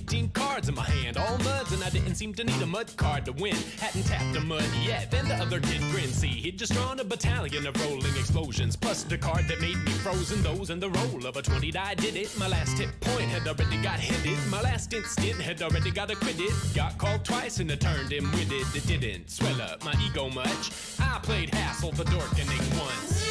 15 cards in my hand, all muds, and I didn't seem to need a mud card to win. Hadn't tapped a mud yet, then the other kid grinned. See, he'd just drawn a battalion of rolling explosions, plus the card that made me frozen. Those and the roll of a 20 die did it. My last hit point had already got hit. My last instant had already got acquitted. Got called twice and it turned him witted. It didn't swell up my ego much. I played Hassel the Dorkening once.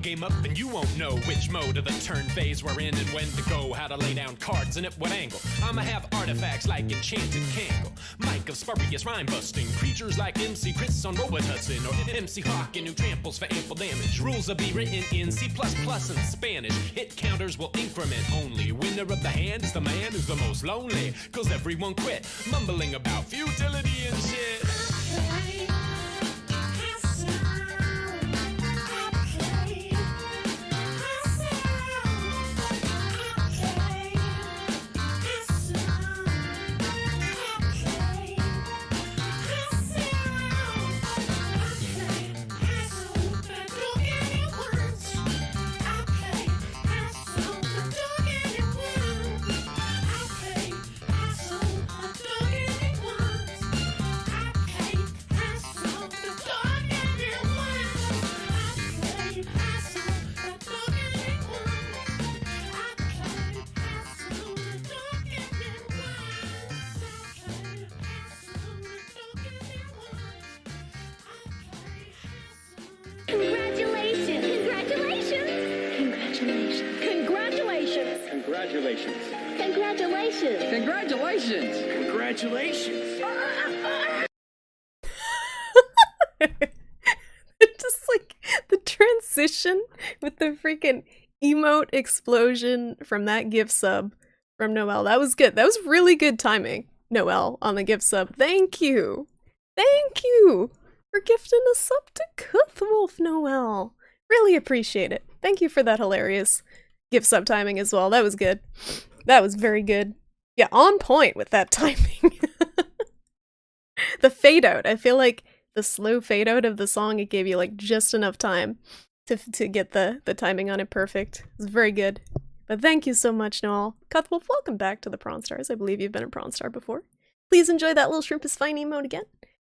Game up and you won't know which mode of the turn phase we're in and when to go, how to lay down cards and at what angle. I'ma have artifacts like Enchanted Kangle, Mike of Spurious Rhyme Busting, creatures like MC Chris on Robitussin, or MC Hawkin who tramples for ample damage. Rules will be written in C++ and Spanish. Hit counters will increment only. Winner of the hand is the man who's the most lonely, cause everyone quit mumbling about futility and shit. Just like the transition with the freaking emote explosion from that gift sub from Noel. That was good. That was really good timing, Noel, on the gift sub. Thank you. Thank you for gifting a sub to Cuthwolf, Noel. Really appreciate it. Thank you for that hilarious gift sub timing as well. That was good. That was very good. Yeah, on point with that timing. The fade out. I feel like the slow fade out of the song, it gave you like just enough time to get the timing on it perfect. It was very good. But thank you so much, Noel. Cuthwolf, welcome back to the Prawn Stars. I believe you've been a Prawn Star before. Please enjoy that little shrimp is fine emote again.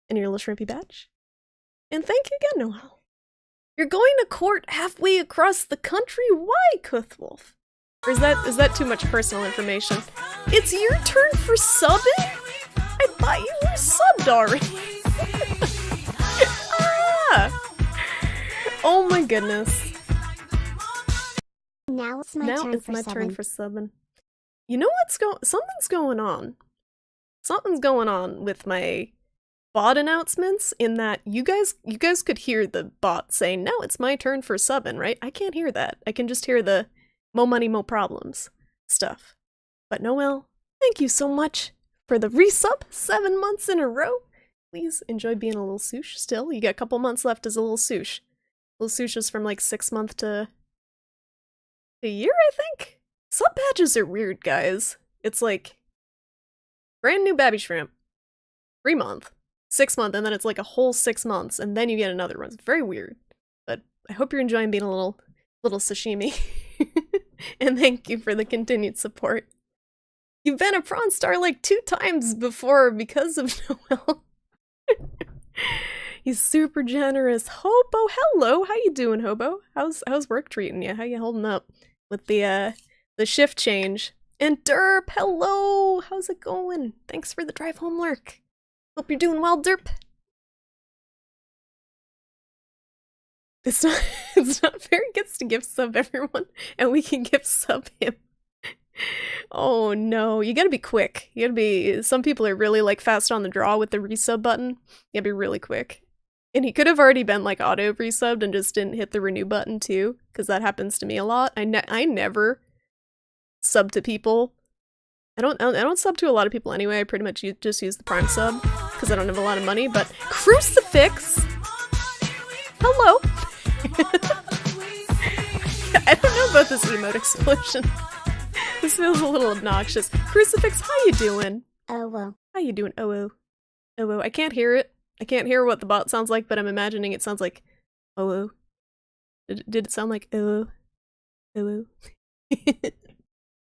And your little shrimpy badge. And thank you again, Noel. You're going to court halfway across the country? Why, Cuthwolf? Or is that too much personal information? It's your turn for subbing? I thought you were subbed already. Ah! Oh my goodness. Now it's my turn for subbing. You know something's going on. Something's going on with my bot announcements in that you guys could hear the bot saying, now it's my turn for subbing, right? I can't hear that. I can just hear the mo money, mo problems stuff. But Noel, thank you so much for the resub 7 months in a row. Please enjoy being a little souche still. You got a couple months left as a little souche. Little souche is from like 6 months to a year, I think? Sub badges are weird, guys. It's like brand new baby shrimp, 3 month, 6 month, and then it's like a whole 6 months, and then you get another one. It's very weird. But I hope you're enjoying being a little sashimi. And thank you for the continued support. You've been a Prawn Star like 2 times before because of Noel. He's super generous. Hobo, hello. How you doing, Hobo? How's work treating you? How you holding up with the shift change? And Derp, hello. How's it going? Thanks for the drive home lurk. Hope you're doing well, Derp. It's not fair. He gets to gift sub everyone, and we can gift sub him. Oh no, you gotta be quick. You gotta be. Some people are really like fast on the draw with the resub button. You gotta be really quick. And he could have already been like auto resubbed and just didn't hit the renew button too, because that happens to me a lot. I never sub to people. I don't sub to a lot of people anyway. I pretty much just use the Prime sub because I don't have a lot of money. But Crucifix, hello. I don't know about this emote explosion. This feels a little obnoxious. Crucifix, how you doing? Oh, well. How you doing? Oh, I can't hear it. I can't hear what the bot sounds like, but I'm imagining it sounds like oh. Did it sound like oh?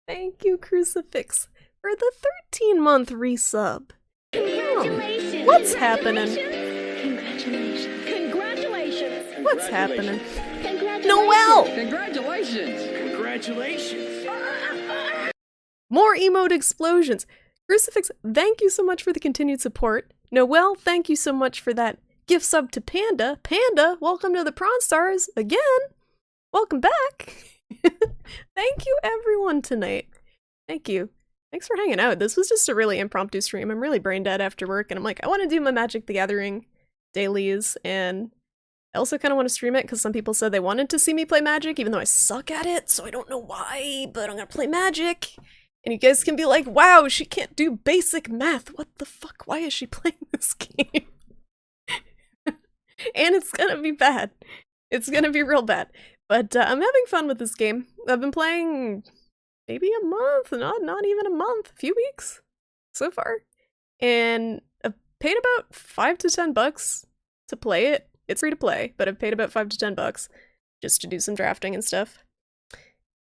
Thank you, Crucifix, for the 13-month resub. Congratulations! What's happening? Congratulations! Congratulations! What's happening? Congratulations! Noelle! Congratulations! Congratulations! More emote explosions. Crucifix, thank you so much for the continued support. Noelle, thank you so much for that gift sub to Panda. Panda, welcome to the Prawn Stars again. Welcome back. Thank you everyone tonight. Thank you. Thanks for hanging out. This was just a really impromptu stream. I'm really brain dead after work and I'm like, I want to do my Magic the Gathering dailies, and I also kind of want to stream it because some people said they wanted to see me play Magic even though I suck at it, so I don't know why, but I'm gonna play Magic. And you guys can be like, wow, she can't do basic math. What the fuck? Why is she playing this game? And it's gonna be bad. It's gonna be real bad. But I'm having fun with this game. I've been playing maybe a month, not even a month, a few weeks so far. And I've paid about $5 to $10 to play it. It's free to play, but I've paid about $5 to $10 just to do some drafting and stuff.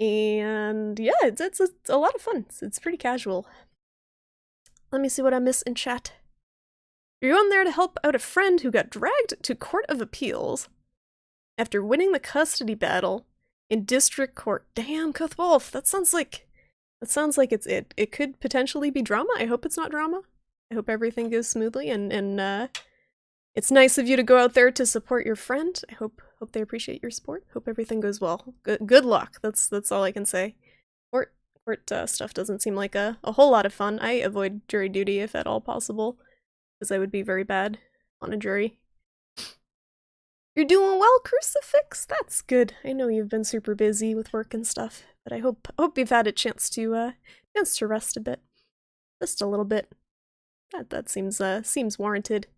And yeah, it's a lot of fun. It's pretty casual. Let me see what I miss in chat. You're going there to help out a friend who got dragged to Court of Appeals after winning the custody battle in District Court. Damn, Cuthwolf, that sounds like it could potentially be drama. I hope it's not drama. I hope everything goes smoothly, and it's nice of you to go out there to support your friend. I hope they appreciate your support. Hope everything goes well. Good luck. That's all I can say. Court stuff doesn't seem like a whole lot of fun. I avoid jury duty if at all possible, because I would be very bad on a jury. You're doing well, Crucifix. That's good. I know you've been super busy with work and stuff, but I hope you've had a chance to rest a bit, just a little bit. That seems warranted.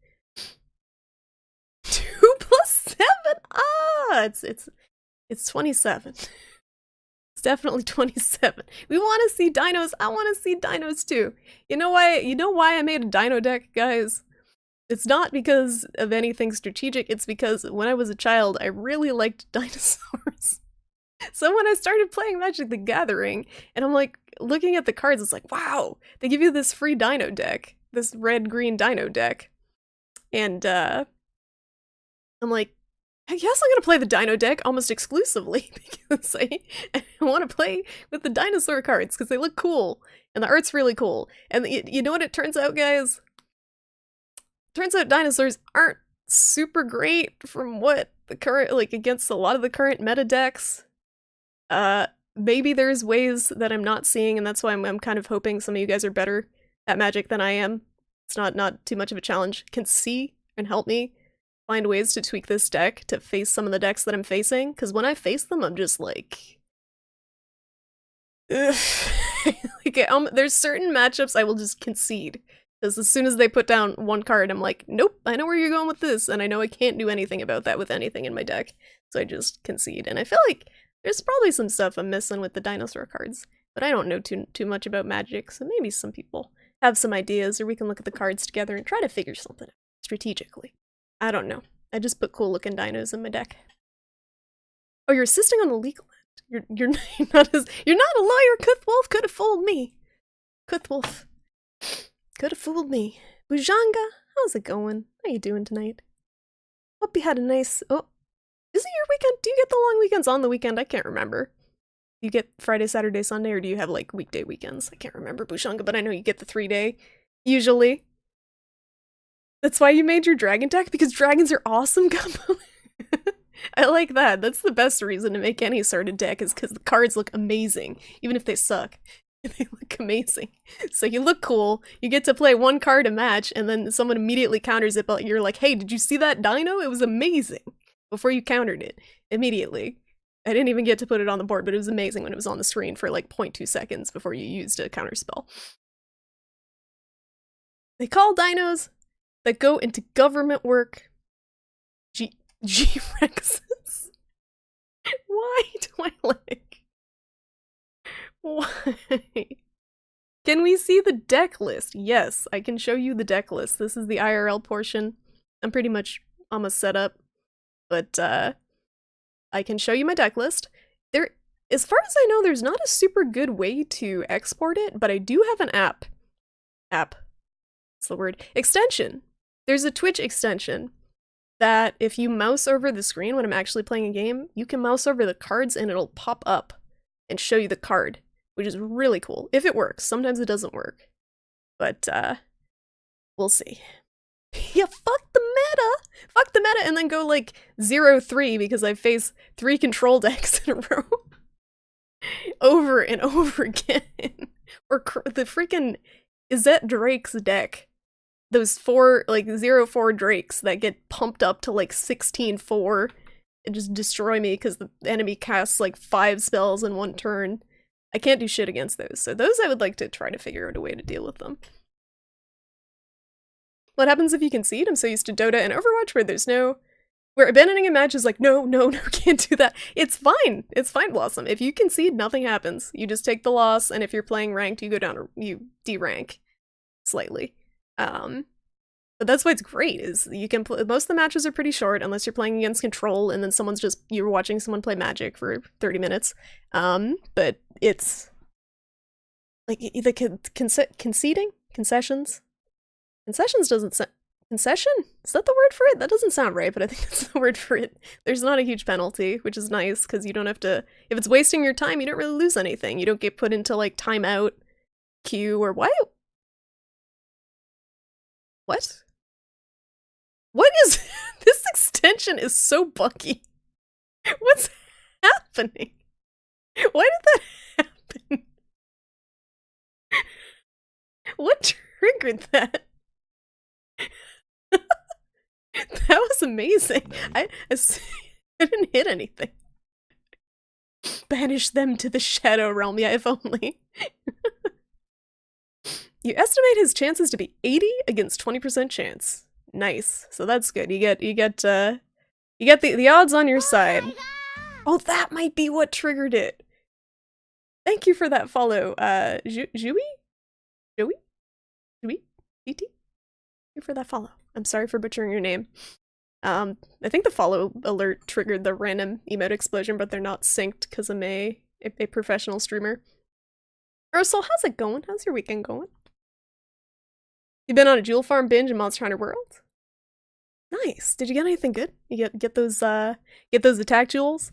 2 plus 7. Ah, it's 27. It's definitely 27. We want to see dinos. I want to see dinos too. You know why I made a dino deck, guys? It's not because of anything strategic. It's because when I was a child, I really liked dinosaurs. So when I started playing Magic the Gathering, and I'm like looking at the cards, it's like, wow, they give you this free dino deck, this red-green dino deck, and I'm like, I guess I'm gonna play the dino deck almost exclusively because I want to play with the dinosaur cards because they look cool and the art's really cool. And you know what it turns out, guys? Turns out dinosaurs aren't super great from what the current, like, against a lot of the current meta decks. Maybe there's ways that I'm not seeing, and that's why I'm kind of hoping some of you guys are better at Magic than I am. It's not too much of a challenge. Can see and help me find ways to tweak this deck to face some of the decks that I'm facing, because when I face them, I'm just like... ugh. Like, there's certain matchups I will just concede. Because as soon as they put down one card, I'm like, nope, I know where you're going with this, and I know I can't do anything about that with anything in my deck, so I just concede. And I feel like there's probably some stuff I'm missing with the dinosaur cards, but I don't know too much about Magic, so maybe some people have some ideas, or we can look at the cards together and try to figure something out strategically. I don't know. I just put cool-looking dinos in my deck. Oh, you're assisting on the legal end. You're not a lawyer. Cuthwolf could have fooled me. Cuthwolf could have fooled me. Bujanga, how's it going? How you doing tonight? Hope you had a nice... Oh, is it your weekend? Do you get the long weekends on the weekend? I can't remember. You get Friday, Saturday, Sunday, or do you have, like, weekday weekends? I can't remember, Bujanga, but I know you get the 3-day, usually. That's why you made your dragon deck? Because dragons are awesome, Gumbo? I like that. That's the best reason to make any sort of deck, is because the cards look amazing, even if they suck. They look amazing. So you look cool, you get to play one card a match, and then someone immediately counters it, but you're like, hey, did you see that dino? It was amazing. Before you countered it. Immediately. I didn't even get to put it on the board, but it was amazing when it was on the screen for like 0.2 seconds before you used a counter spell. They call dinos that go into government work G-Rexes. Why do I like... Why? Can we see the deck list? Yes, I can show you the deck list. This is the IRL portion. I'm pretty much almost set up, but I can show you my deck list. There, as far as I know, there's not a super good way to export it, but I do have an app. That's the word. Extension. There's a Twitch extension that if you mouse over the screen when I'm actually playing a game, you can mouse over the cards and it'll pop up and show you the card, which is really cool. If it works. Sometimes it doesn't work. But, we'll see. Yeah, fuck the meta! Fuck the meta and then go like 0-3 because I face 3 control decks in a row. Over and over again. Or the freaking Izzet Drake's deck. Those 4, like 0-4 Drakes that get pumped up to like 16-4 and just destroy me because the enemy casts like 5 spells in one turn. I can't do shit against those, so those I would like to try to figure out a way to deal with them. What happens if you concede? I'm so used to Dota and Overwatch where abandoning a match is like, no, can't do that. It's fine, Blossom. If you concede, nothing happens. You just take the loss, and if you're playing ranked, you go down, you de-rank slightly. But that's why it's great, is you can play, most of the matches are pretty short, unless you're playing against Control, and then you're watching someone play Magic for 30 minutes. But it's, like, the conceding? Concessions? Concessions doesn't sound... Concession? Is that the word for it? That doesn't sound right, but I think that's the word for it. There's not a huge penalty, which is nice, because you don't have to... If it's wasting your time, you don't really lose anything. You don't get put into, like, timeout, queue, or what? What? What is... This extension is so buggy. What's happening? Why did that happen? What triggered that? That was amazing. I didn't hit anything. Banish them to the Shadow Realm. Yeah, if only. You estimate his chances to be 80 against 20% chance. Nice. So that's good. You get the odds on your side. Oh, that might be what triggered it. Thank you for that follow. Joey? DT? Thank you for that follow. I'm sorry for butchering your name. I think the follow alert triggered the random emote explosion, but they're not synced because I'm a professional streamer. Ursel, how's it going? How's your weekend going? You been on a jewel farm binge in Monster Hunter World? Nice. Did you get anything good? You get those attack jewels?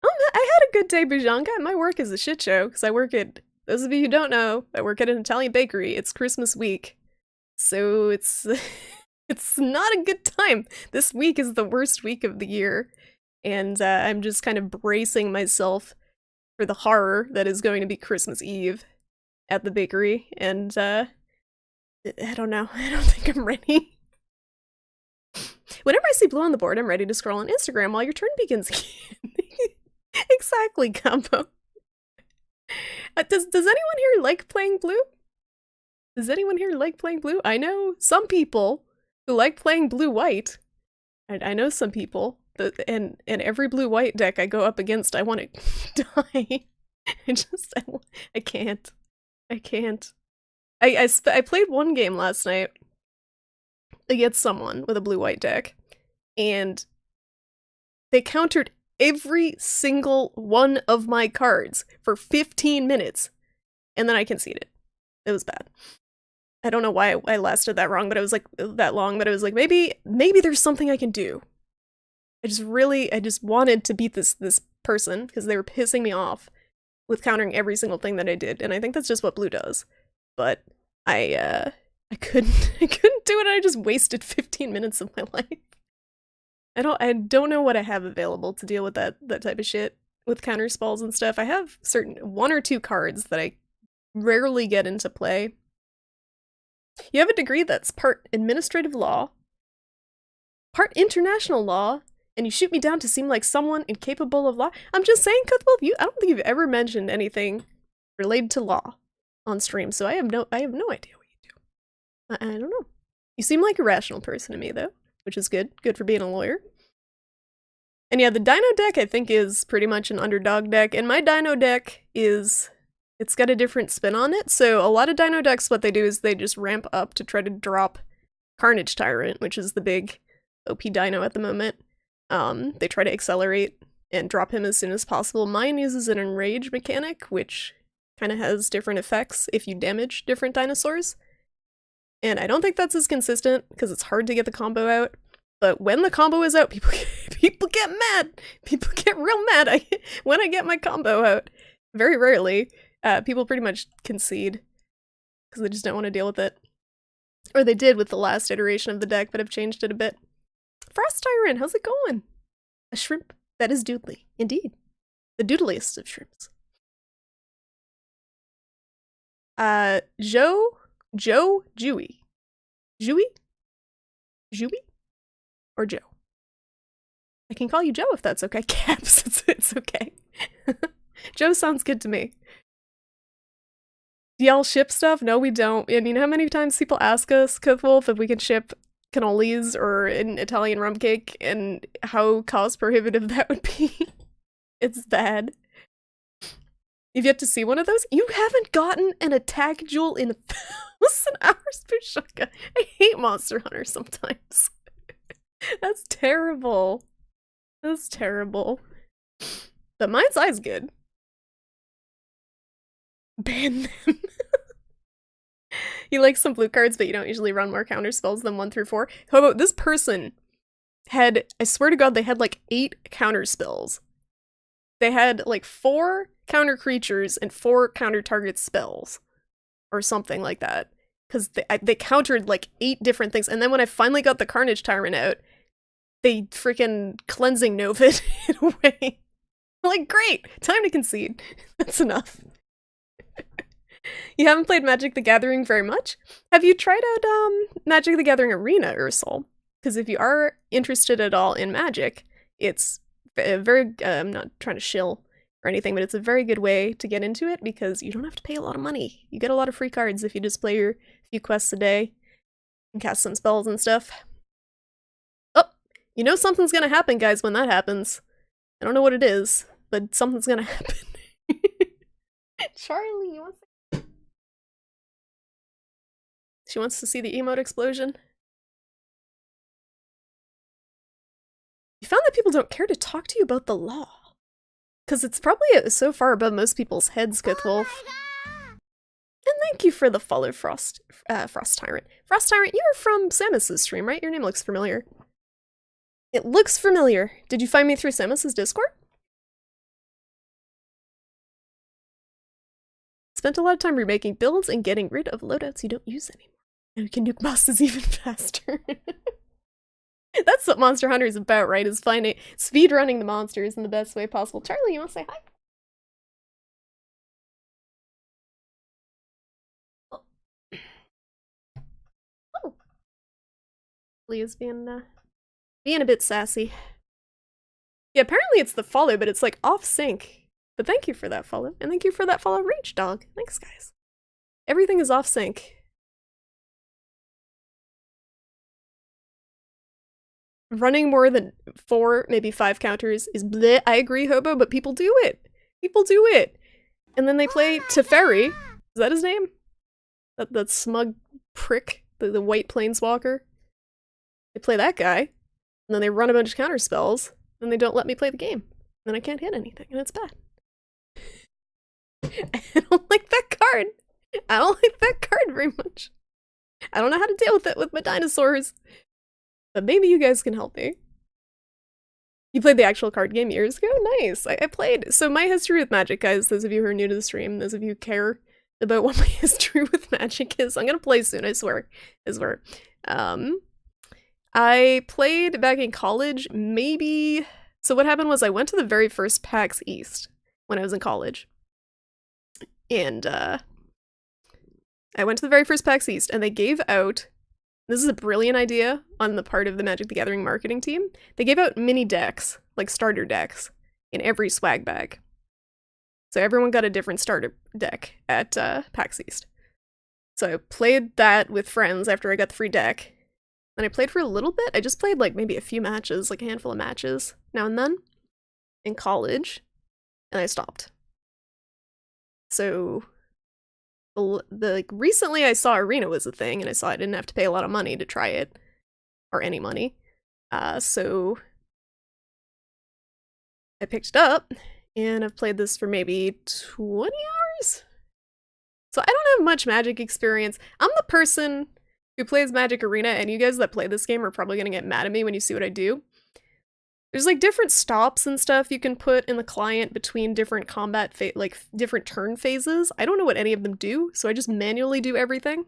Oh, I had a good day, Bujanka. My work is a shit show because I work at, those of you who don't know, I work at an Italian bakery. It's Christmas week. So it's not a good time. This week is the worst week of the year, and I'm just kind of bracing myself for the horror that is going to be Christmas Eve at the bakery, and I don't know. I don't think I'm ready. Whenever I see blue on the board, I'm ready to scroll on Instagram while your turn begins again. Exactly, Combo. Does anyone here like playing blue? Does anyone here like playing blue? I know some people who like playing blue-white. I know some people, and every blue-white deck I go up against, I want to die. I can't. I played one game last night against someone with a blue-white deck, and they countered every single one of my cards for 15 minutes, and then I conceded. It was bad. I don't know why I lasted that long, but I was like, maybe there's something I can do. I just wanted to beat this person because they were pissing me off with countering every single thing that I did, and I think that's just what blue does. But I couldn't do it, and I just wasted 15 minutes of my life. I don't know what I have available to deal with that type of shit with counter spells and stuff. I have one or two cards that I rarely get into play. You have a degree that's part administrative law, part international law, and you shoot me down to seem like someone incapable of law? I'm just saying, Cuthwell, I don't think you've ever mentioned anything related to law on stream, so I have no idea what you do. I don't know. You seem like a rational person to me, though, which is good. Good for being a lawyer. And yeah, the Dino deck I think is pretty much an underdog deck, and my Dino deck is, it's got a different spin on it. So a lot of Dino decks, what they do is they just ramp up to try to drop Carnage Tyrant, which is the big OP Dino at the moment. They try to accelerate and drop him as soon as possible. Mine uses an enrage mechanic, which kind of has different effects if you damage different dinosaurs. And I don't think that's as consistent because it's hard to get the combo out. But when the combo is out, people get mad. People get real mad when I get my combo out. Very rarely, people pretty much concede because they just don't want to deal with it. Or they did with the last iteration of the deck, but have changed it a bit. Frost Tyrant, how's it going? A shrimp that is doodly, indeed. The doodliest of shrimps. Jewy. Jewy? Or Joe? I can call you Joe if that's okay. Caps, it's okay. Joe sounds good to me. Do y'all ship stuff? No, we don't. And you know how many times people ask us, Wolf, if we can ship cannolis or an Italian rum cake, and how cost prohibitive that would be? It's bad. You've yet to see one of those? You haven't gotten an attack jewel in 1,000 hours, Pushaka. I hate Monster Hunter sometimes. That's terrible. That's terrible. But mine's eye's good. Ban them. You like some blue cards, but you don't usually run more counter spells than 1 through 4. How about this person had, I swear to God, they had like 8 counter spells. They had like 4 counter creatures and 4 counter target spells. Or something like that. Because they countered like 8 different things. And then when I finally got the Carnage Tyrant out, they freaking cleansing Novid it away. Like, great! Time to concede. That's enough. You haven't played Magic the Gathering very much? Have you tried out Magic the Gathering Arena, Ursul? Because if you are interested at all in Magic, it's a very, I'm not trying to shill or anything, but it's a very good way to get into it because you don't have to pay a lot of money. You get a lot of free cards if you just play your few quests a day and cast some spells and stuff. Oh, you know something's gonna happen, guys, when that happens. I don't know what it is, but something's gonna happen. Charlie, you want to... She wants to see the emote explosion. You found that people don't care to talk to you about the law. Because it's probably so far above most people's heads, Kithwolf. And thank you for the follow, Frost Tyrant. Frost Tyrant, you're from Samus's stream, right? Your name looks familiar. It looks familiar. Did you find me through Samus's Discord? Spent a lot of time remaking builds and getting rid of loadouts you don't use anymore. And we can nuke bosses even faster. That's what Monster Hunter is about, right? Is finding speedrunning the monsters in the best way possible. Charlie, you want to say hi? Oh. Leah's being a bit sassy. Yeah, apparently it's the follow, but it's like off sync. But thank you for that follow, and thank you for that follow, Reach Dog. Thanks, guys. Everything is off sync. Running more than 4, maybe 5 counters is bleh. I agree, Hobo, but people do it. People do it. And then they play Teferi. Is that his name? That smug prick, the white planeswalker. They play that guy, and then they run a bunch of counter spells, and they don't let me play the game. Then I can't hit anything, and it's bad. I don't like that card. I don't like that card very much. I don't know how to deal with it with my dinosaurs. But maybe you guys can help me. You played the actual card game years ago? Nice. I played. So my history with Magic, guys, those of you who are new to the stream, those of you who care about what my history with Magic is, I'm gonna play soon, I swear. I swear. I played back in college, maybe... So what happened was I went to the very first PAX East when I was in college. And I went to the very first PAX East, and they gave out... This is a brilliant idea on the part of the Magic the Gathering marketing team. They gave out mini decks, like starter decks, in every swag bag. So everyone got a different starter deck at PAX East. So I played that with friends after I got the free deck. And I played for a little bit. I just played like maybe a few matches, like a handful of matches now and then in college, and I stopped. So like recently I saw Arena was a thing, and I saw I didn't have to pay a lot of money to try it, or any money. So I picked it up, and I've played this for maybe 20 hours. So I don't have much Magic experience. I'm the person who plays Magic Arena, and you guys that play this game are probably gonna get mad at me when you see what I do. There's like different stops and stuff you can put in the client between different combat like different turn phases. I don't know what any of them do, so I just manually do everything,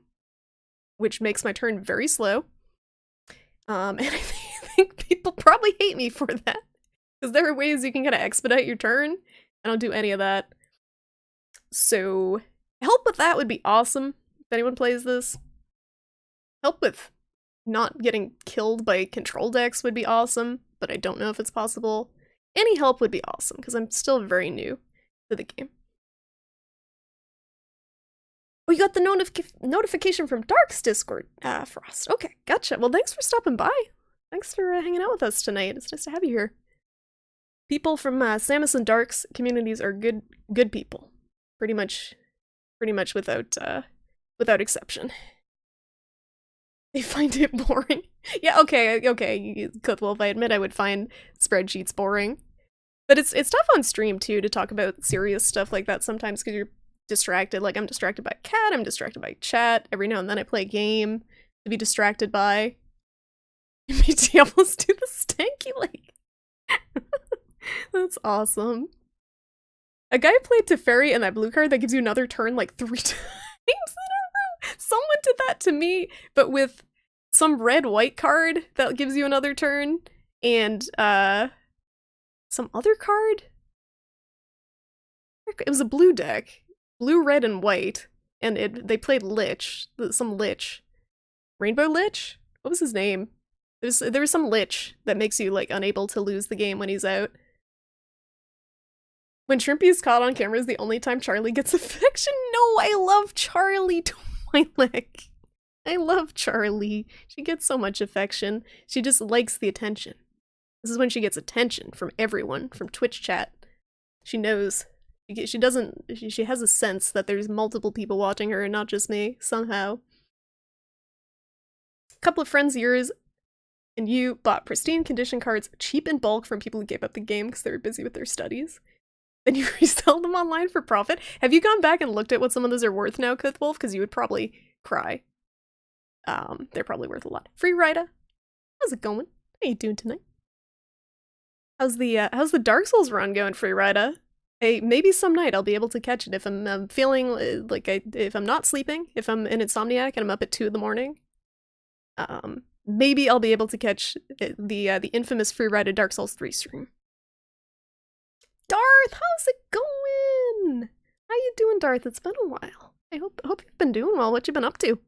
which makes my turn very slow. And I think people probably hate me for that, because there are ways you can kind of expedite your turn. I don't do any of that. So help with that would be awesome if anyone plays this. Help with not getting killed by control decks would be awesome, but I don't know if it's possible. Any help would be awesome, because I'm still very new to the game. We got the notification from Dark's Discord, Frost. Okay, gotcha. Well, thanks for stopping by. Thanks for hanging out with us tonight. It's nice to have you here. People from Samus and Dark's communities are good people. Pretty much without exception. They find it boring. Yeah, okay, Cuthwolf, I admit I would find spreadsheets boring. But it's tough on stream, too, to talk about serious stuff like that sometimes, because you're distracted. Like, I'm distracted by cat, I'm distracted by chat. Every now and then I play a game to be distracted by. Me Diablos do the stanky leg. That's awesome. A guy played Teferi and that blue card that gives you another turn like 3 times in a row. Someone did that to me, but with some red-white card that gives you another turn, and some other card? It was a blue deck. Blue, red, and white. And they played Lich. Some Lich. Rainbow Lich? What was his name? There was some Lich that makes you, like, unable to lose the game when he's out. When Shrimpy is caught on camera is the only time Charlie gets affection? No, I love Charlie Twi'lek. I love Charlie. She gets so much affection. She just likes the attention. This is when she gets attention from everyone, from Twitch chat. She knows. She has a sense that there's multiple people watching her and not just me, somehow. A couple of friends of yours and you bought pristine condition cards cheap in bulk from people who gave up the game because they were busy with their studies. Then you resell them online for profit. Have you gone back and looked at what some of those are worth now, Cuthwolf? Because you would probably cry. They're probably worth a lot. Free Rida, how's it going? How you doing tonight? How's the Dark Souls run going, Free Rida? Hey, maybe some night I'll be able to catch it if I'm feeling like if I'm not sleeping, if I'm an insomniac and I'm up at 2 in the morning. Maybe I'll be able to catch the infamous Free Rida Dark Souls 3 stream. Darth, how's it going? How you doing, Darth? It's been a while. I hope you've been doing well. What you been up to?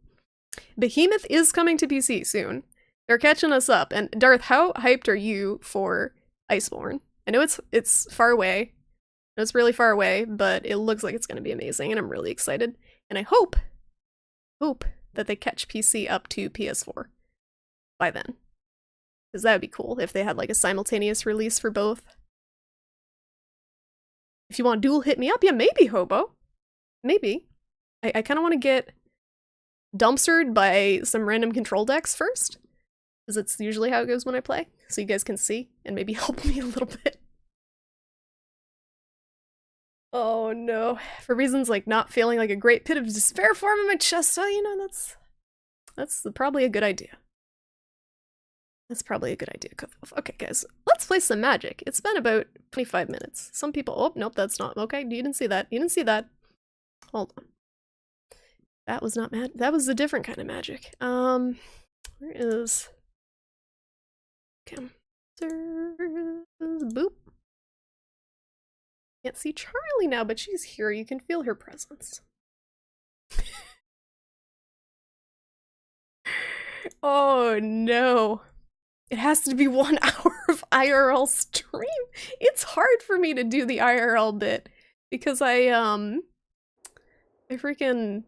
Behemoth is coming to PC soon. They're catching us up. And Darth, how hyped are you for Iceborne? I know it's far away. I know it's really far away, but it looks like it's going to be amazing, and I'm really excited. And I hope that they catch PC up to PS4 by then. Because that would be cool if they had like a simultaneous release for both. If you want dual, hit me up. Yeah, maybe, Hobo. Maybe. I kind of want to get dumpstered by some random control decks first. Because it's usually how it goes when I play. So you guys can see and maybe help me a little bit. Oh no. For reasons like not feeling like a great pit of despair forming my chest. So, you know, that's probably a good idea. That's probably a good idea. Okay, guys, let's play some Magic. It's been about 25 minutes. Some people... Oh, nope, that's not... Okay, you didn't see that. You didn't see that. Hold on. That was not mad. That was a different kind of magic. Where is... Okay. Boop. Can't see Charlie now, but she's here. You can feel her presence. Oh, no. It has to be 1 hour of IRL stream. It's hard for me to do the IRL bit because I freaking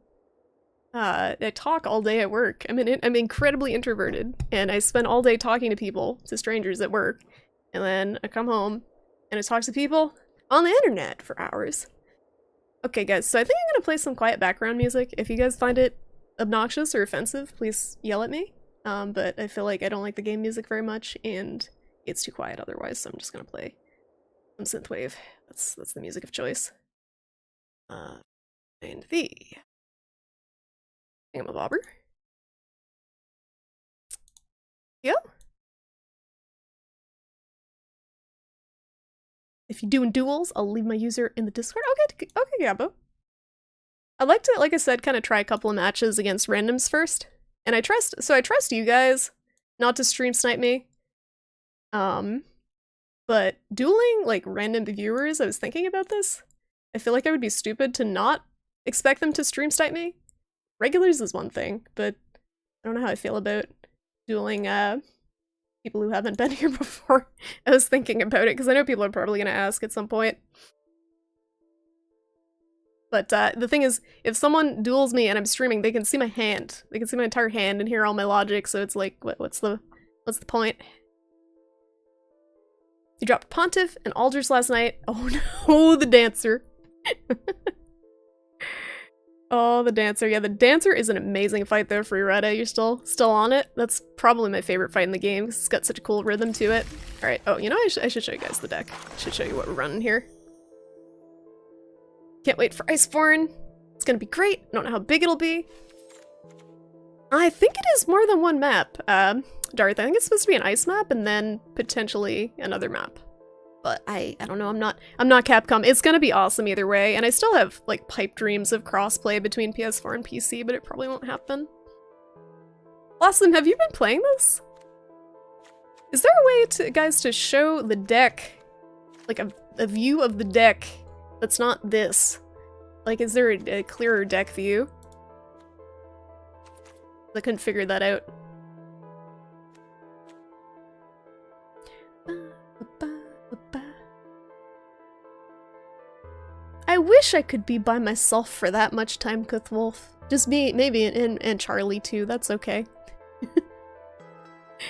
I talk all day at work. I'm incredibly introverted, and I spend all day talking to people, to strangers at work, and then I come home and I talk to people on the internet for hours. Okay, guys, so I think I'm gonna play some quiet background music. If you guys find it obnoxious or offensive, please yell at me. But I feel like I don't like the game music very much, and it's too quiet otherwise, so I'm just gonna play some synthwave. That's the music of choice. And the thingamabobber. Yeah. If you're doing duels, I'll leave my user in the Discord. Okay, Gabbo. I'd like to, like I said, kind of try a couple of matches against randoms first. And I trust you guys not to stream snipe me. But dueling, like, random viewers, I was thinking about this. I feel like I would be stupid to not expect them to stream snipe me. Regulars is one thing, but I don't know how I feel about dueling, people who haven't been here before. I was thinking about it, because I know people are probably going to ask at some point. But the thing is, if someone duels me and I'm streaming, they can see my hand. They can see my entire hand and hear all my logic, so it's like, what's the point? You dropped Pontiff and Alders last night. Oh no, the dancer. Oh, the dancer. Yeah, the dancer is an amazing fight though, for Retta. You're still on it? That's probably my favorite fight in the game, because it's got such a cool rhythm to it. Alright, oh, you know, I should show you guys the deck. I should show you what we're running here. Can't wait for Iceborne. It's gonna be great. I don't know how big it'll be. I think it is more than one map, Darth. I think it's supposed to be an ice map and then potentially another map. But I don't know, I'm not Capcom. It's gonna be awesome either way, and I still have, like, pipe dreams of crossplay between PS4 and PC, but it probably won't happen. Blossom, have you been playing this? Is there a way to, guys, to show the deck, like a view of the deck that's not this? Like, is there a clearer deck view? I couldn't figure that out. I wish I could be by myself for that much time, Kuthwolf. Just me, maybe, and Charlie too, that's okay.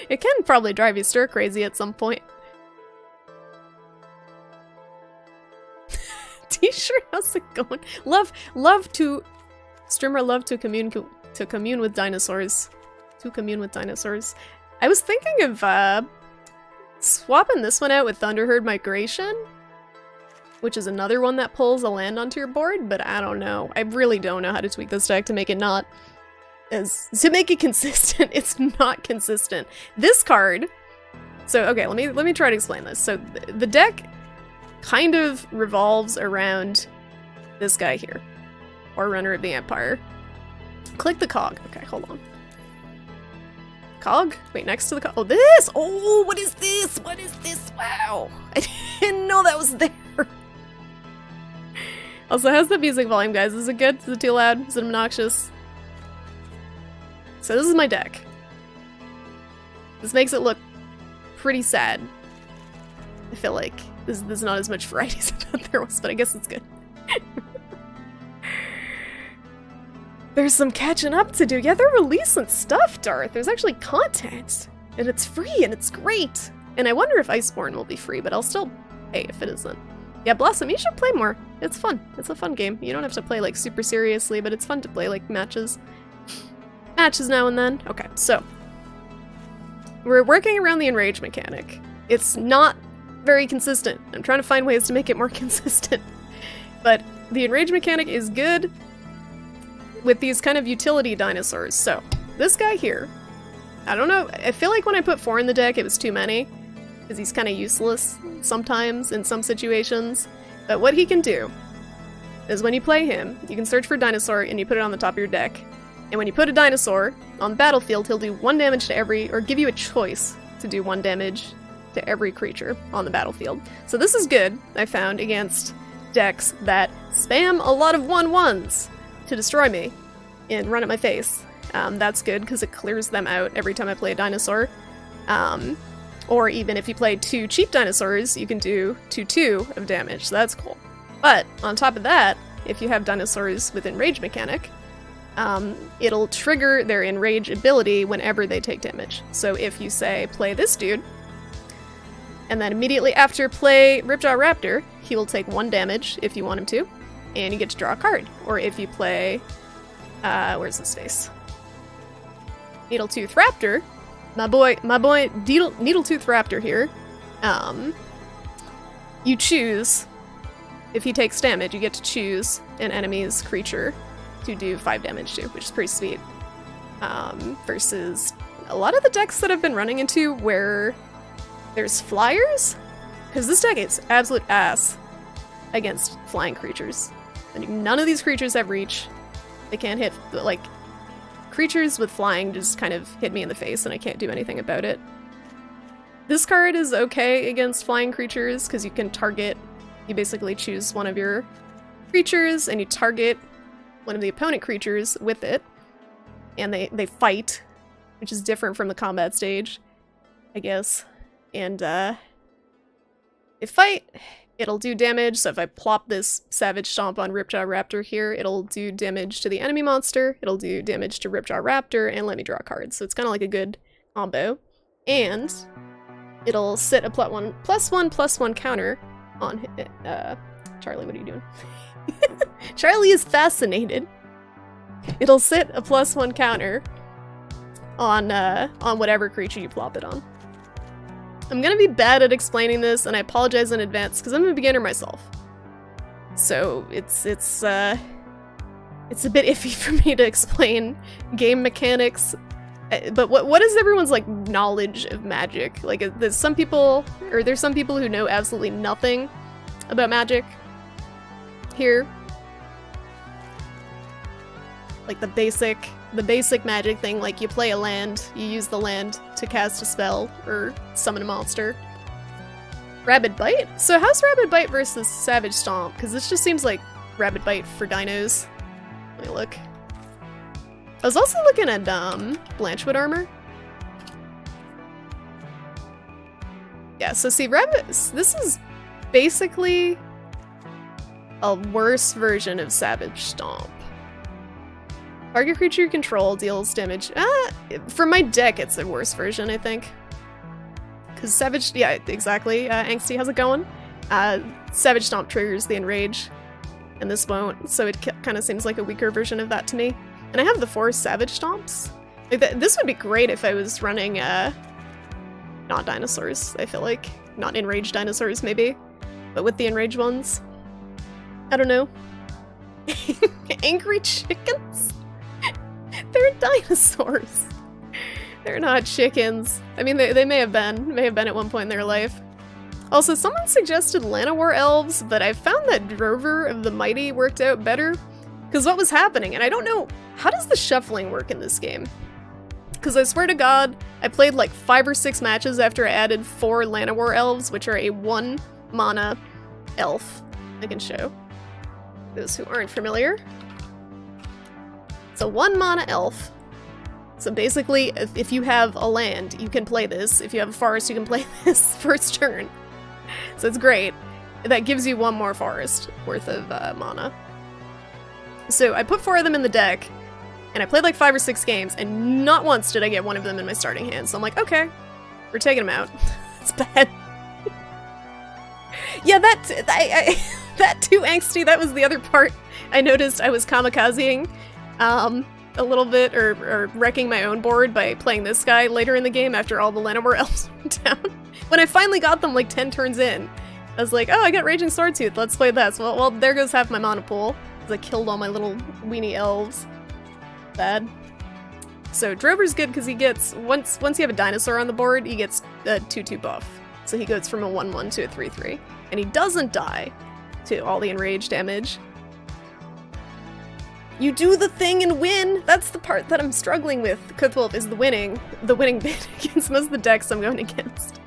It can probably drive you stir crazy at some point. T-shirt, how's it going? Love to commune with dinosaurs. To commune with dinosaurs. I was thinking of swapping this one out with Thunderherd Migration, which is another one that pulls a land onto your board, but I don't know. I really don't know how to tweak this deck to make it consistent. It's not consistent. This card. So okay, let me try to explain this. So the deck kind of revolves around this guy here, Forerunner of the Empire. Click the cog. Okay, hold on. Cog? Wait, next to the cog. Oh, this! Oh, what is this? What is this? Wow! I didn't know that was there. Also, how's the music volume, guys? Is it good? Is it too loud? Is it obnoxious? So this is my deck. This makes it look pretty sad. I feel like there's not as much variety as I thought there was, but I guess it's good. There's some catching up to do. Yeah, they're releasing stuff, Darth. There's actually content. And it's free, and it's great. And I wonder if Iceborne will be free, but I'll still pay if it isn't. Yeah, Blossom, you should play more. It's fun. It's a fun game. You don't have to play, like, super seriously, but it's fun to play, like, matches. Matches now and then. Okay, so. We're working around the enrage mechanic. It's not very consistent. I'm trying to find ways to make it more consistent. But the enrage mechanic is good with these kind of utility dinosaurs. So, this guy here, I don't know, I feel like when I put 4 in the deck, it was too many, because he's kind of useless sometimes in some situations. But what he can do is when you play him, you can search for dinosaur and you put it on the top of your deck. And when you put a dinosaur on the battlefield, he'll do 1 damage to every, or give you a choice to do 1 damage to every creature on the battlefield. So this is good, I found, against decks that spam a lot of 1/1s to destroy me and run at my face. That's good because it clears them out every time I play a dinosaur. Or even if you play 2 cheap dinosaurs, you can do 2/2 of damage, so that's cool. But on top of that, if you have dinosaurs with enrage mechanic, it'll trigger their enrage ability whenever they take damage. So if you say, play this dude, and then immediately after play Ripjaw Raptor, he will take 1 damage if you want him to, and you get to draw a card. Or if you play, where's his face? Needletooth Raptor, my boy Needletooth Raptor here, you choose, if he takes damage, you get to choose an enemy's creature to do 5 damage to, which is pretty sweet. Versus a lot of the decks that I've been running into where there's flyers, because this deck is absolute ass against flying creatures. And none of these creatures have reach. They can't hit, like, creatures with flying just kind of hit me in the face and I can't do anything about it. This card is okay against flying creatures because you can target, you basically choose one of your creatures and you target one of the opponent creatures with it, and they fight, which is different from the combat stage, I guess. And they fight, it'll do damage, so if I plop this Savage Stomp on Ripjaw Raptor here, it'll do damage to the enemy monster, it'll do damage to Ripjaw Raptor, and let me draw cards. So it's kind of like a good combo. And it'll sit a +1/+1 counter on Charlie, what are you doing? Charlie is fascinated. It'll sit a +1 counter on whatever creature you plop it on. I'm gonna be bad at explaining this, and I apologize in advance because I'm a beginner myself. So it's a bit iffy for me to explain game mechanics. But what is everyone's like knowledge of Magic? Like, there's some people who know absolutely nothing about Magic here. Like the basic Magic thing, like you play a land, you use the land to cast a spell or summon a monster. Rabid Bite? So how's Rabid Bite versus Savage Stomp? Because this just seems like Rabid Bite for dinos. Let me look. I was also looking at Blanchwood armor. Yeah, so see, this is basically a worse version of Savage Stomp. Target creature you control deals damage. For my deck, it's a worse version, I think. Because Savage, yeah, exactly. Angsty, how's it going? Savage Stomp triggers the Enrage, and this won't, so it kind of seems like a weaker version of that to me. And I have the 4 Savage Stomps. Like this would be great if I was running, not dinosaurs, I feel like. Not enraged dinosaurs, maybe. But with the enraged ones. I don't know. Angry chickens? They're dinosaurs. They're not chickens. I mean, they may have been at one point in their life. Also, someone suggested Llanowar Elves, but I found that Drover of the Mighty worked out better. Because what was happening, and I don't know, how does the shuffling work in this game? Because I swear to God, I played like 5 or 6 matches after I added 4 Llanowar Elves, which are a 1 mana elf. I can show those who aren't familiar. It's a 1 mana elf. So basically, if you have a land, you can play this. If you have a forest, you can play this first turn. So it's great. That gives you 1 more forest worth of mana. So I put 4 of them in the deck, and I played like 5 or 6 games, and not once did I get one of them in my starting hand. So I'm like, okay, we're taking them out. It's bad. Yeah, that too, Angsty, that was the other part. I noticed I was kamikazing a little bit, or wrecking my own board by playing this guy later in the game after all the Llanowar Elves went down. When I finally got them like 10 turns in, I was like, oh, I got Raging Swordtooth, let's play that. So, well, there goes half my mana pool. I killed all my little weenie elves. Bad. So Drover's good because he gets, once you have a dinosaur on the board, he gets a 2/2 buff. So he goes from a 1/1 to a 3/3. And he doesn't die to all the enraged damage. You do the thing and win! That's the part that I'm struggling with. Kuthwolf is the winning bit against most of the decks I'm going against.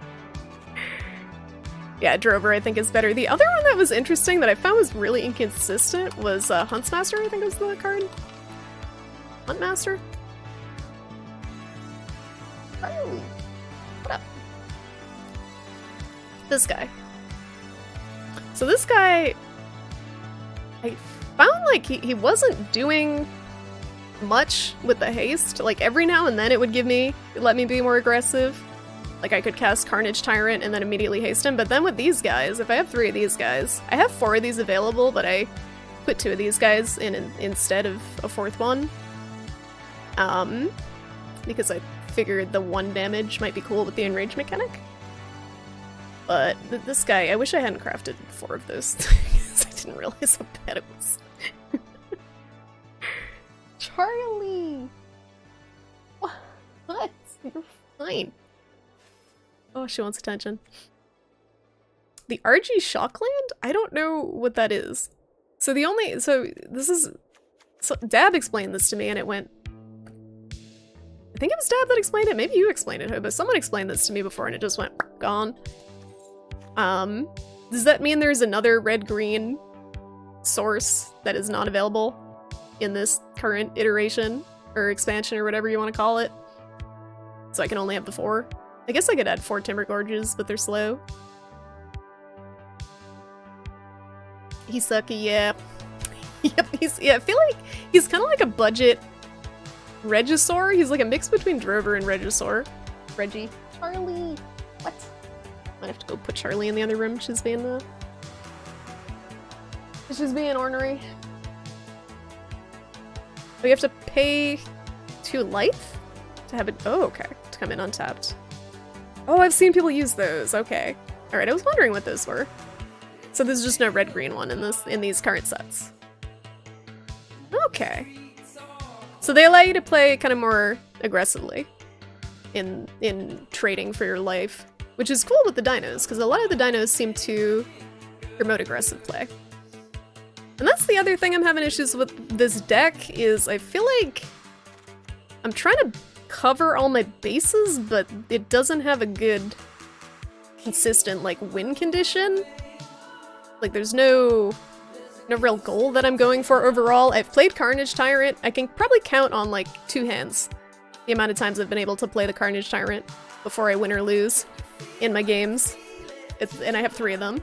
Yeah, Drover I think is better. The other one that was interesting that I found was really inconsistent was Huntsmaster, I think was the card. Huntmaster? Oh, what up? This guy. So this guy, I found like he wasn't doing much with the haste. Like every now and then it would let me be more aggressive. Like I could cast Carnage Tyrant and then immediately haste him, but then with these guys, if I have 3 of these guys, I have 4 of these available, but I put 2 of these guys in instead of a 4th one. Because I figured the 1 damage might be cool with the enrage mechanic. But this guy, I wish I hadn't crafted 4 of those things. I didn't realize how bad it was. Charlie! What? You're fine. Oh, she wants attention. The RG Shockland? I don't know what that is. So Dab explained this to me and it went... I think it was Dab that explained it. Maybe you explained it, but someone explained this to me before and it just went gone. Does that mean there's another red-green source that is not available in this current iteration or expansion or whatever you want to call it? So I can only have the 4? I guess I could add 4 Timber Gorges, but they're slow. He's sucky, yeah. Yep, I feel like he's kind of like a budget Regisaur. He's like a mix between Drover and Regisaur. Reggie. Charlie! What? Might have to go put Charlie in the other room. She's being ornery. We have to pay 2 life to have it. Oh, okay. To come in untapped. Oh, I've seen people use those. Okay. Alright, I was wondering what those were. So there's just no red-green one in these current sets. Okay. So they allow you to play kind of more aggressively in trading for your life, which is cool with the dinos, because a lot of the dinos seem to promote aggressive play. And that's the other thing I'm having issues with this deck, is I feel like I'm trying to cover all my bases, but it doesn't have a good, consistent, like, win condition. Like, there's no real goal that I'm going for overall. I've played Carnage Tyrant. I can probably count on, like, 2 hands the amount of times I've been able to play the Carnage Tyrant before I win or lose in my games. And I have 3 of them.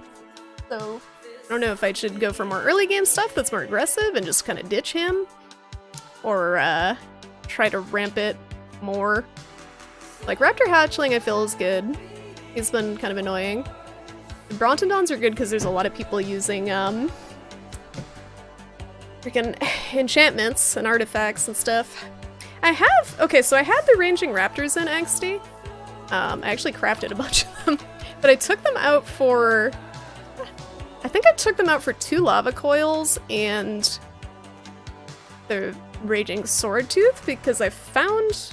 So I don't know if I should go for more early game stuff that's more aggressive and just kind of ditch him, or try to ramp it more. Like, Raptor Hatchling I feel is good. He's been kind of annoying. The Brontodons are good because there's a lot of people using freaking enchantments and artifacts and stuff. Okay, so I had the Ranging Raptors in XD. I actually crafted a bunch of them, but I took them out for... I think I took them out for 2 Lava Coils and the Raging Sword Tooth, because I found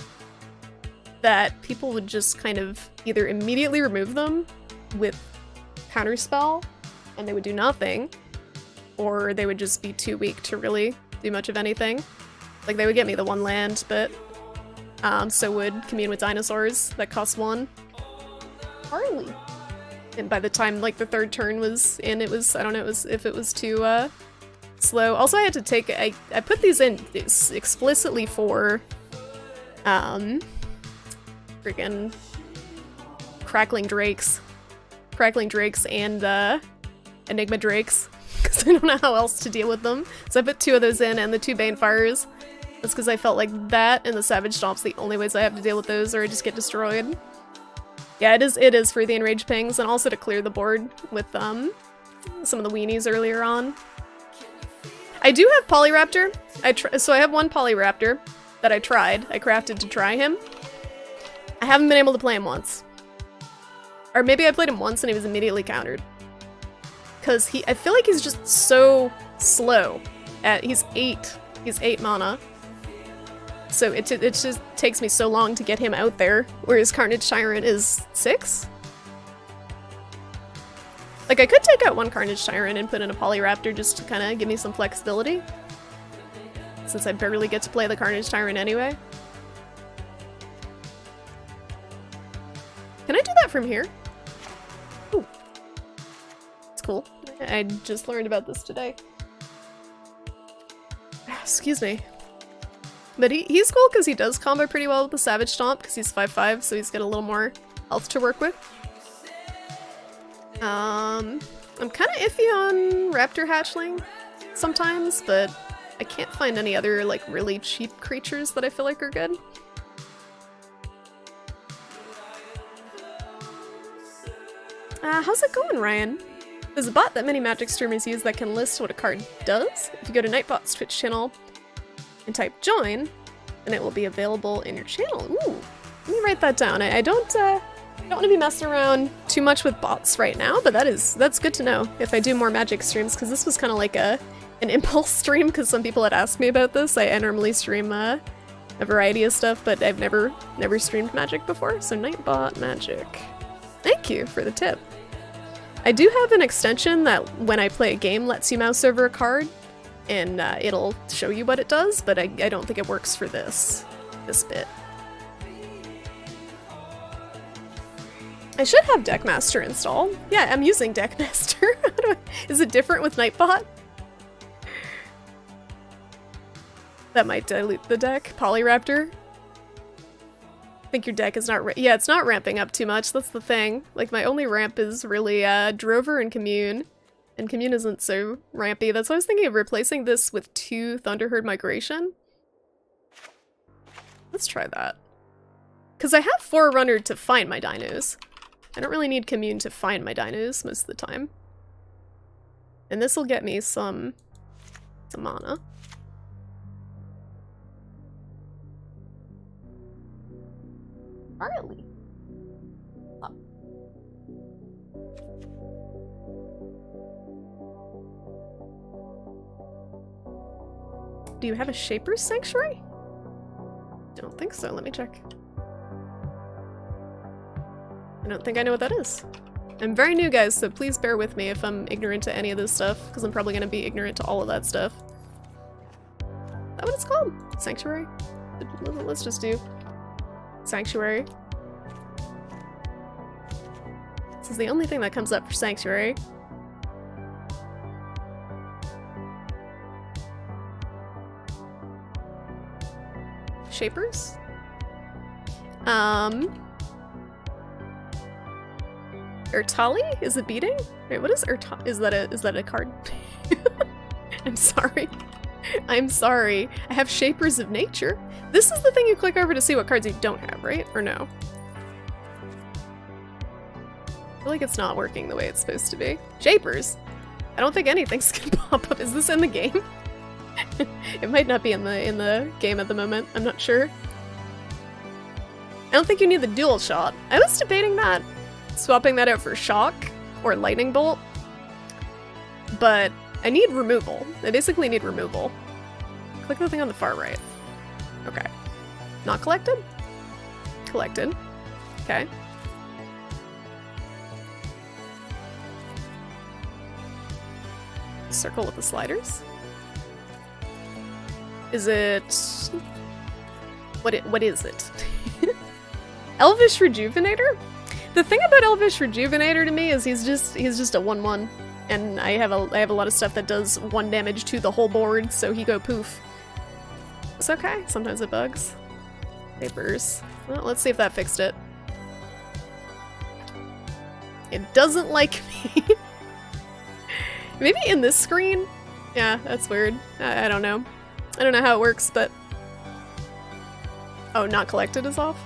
that people would just kind of either immediately remove them with Counterspell and they would do nothing, or they would just be too weak to really do much of anything. Like, they would get me the 1 land, but so would Commune with Dinosaurs that cost 1. Harley. And by the time, like, the 3rd turn was in, it was, I don't know, if it was too slow. Also, I had to take, I put these in explicitly for freaking Crackling Drakes and Enigma Drakes, because I don't know how else to deal with them. So I put 2 of those in, and the 2 Banefires. That's because I felt like that and the Savage Stomp's the only ways I have to deal with those, or I just get destroyed. Yeah, it is for the Enraged Pings, and also to clear the board with some of the weenies earlier on. I do have Polyraptor. So I have 1 Polyraptor that I crafted to try him. I haven't been able to play him once. Or maybe I played him once and he was immediately countered. Because I feel like he's just so slow. He's 8 mana. So it just takes me so long to get him out there, whereas Carnage Tyrant is 6? Like, I could take out 1 Carnage Tyrant and put in a Polyraptor just to kind of give me some flexibility, since I barely get to play the Carnage Tyrant anyway. Can I do that from here? Ooh. It's cool. I just learned about this today. Excuse me. But he's cool because he does combo pretty well with the Savage Stomp, because he's 5/5, so he's got a little more health to work with. I'm kind of iffy on Raptor Hatchling sometimes, but I can't find any other, like, really cheap creatures that I feel like are good. How's it going, Ryan? There's a bot that many Magic streamers use that can list what a card does. If you go to Nightbot's Twitch channel and type join, then it will be available in your channel. Ooh, let me write that down. I don't want to be messing around too much with bots right now, but that's good to know if I do more Magic streams, because this was kind of like an impulse stream, because some people had asked me about this. I normally stream a variety of stuff, but I've never streamed Magic before, so Nightbot Magic. Thank you for the tip. I do have an extension that when I play a game lets you mouse over a card, and it'll show you what it does, but I don't think it works for this bit. I should have Deckmaster installed. Yeah, I'm using Deckmaster. Is it different with Nightbot? That might dilute the deck. Polyraptor? I think your deck is not yeah, it's not ramping up too much, that's the thing. Like, my only ramp is really Drover and Commune. And Commune isn't so rampy. That's why I was thinking of replacing this with 2 Thunderherd Migration. Let's try that. Because I have Forerunner to find my dinos. I don't really need Commune to find my dinos most of the time. And this will get me some mana. Riley. Oh. Do you have a Shaper's Sanctuary? Don't think so. Let me check. I don't think I know what that is. I'm very new, guys, so please bear with me if I'm ignorant to any of this stuff, because I'm probably going to be ignorant to all of that stuff. Is that what it's called? Sanctuary? Let's just do Sanctuary. This is the only thing that comes up for Sanctuary. Shapers? Ertali? Is it beating? Wait, what is Ertali? Is that a card? I'm sorry. I'm sorry. I have Shapers of Nature. This is the thing you click over to see what cards you don't have, right? Or no? I feel like it's not working the way it's supposed to be. Shapers? I don't think anything's gonna pop up. Is this in the game? It might not be in the game at the moment. I'm not sure. I don't think you need the dual shot. I was debating that. Swapping that out for Shock or Lightning Bolt. But I need removal. I basically need removal. Click the thing on the far right. Okay. Not collected? Collected. Okay. Circle with the sliders. Is it... What is it? Elvish Rejuvenator? The thing about Elvish Rejuvenator to me is he's just a 1/1. And I have a lot of stuff that does 1 damage to the whole board, so he go poof. It's okay. Sometimes it bugs. Papers. Well, let's see if that fixed it. It doesn't like me. Maybe in this screen? Yeah, that's weird. I don't know. I don't know how it works, but... Oh, not collected is off?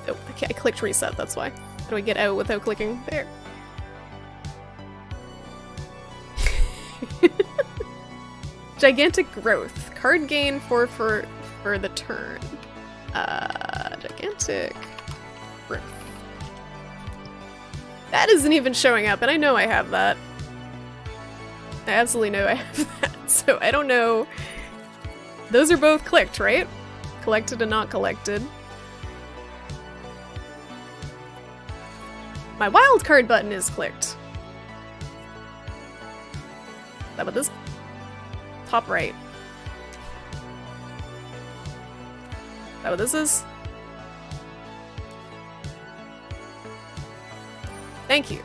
Oh, okay, I clicked reset, that's why. How do I get out without clicking? There. Gigantic Growth. Card gain for the turn. Gigantic Growth. That isn't even showing up, and I know I have that. I absolutely know I have that, so I don't know. Those are both clicked, right? Collected and not collected. My wildcard button is clicked. Is that what this? Top right. Is that what this is? Thank you.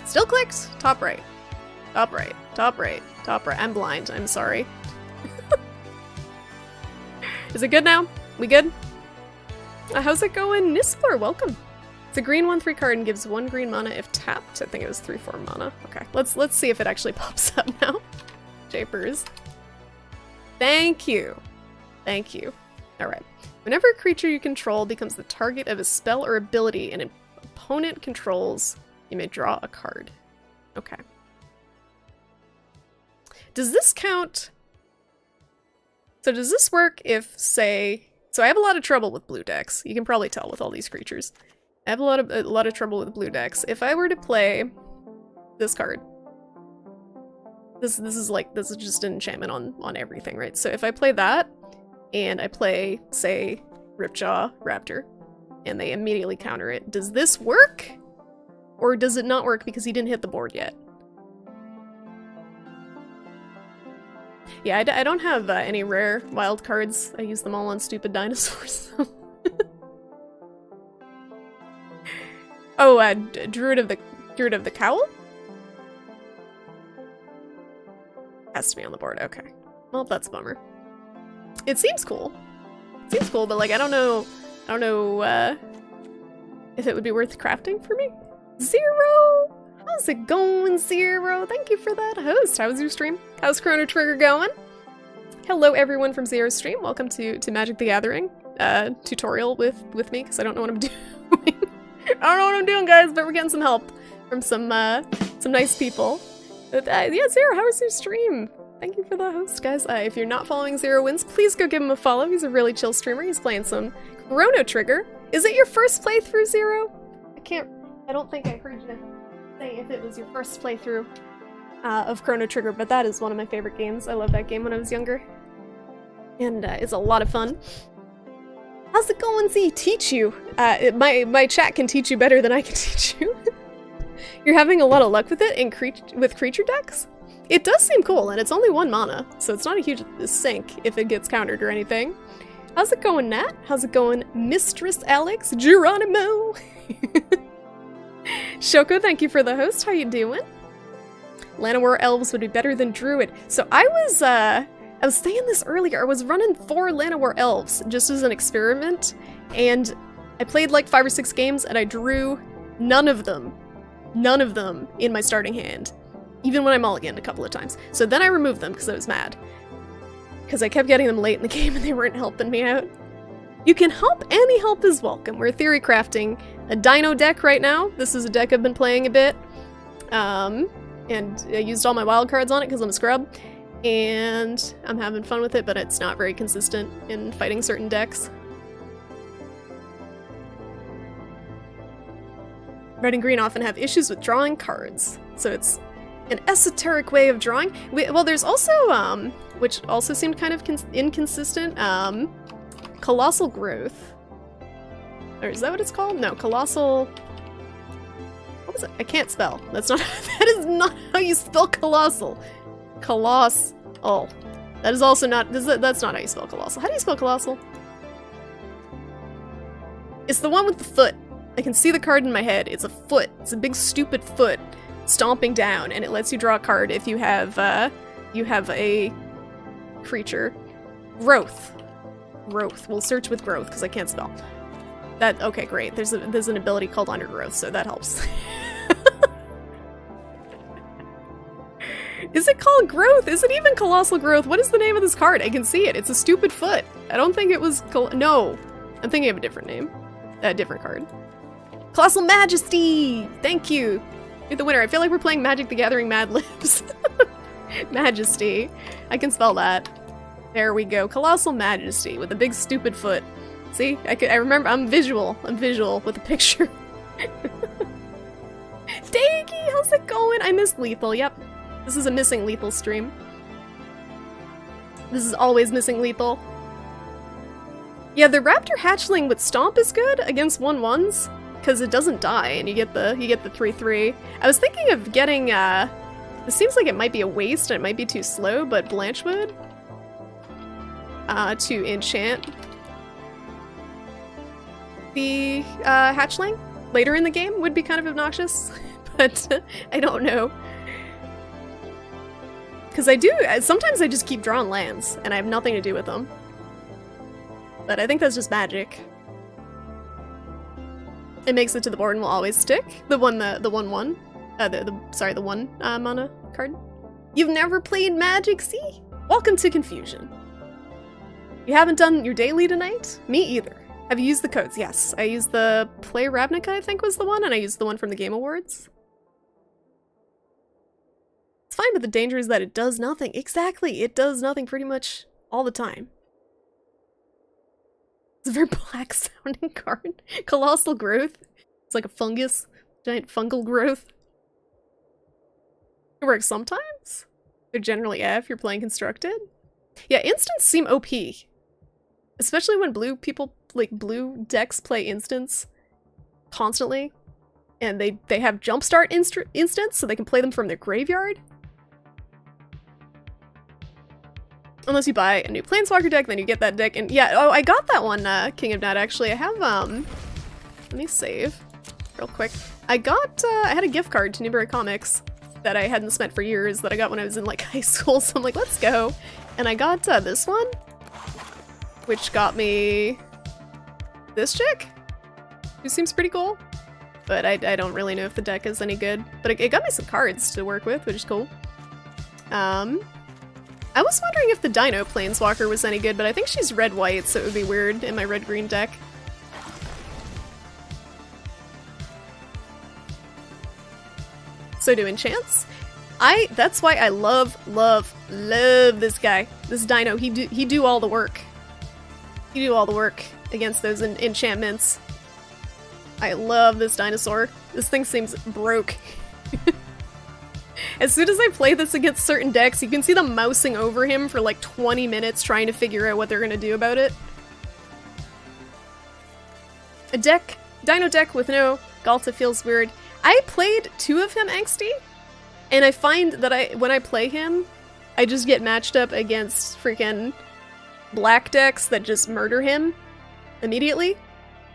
Still clicked? Top right. Top right. Top right. Top right. I'm blind. I'm sorry. Is it good now? We good? How's it going? Nispler, welcome. It's a green 1/3 card and gives 1 green mana if tapped. I think it was 3/4 mana. Okay, let's see if it actually pops up now. Japers. Thank you. Thank you. Alright. Whenever a creature you control becomes the target of a spell or ability an opponent controls, you may draw a card. Okay. Does this count? So does this work if, say... So I have a lot of trouble with blue decks. You can probably tell with all these creatures. I have a lot of trouble with blue decks. If I were to play this card, this is just an enchantment on everything, right? So if I play that, and I play, say, Ripjaw Raptor, and they immediately counter it, does this work? Or does it not work because he didn't hit the board yet? Yeah, I don't have any rare wild cards. I use them all on stupid dinosaurs. Oh, Druid of the Cowl? Has to be on the board, okay. Well, that's a bummer. It seems cool. It seems cool, but like I don't know if it would be worth crafting for me. Zero! How's it going, Zero? Thank you for that host. How was your stream? How's Chrono Trigger going? Hello everyone from Zero's stream. Welcome to Magic the Gathering tutorial with me, because I don't know what I'm doing. I don't know what I'm doing, guys, but we're getting some help from some nice people. But, yeah, Zero, how was your stream? Thank you for the host, guys. If you're not following Zero Wins, please go give him a follow. He's a really chill streamer. He's playing some Chrono Trigger. Is it your first playthrough, Zero? I don't think I heard you say if it was your first playthrough of Chrono Trigger, but that is one of my favorite games. I loved that game when I was younger. And it's a lot of fun. How's it going, Z? Teach you. My chat can teach you better than I can teach you. You're having a lot of luck with it with creature decks? It does seem cool, and it's only 1 mana, so it's not a huge sink if it gets countered or anything. How's it going, Nat? How's it going, Mistress Alex Geronimo? Shoko, thank you for the host. How you doing? Llanowar elves would be better than druid. So I was saying this earlier. I was running 4 Llanowar elves just as an experiment, and I played like 5 or 6 games, and I drew none of them in my starting hand, even when I mulliganed a couple of times. So then I removed them because I was mad, because I kept getting them late in the game and they weren't helping me out. You can help. Any help is welcome. We're theory crafting a Dino deck right now. This is a deck I've been playing a bit, and I used all my wild cards on it because I'm a scrub, and I'm having fun with it, but it's not very consistent in fighting certain decks. Red and green often have issues with drawing cards, so it's an esoteric way of drawing. Well, there's also, which also seemed kind of inconsistent, Colossal Growth. Or is that what it's called? No, Colossal... What was it? I can't spell. That's not... That is not how you spell Colossal. Colossal. That is also not... That's not how you spell Colossal. How do you spell Colossal? It's the one with the foot. I can see the card in my head. It's a foot. It's a big stupid foot stomping down, and it lets you draw a card if you have a creature. Growth. We'll search with growth because I can't spell. That okay, great. There's an ability called Undergrowth, so that helps. Is it called Growth? Is it even Colossal Growth? What is the name of this card? I can see it. It's a stupid foot. I don't think it was no. I'm thinking of a different name. A different card. Colossal Majesty! Thank you! You're the winner. I feel like we're playing Magic the Gathering Mad Libs. Majesty. I can spell that. There we go. Colossal Majesty with a big stupid foot. See? I remember. I'm visual. With a picture. Daggy! How's it going? I missed Lethal. Yep. This is a missing Lethal stream. This is always missing Lethal. Yeah, the Raptor Hatchling with Stomp is good against 1/1s. Because it doesn't die, and you get the 3/3. I was thinking of getting, this seems like it might be a waste, and it might be too slow, but Blanchwood, to enchant the, hatchling later in the game would be kind of obnoxious, but I don't know. Because sometimes I just keep drawing lands, and I have nothing to do with them. But I think that's just magic. It makes it to the board and will always stick. The 1/1. Sorry, the 1 mana card. You've never played Magic, see? Welcome to confusion. You haven't done your daily tonight? Me either. Have you used the codes? Yes. I used the Play Ravnica, I think was the one, and I used the one from the Game Awards. It's fine, but the danger is that it does nothing. Exactly, it does nothing pretty much all the time. It's a very black sounding card. Colossal Growth. It's like a fungus. Giant fungal growth. It works sometimes. They're generally if you're playing constructed. Yeah, instants seem OP. Especially when blue blue decks play instants constantly. And they have jumpstart instants, so they can play them from their graveyard. Unless you buy a new Planeswalker deck, then you get that deck. And yeah, oh, I got that one, King of Nat, actually. I have, let me save real quick. I had a gift card to Newberry Comics that I hadn't spent for years that I got when I was in, like, high school. So I'm like, let's go. And I got this one, which got me this chick, who seems pretty cool. But I don't really know if the deck is any good. But it got me some cards to work with, which is cool. I was wondering if the Dino Planeswalker was any good, but I think she's red-white, so it would be weird in my red-green deck. So do enchants. That's why I love this guy. This Dino, he do all the work. He do all the work against those enchantments. I love this dinosaur. This thing seems broke. As soon as I play this against certain decks, you can see them mousing over him for like 20 minutes trying to figure out what they're gonna do about it. A Dino deck with no Galta feels weird. I played 2 of him Angsty, and I find that when I play him, I just get matched up against freaking black decks that just murder him immediately.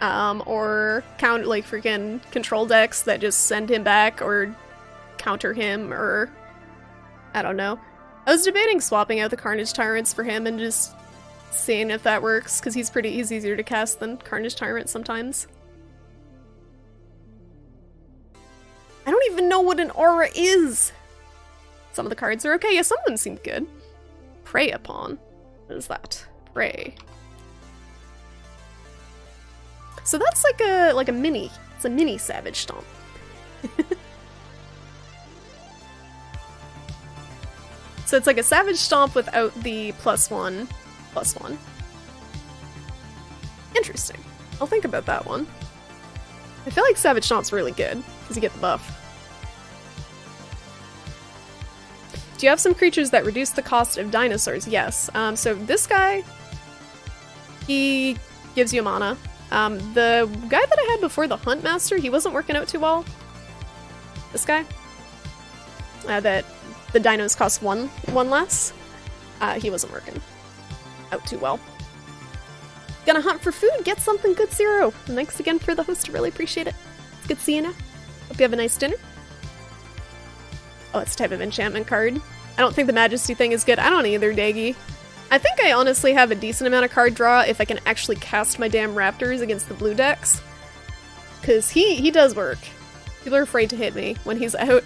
Or freaking control decks that just send him back or counter him, or I don't know. I was debating swapping out the Carnage Tyrants for him and just seeing if that works, because he's easier to cast than Carnage Tyrant sometimes. I don't even know what an aura is! Some of the cards are okay. Yeah, some of them seem good. Prey Upon. What is that? Prey. So that's like a mini. It's a mini Savage Stomp. So it's like a Savage Stomp without the +1/+1. Interesting. I'll think about that one. I feel like Savage Stomp's really good, because you get the buff. Do you have some creatures that reduce the cost of dinosaurs? Yes. So this guy, he gives you a mana. The guy that I had before, the Huntmaster, he wasn't working out too well. This guy. That the dinos cost one less. He wasn't working out too well. Gonna hunt for food, get something good, Zero. Thanks again for the host, really appreciate it. It's good seeing you. Hope you have a nice dinner. Oh, it's a type of enchantment card. I don't think the Majesty thing is good. I don't either, Daggy. I think I honestly have a decent amount of card draw if I can actually cast my damn Raptors against the blue decks. Because he does work. People are afraid to hit me when he's out,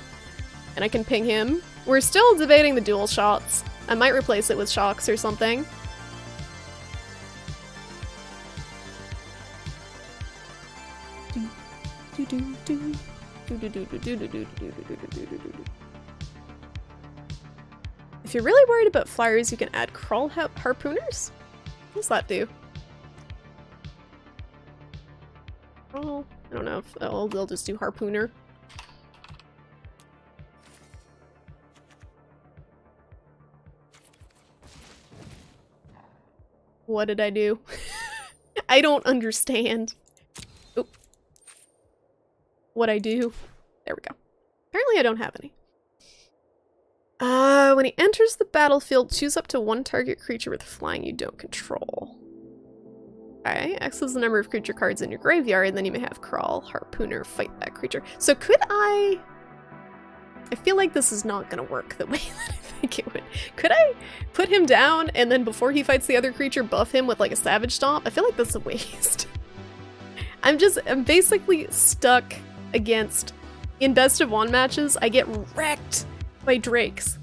and I can ping him. We're still debating the dual shots. I might replace it with shocks or something. If you're really worried about flyers, you can add crawl harpooners? What does that do? Oh, I don't know if they'll just do harpooner. What did I do? I don't understand. Oh. What I do. There we go. Apparently I don't have any. When he enters the battlefield, choose up to one target creature with flying you don't control. Okay, X is the number of creature cards in your graveyard, and then you may have Crawl, Harpooner, fight that creature. So could I I feel like this is not gonna work the way that I think it would. Could I put him down and then before he fights the other creature buff him with like a Savage Stomp? I feel like that's a waste. I'm basically stuck against, in best of one matches, I get wrecked by drakes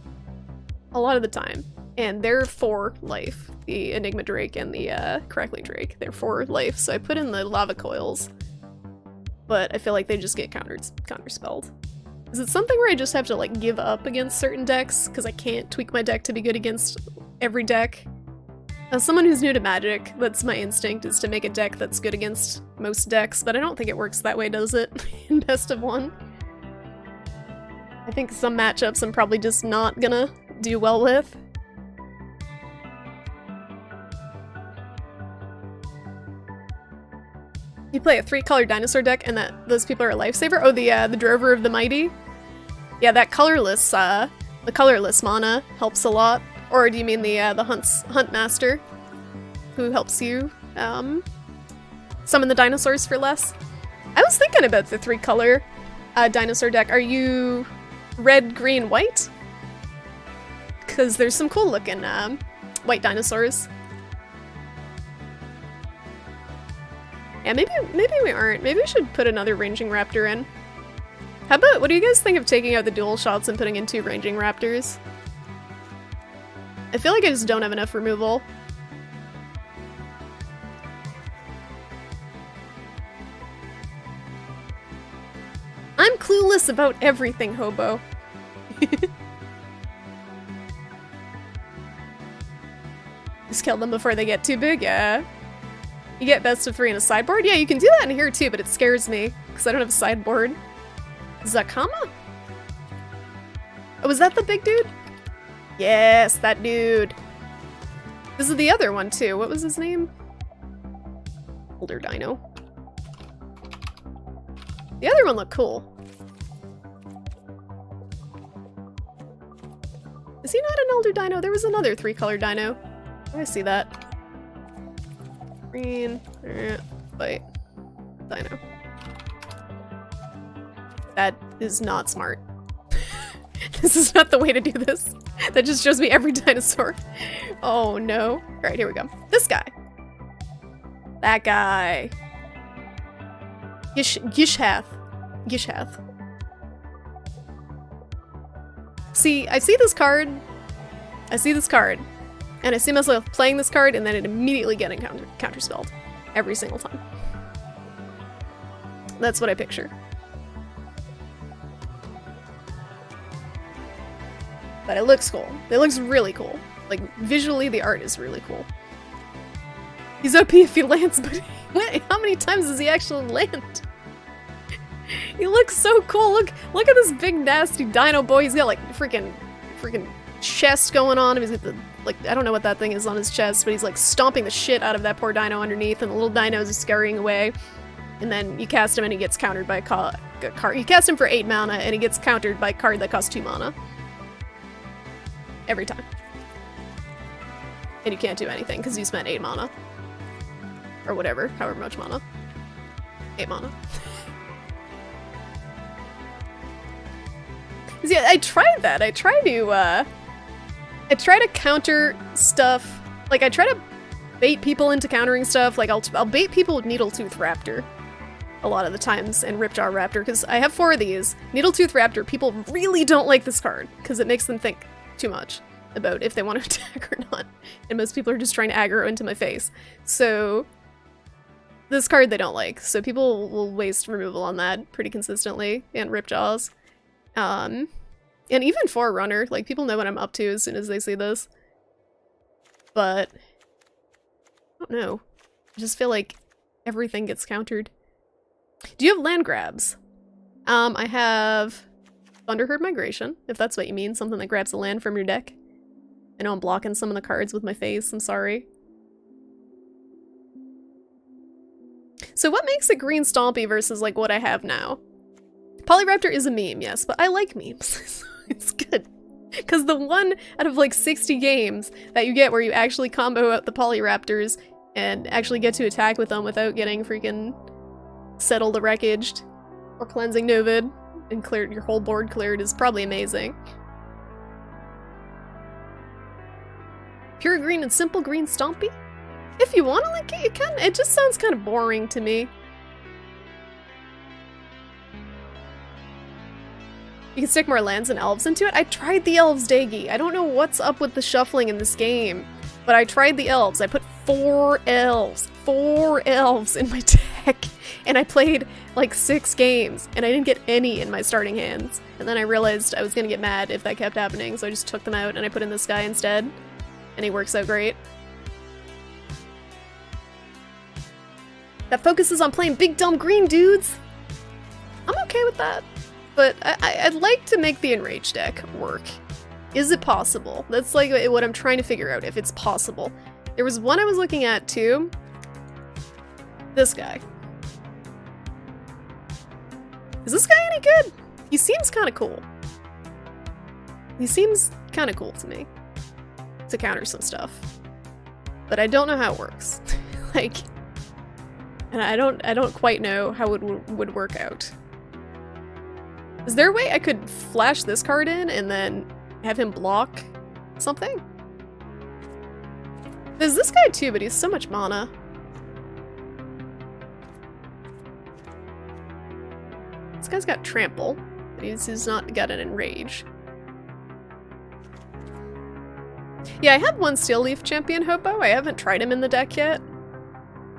a lot of the time. And they're 4 life, the Enigma Drake and the Crackling Drake. They're 4 life, so I put in the Lava Coils. But I feel like they just get counterspelled. Is it something where I just have to like give up against certain decks because I can't tweak my deck to be good against every deck? As someone who's new to Magic, that's my instinct, is to make a deck that's good against most decks, but I don't think it works that way, does it? In best of one. I think some matchups I'm probably just not gonna do well with. You play a 3-color dinosaur deck and those people are a lifesaver? Oh, the Drover of the Mighty? Yeah, that colorless, the colorless mana helps a lot. Or do you mean the Hunt Master, who helps you, summon the dinosaurs for less? I was thinking about the 3-color, dinosaur deck. Are you red, green, white? Because there's some cool looking, white dinosaurs. Yeah, maybe we aren't. Maybe we should put another Ranging Raptor in. How about, what do you guys think of taking out the dual shots and putting in 2 Ranging Raptors? I feel like I just don't have enough removal. I'm clueless about everything, Hobo. Just kill them before they get too big, yeah. You get best of 3 in a sideboard? Yeah, you can do that in here too, but it scares me, because I don't have a sideboard. Zakama? Oh, was that the big dude? Yes, that dude. This is the other one too. What was his name? Older Dino. The other one looked cool. Is he not an older Dino? There was another 3-color Dino. I see that. Green, white, Dino. That is not smart. This is not the way to do this. That just shows me every dinosaur. Oh no. Alright, here we go. This guy. That guy. Gishhath. See, I see this card. And I see myself playing this card and then it immediately getting counterspelled. Every single time. That's what I picture. But it looks cool. It looks really cool. Like, visually, the art is really cool. He's OP if he lands, but wait, how many times does he actually land? He looks so cool. Look at this big nasty dino boy. He's got like freaking chest going on. He's got the, like, I don't know what that thing is on his chest, but he's like stomping the shit out of that poor dino underneath, and the little dinos are scurrying away. And then you cast him and he gets countered by a card. You cast him for 8 mana and he gets countered by a card that costs 2 mana. Every time. And you can't do anything because you spent 8 mana. Or whatever, however much mana. 8 mana. Yeah, I tried that. I try to counter stuff. Like, I try to bait people into countering stuff. Like, I'll bait people with Needletooth Raptor a lot of the times, and Ripjaw Raptor, because I have 4 of these. Needletooth Raptor, people really don't like this card, because it makes them think too much about if they want to attack or not. And most people are just trying to aggro into my face. So, this card they don't like. So people will waste removal on that pretty consistently, and Ripjaws. And even Forerunner, like, people know what I'm up to as soon as they see this. But, I don't know. I just feel like everything gets countered. Do you have land grabs? I have Thunderherd Migration, if that's what you mean, something that grabs a land from your deck. I know I'm blocking some of the cards with my face, I'm sorry. So what makes it green stompy versus, like, what I have now? Polyraptor is a meme, yes, but I like memes. It's good. Because the one out of, like, 60 games that you get where you actually combo out the Polyraptors and actually get to attack with them without getting freaking Settle the Wreckaged or Cleansing Novid and cleared your whole board cleared is probably amazing. Pure green and simple green stompy? If you want to link it, you can. It just sounds kind of boring to me. You can stick more lands and elves into it. I tried the elves, Daggy. I don't know what's up with the shuffling in this game, but I tried the elves. I put 4 elves in my deck, and I played like 6 games, and I didn't get any in my starting hands. And then I realized I was gonna get mad if that kept happening, so I just took them out and I put in this guy instead, and he works out great. That focuses on playing big dumb green dudes. I'm okay with that. But I'd like to make the Enrage deck work. Is it possible? That's like what I'm trying to figure out, if it's possible. There was one I was looking at too. This guy. Is this guy any good? He seems kind of cool. He seems kind of cool to me. To counter some stuff. But I don't know how it works. Like, and I don't quite know how it would work out. Is there a way I could flash this card in and then have him block something? There's this guy too, but he's so much mana. This guy's got trample, but he's not got an enrage. Yeah, I had one Steel Leaf Champion Hopo. I haven't tried him in the deck yet.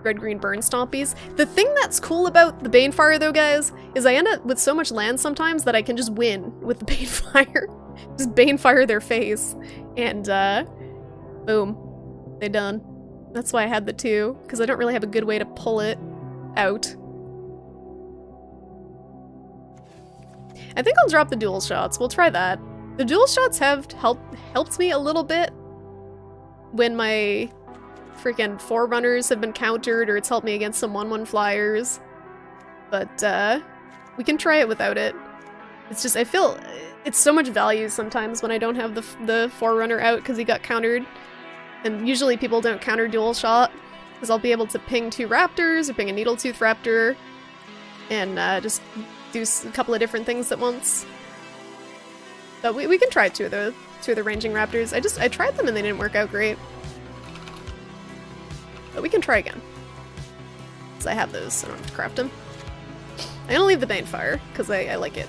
Red-green burn stompies. The thing that's cool about the Banefire though, guys, is I end up with so much land sometimes that I can just win with the Banefire. Just Banefire their face. And, boom. They done. That's why I had the 2, because I don't really have a good way to pull it out. I think I'll drop the dual shots. We'll try that. The dual shots have helped me a little bit when my freaking Forerunners have been countered, or it's helped me against some 1/1 flyers. But, we can try it without it. It's just, I feel it's so much value sometimes when I don't have the Forerunner out because he got countered. And usually people don't counter dual shot, because I'll be able to ping 2 raptors, or ping a Needletooth Raptor, and just do a couple of different things at once. But we can try two of the ranging raptors. I tried them and they didn't work out great. But we can try again. Because I have those, so I don't have to craft them. I'm gonna leave the Banefire, because I like it.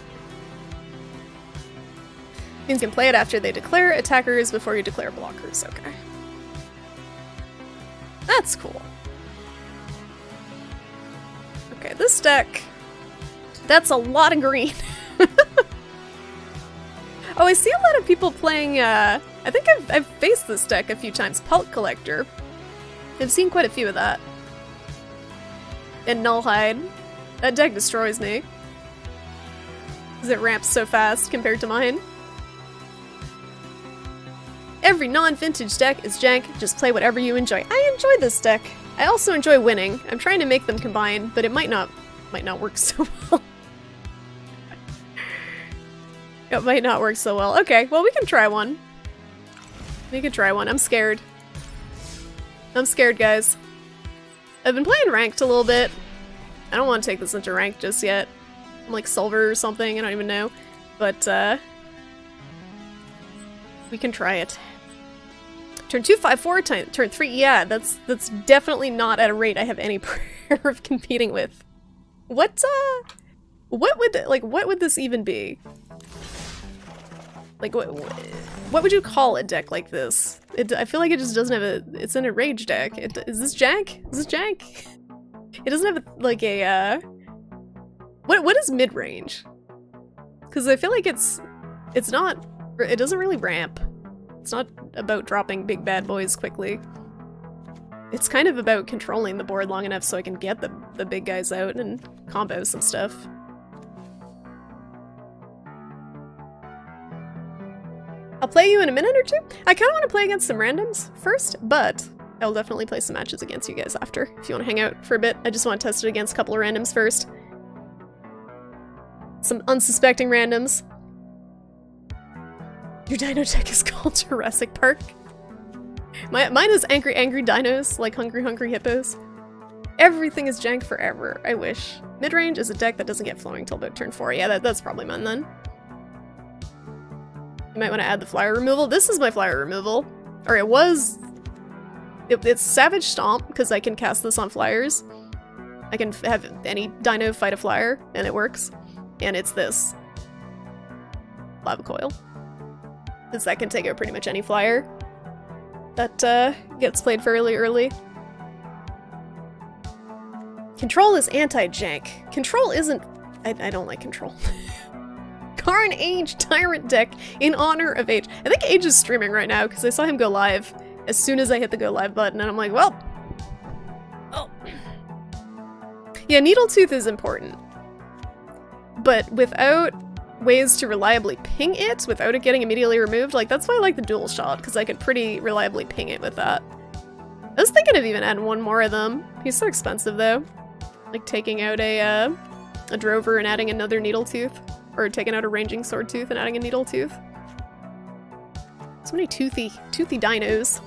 Means you can play it after they declare attackers before you declare blockers. Okay. That's cool. Okay, this deck... That's a lot of green. Oh, I see a lot of people playing, I think I've faced this deck a few times. Pelt Collector. I've seen quite a few of that. And Nullhide. That deck destroys me. Because it ramps so fast compared to mine. Every non-vintage deck is jank, just play whatever you enjoy. I enjoy this deck. I also enjoy winning. I'm trying to make them combine, but it might not work so well. It might not work so well. Okay, well we can try one. We can try one. I'm scared. I'm scared, guys. I've been playing ranked a little bit. I don't want to take this into ranked just yet. I'm like silver or something, I don't even know. But, we can try it. Turn 2, 5, 4, turn 3. Yeah, that's definitely not at a rate I have any prayer of competing with. What would this even be? Like, what would you call a deck like this? I feel like it just doesn't have it's an enrage deck. Is this jank? Is this jank? It doesn't have what is mid-range? Because I feel like it doesn't really ramp. It's not about dropping big bad boys quickly. It's kind of about controlling the board long enough so I can get the big guys out and combo some stuff. I'll play you in a minute or two. I kind of want to play against some randoms first, but I'll definitely play some matches against you guys after, if you want to hang out for a bit. I just want to test it against a couple of randoms first. Some unsuspecting randoms. Your dino deck is called Jurassic Park. Mine is Angry Dinos, like Hungry Hippos. Everything is jank forever. I wish. Mid-range is a deck that doesn't get flowing till about turn 4. Yeah, that's probably mine then. You might want to add the flyer removal. This is my flyer removal. Or it was... It's Savage Stomp, because I can cast this on flyers. I can have any dino fight a flyer, and it works. And it's this. Lava Coil. Because that can take out pretty much any flyer that gets played fairly early. Control is anti-jank. Control isn't... I don't like control. Karn Age Tyrant deck in honor of Age. I think Age is streaming right now because I saw him go live as soon as I hit the go live button, and I'm like, well... Oh. Yeah, Needletooth is important. But without ways to reliably ping it, without it getting immediately removed, like, that's why I like the dual shot, because I could pretty reliably ping it with that. I was thinking of even adding one more of them. He's so expensive, though. Like, taking out a Drover and adding another Needletooth. Or taking out a Ranging Swordtooth and adding a Needletooth. So many toothy dinos.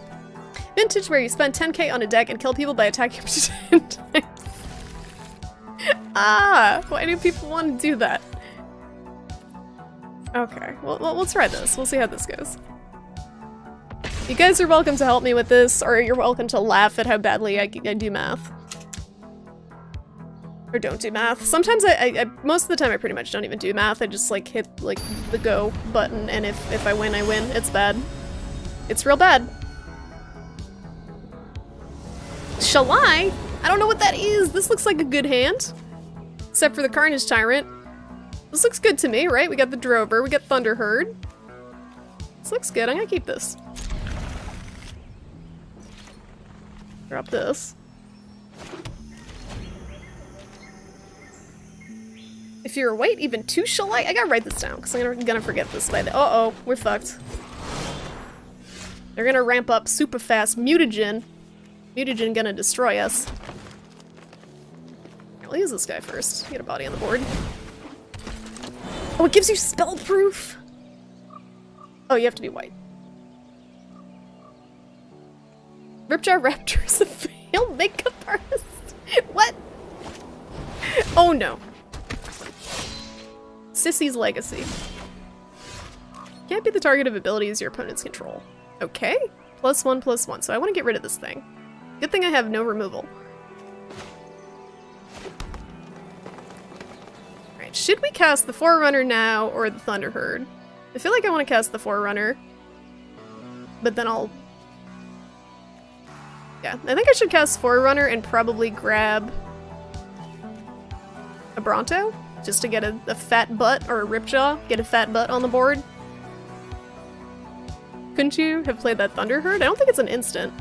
Vintage where you spend 10k on a deck and kill people by attacking up to 10 times. Ah! Why do people want to do that? Okay, well, we'll try this. We'll see how this goes. You guys are welcome to help me with this, or you're welcome to laugh at how badly I do math. Or don't do math. Sometimes I most of the time I pretty much don't even do math. I just like hit like the go button, and if I win, I win. It's bad. It's real bad. Shall I? I don't know what that is. This looks like a good hand. Except for the Carnage Tyrant. This looks good to me, right? We got the Drover, we got Thunderherd. This looks good. I'm gonna keep this. Drop this. If you're white, even 2 shall I gotta write this down, because I'm gonna forget this by the- Uh-oh, we're fucked. They're gonna ramp up super fast. Mutagen. Mutagen gonna destroy us. I'll use this guy first. Get a body on the board. Oh, it gives you spell proof! Oh, you have to be white. Ripjaw Raptor is a failed makeup artist? What? Oh no. Sissy's Legacy. Can't be the target of abilities your opponents control. Okay. +1/+1. So I want to get rid of this thing. Good thing I have no removal. Alright, should we cast the Forerunner now or the Thunderherd? I feel like I want to cast the Forerunner. But then I'll... Yeah, I think I should cast Forerunner and probably grab a Bronto? Just to get a fat butt, or a Ripjaw, get a fat butt on the board. Couldn't you have played that Thunderherd? I don't think it's an instant.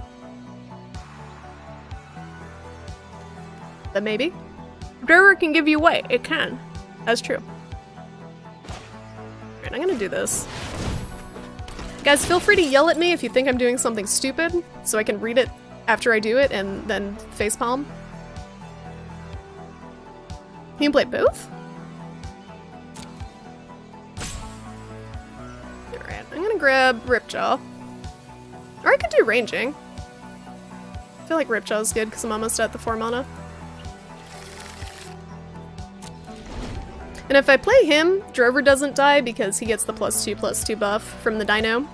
But maybe. Drover can give you away. It can. That's true. Alright, I'm gonna do this. Guys, feel free to yell at me if you think I'm doing something stupid, so I can read it after I do it and then facepalm. You can play both? Alright, I'm gonna grab Ripjaw. Or I could do Ranging. I feel like Ripjaw's good because I'm almost at the 4 mana. And if I play him, Drover doesn't die because he gets the +2/+2 buff from the Dino.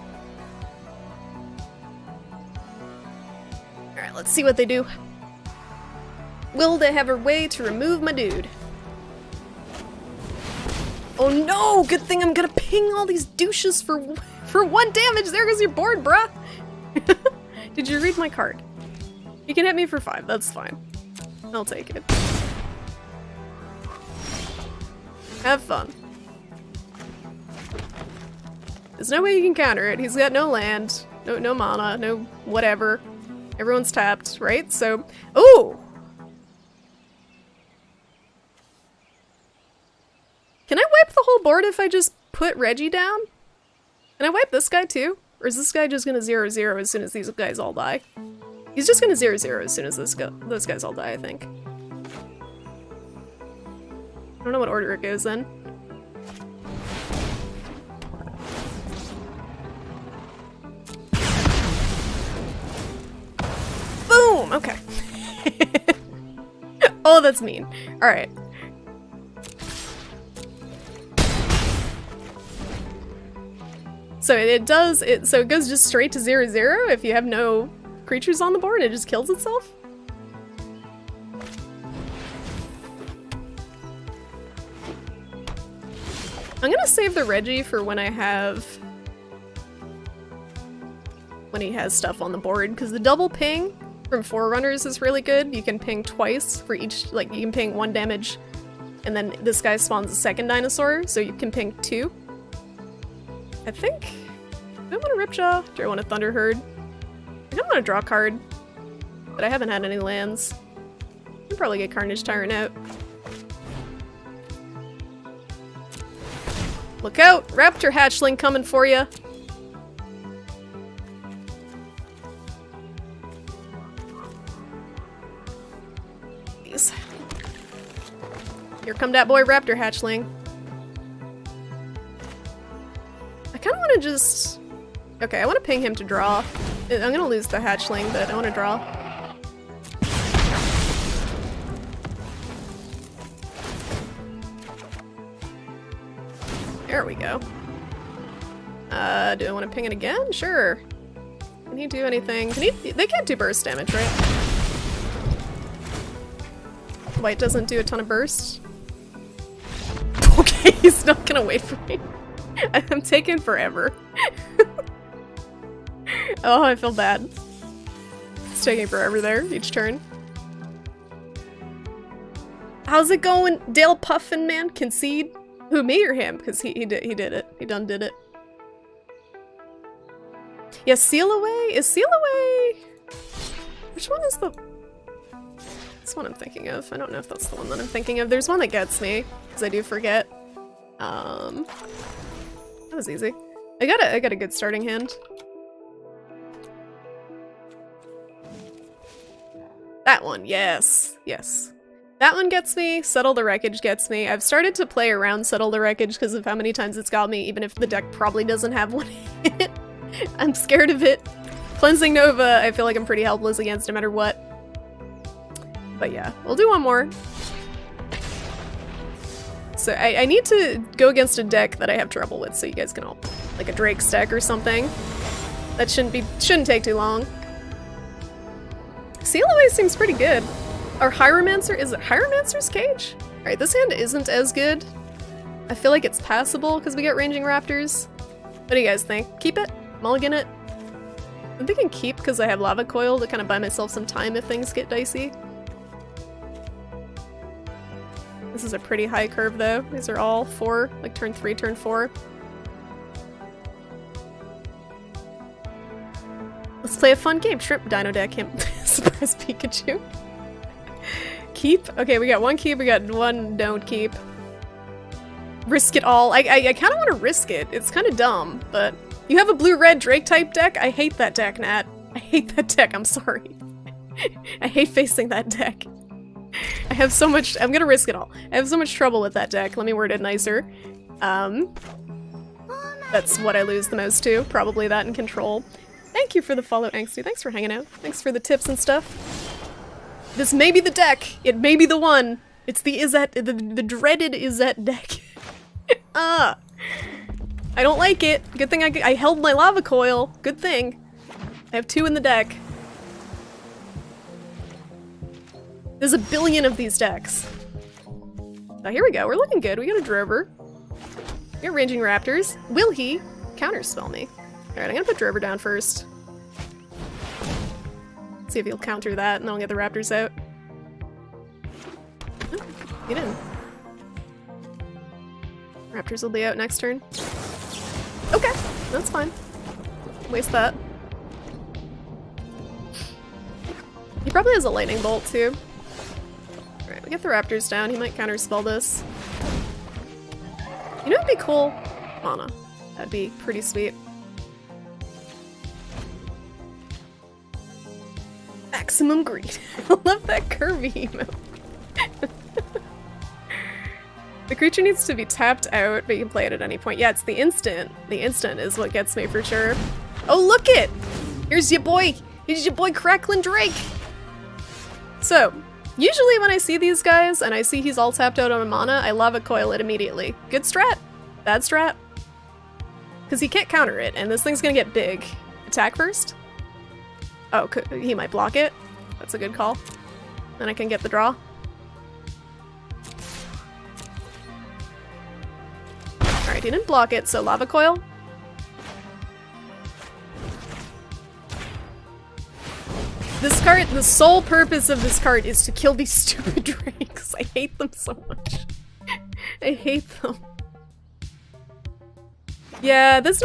Alright, let's see what they do. Will they have a way to remove my dude? Oh no! Good thing I'm gonna ping all these douches for 1 damage! There goes your board, bruh! Did you read my card? You can hit me for 5, that's fine. I'll take it. Have fun. There's no way you can counter it. He's got no land, no mana, no whatever. Everyone's tapped, right? So, ooh! Can I wipe the whole board if I just put Reggie down? Can I wipe this guy too? Or is this guy just gonna 0/0 as soon as these guys all die? He's just gonna 0/0 as soon as those guys all die, I think. I don't know what order it goes in. Boom! Okay. Oh, that's mean. Alright. So it does, so it goes just straight to 0-0 if you have no creatures on the board, it just kills itself? I'm gonna save the Reggie for when I have... when he has stuff on the board, because the double ping from Forerunners is really good. You can ping twice for each, like, you can ping 1 damage, and then this guy spawns a second dinosaur, so you can ping 2. I think... do I want a Ripjaw? Do I want a Thunderherd? I kind of want to draw a card, but I haven't had any lands. I can probably get Carnage Tyrant out. Look out! Raptor Hatchling coming for ya! Please. Here come that boy Raptor Hatchling. I kind of want to just... okay, I want to ping him to draw. I'm gonna lose the hatchling, but I want to draw. There we go. Do I want to ping it again? Sure. Can he do anything? Can he? They can't do burst damage, right? White doesn't do a ton of burst. Okay, he's not gonna wait for me. I'm taking forever. Oh, I feel bad. It's taking forever there, each turn. How's it going, Dale Puffin man? Concede? Who, me or him? Because he did it. He done did it. Yeah, Seal Away? Is Seal Away... which one is the... this one I'm thinking of. I don't know if that's the one that I'm thinking of. There's one that gets me, because I do forget. That was easy. I got a good starting hand. That one, yes. Yes. That one gets me, Settle the Wreckage gets me. I've started to play around Settle the Wreckage because of how many times it's got me, even if the deck probably doesn't have one in it. I'm scared of it. Cleansing Nova, I feel like I'm pretty helpless against no matter what. But yeah, we'll do one more. So I need to go against a deck that I have trouble with so you guys can all, like a Drake's deck or something. That shouldn't take too long. Seal Away seems pretty good. Our Hieromancer, is it Hieromancer's Cage? Alright, this hand isn't as good. I feel like it's passable because we get Ranging Raptors. What do you guys think? Keep it? Mulligan it? I'm thinking keep because I have Lava Coil to kind of buy myself some time if things get dicey. This is a pretty high curve though. These are all 4, like turn 3, turn 4. Let's play a fun game. Shrimp Dino deck him. Surprise Pikachu. Keep? Okay, we got one keep, we got one don't keep. Risk it all. I kind of want to risk it. It's kind of dumb, but you have a blue-red Drake type deck? I hate that deck, Nat. I hate that deck, I'm sorry. I hate facing that deck. I have so much- I'm gonna risk it all. I have so much trouble with that deck. Let me word it nicer. That's what I lose the most to. Probably that and control. Thank you for the follow, Angsty. Thanks for hanging out. Thanks for the tips and stuff. This may be the deck. It may be the one. It's the the dreaded Izzet deck. I don't like it. Good thing I held my Lava Coil. Good thing. I have 2 in the deck. There's a billion of these decks. Oh, here we go. We're looking good. We got a Drover. We got Ranging Raptors. Will he counterspell me? Alright, I'm gonna put Drover down first. See if he'll counter that, and then I'll get the Raptors out. Oh, get in. Raptors will be out next turn. Okay, that's fine. Waste that. He probably has a Lightning Bolt, too. Alright, we get the Raptors down. He might counterspell this. You know what'd be cool? Mana. That'd be pretty sweet. Maximum greed. I love that Kirby emote. The creature needs to be tapped out, but you can play it at any point. Yeah, it's the instant. The instant is what gets me for sure. Oh, look it! Here's your boy! Here's your boy Cracklin' Drake! So, Usually when I see these guys and I see he's all tapped out on a mana, I lava coil it immediately. Good strat. Bad strat. Because he can't counter it, and this thing's gonna get big. Attack first? Oh, he might block it. That's a good call. Then I can get the draw. Alright, he didn't block it, so lava coil. This card, the sole purpose of this card is to kill these stupid drakes. I hate them so much. I hate them. Yeah, there's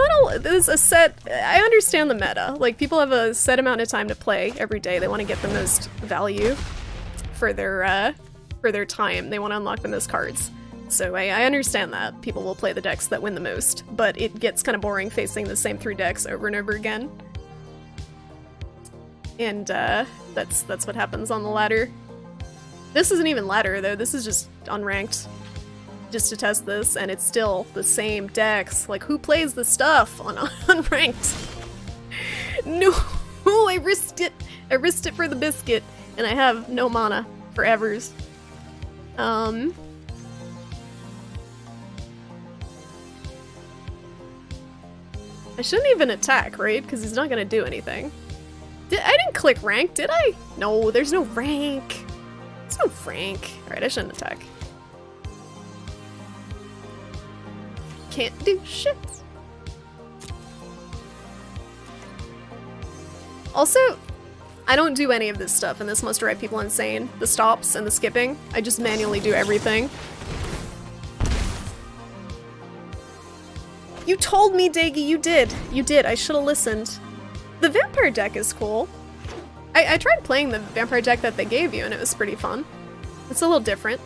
a set, I understand the meta. Like, people have a set amount of time to play every day. They want to get the most value for their time. They want to unlock the most cards. So I understand that. People will play the decks that win the most, but it gets kind of boring facing the same 3 decks over and over again. And that's what happens on the ladder. This isn't even ladder though, this is just unranked. Just to test this, and it's still the same decks. Like, who plays the stuff on unranked? No, I risked it. I risked it for the biscuit, and I have no mana for evers. I shouldn't even attack, right? Because he's not gonna do anything. I didn't click rank, did I? No, there's no rank. There's no rank. Alright, I shouldn't attack. Can't do shit. Also, I don't do any of this stuff, and this must drive people insane. The stops and the skipping. I just manually do everything. You told me, Daggy, you did. You did, I should've listened. The vampire deck is cool. I tried playing the vampire deck that they gave you, and it was pretty fun. It's a little different.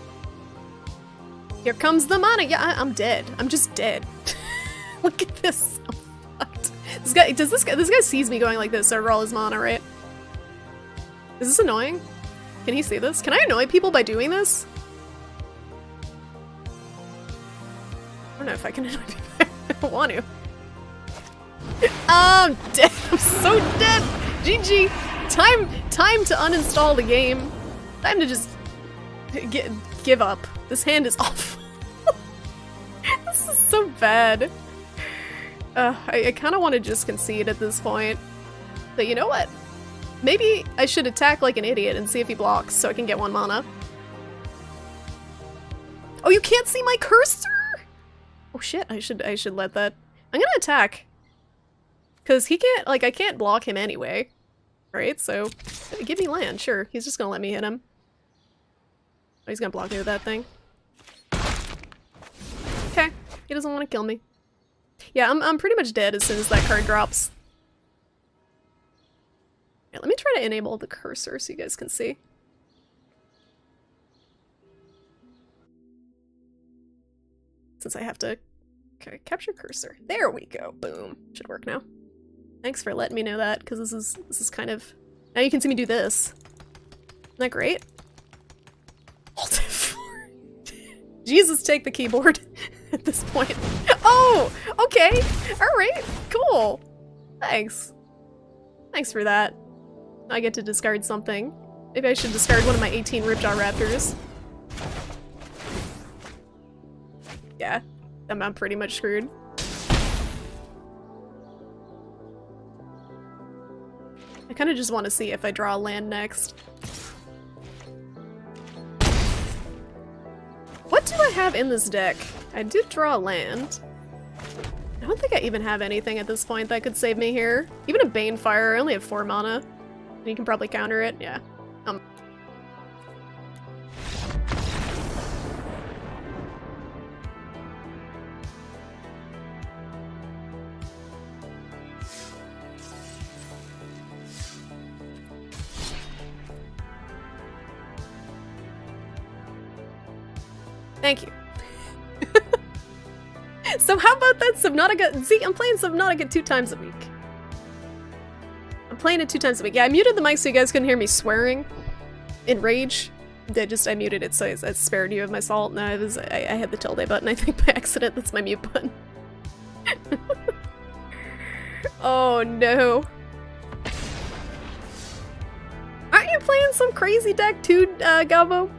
Here comes the mana. Yeah, I'm dead. I'm just dead. Look at this. I'm fucked. This guy sees me going like this over all his mana, right? Is this annoying? Can he see this? Can I annoy people by doing this? I don't know if I can annoy people. I don't want to. I'm dead. I'm so dead. GG. Time to uninstall the game. Time to just give up. This hand is awful. This is so bad. I kind of want to just concede at this point. But you know what? Maybe I should attack like an idiot and see if he blocks so I can get 1 mana. Oh, you can't see my cursor? Oh shit, I should let that. I'm gonna attack. Cause he can't, like, I can't block him anyway. Right, so give me land, sure. He's just gonna let me hit him. Oh, he's gonna block me with that thing. Okay, he doesn't want to kill me. Yeah, I'm pretty much dead as soon as that card drops. Yeah, let me try to enable the cursor so you guys can see. Since I have to capture cursor. There we go. Boom. Should work now. Thanks for letting me know that, because this is kind of... Now you can see me do this. Isn't that great? Alt F4. Jesus, take the keyboard at this point. Oh! Okay! Alright! Cool! Thanks. Thanks for that. I get to discard something. Maybe I should discard one of my 18 Ripjaw Raptors. Yeah. I'm pretty much screwed. I kind of just want to see if I draw a land next. What do I have in this deck? I did draw a land. I don't think I even have anything at this point that could save me here. Even a Banefire, I only have 4 mana. You can probably counter it, yeah. Thank you. So how about that Subnautica? See, I'm playing Subnautica 2 times a week. I'm playing it 2 times a week. Yeah, I muted the mic so you guys couldn't hear me swearing in rage. I muted it so I spared you of my salt. No, it was I had the tilde button, I think, by accident. That's my mute button. Oh no. Aren't you playing some crazy deck too, Gabo?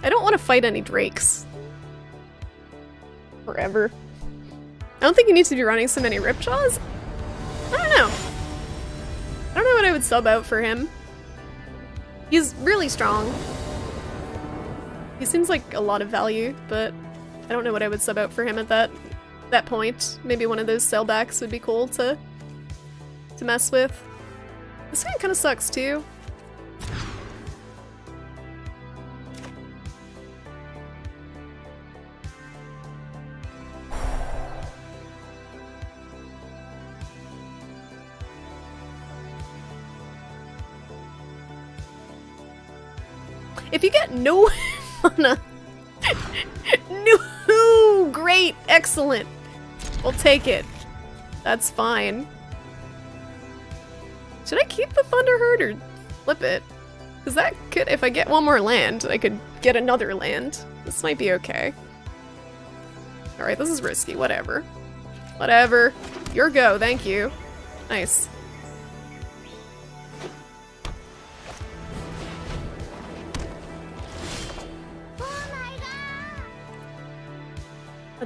I don't want to fight any drakes. Forever. I don't think you need to be running so many Ripjaws. I don't know. I don't know what I would sub out for him. He's really strong. He seems like a lot of value, but I don't know what I would sub out for him at that point. Maybe one of those sellbacks would be cool to mess with. This guy kind of sucks too. If you get no mana, no, great, excellent. We'll take it. That's fine. Should I keep the Thunderherd or flip it? Because that could, if I get one more land, I could get another land. This might be okay. Alright, this is risky, whatever. Whatever. Your go, thank you. Nice.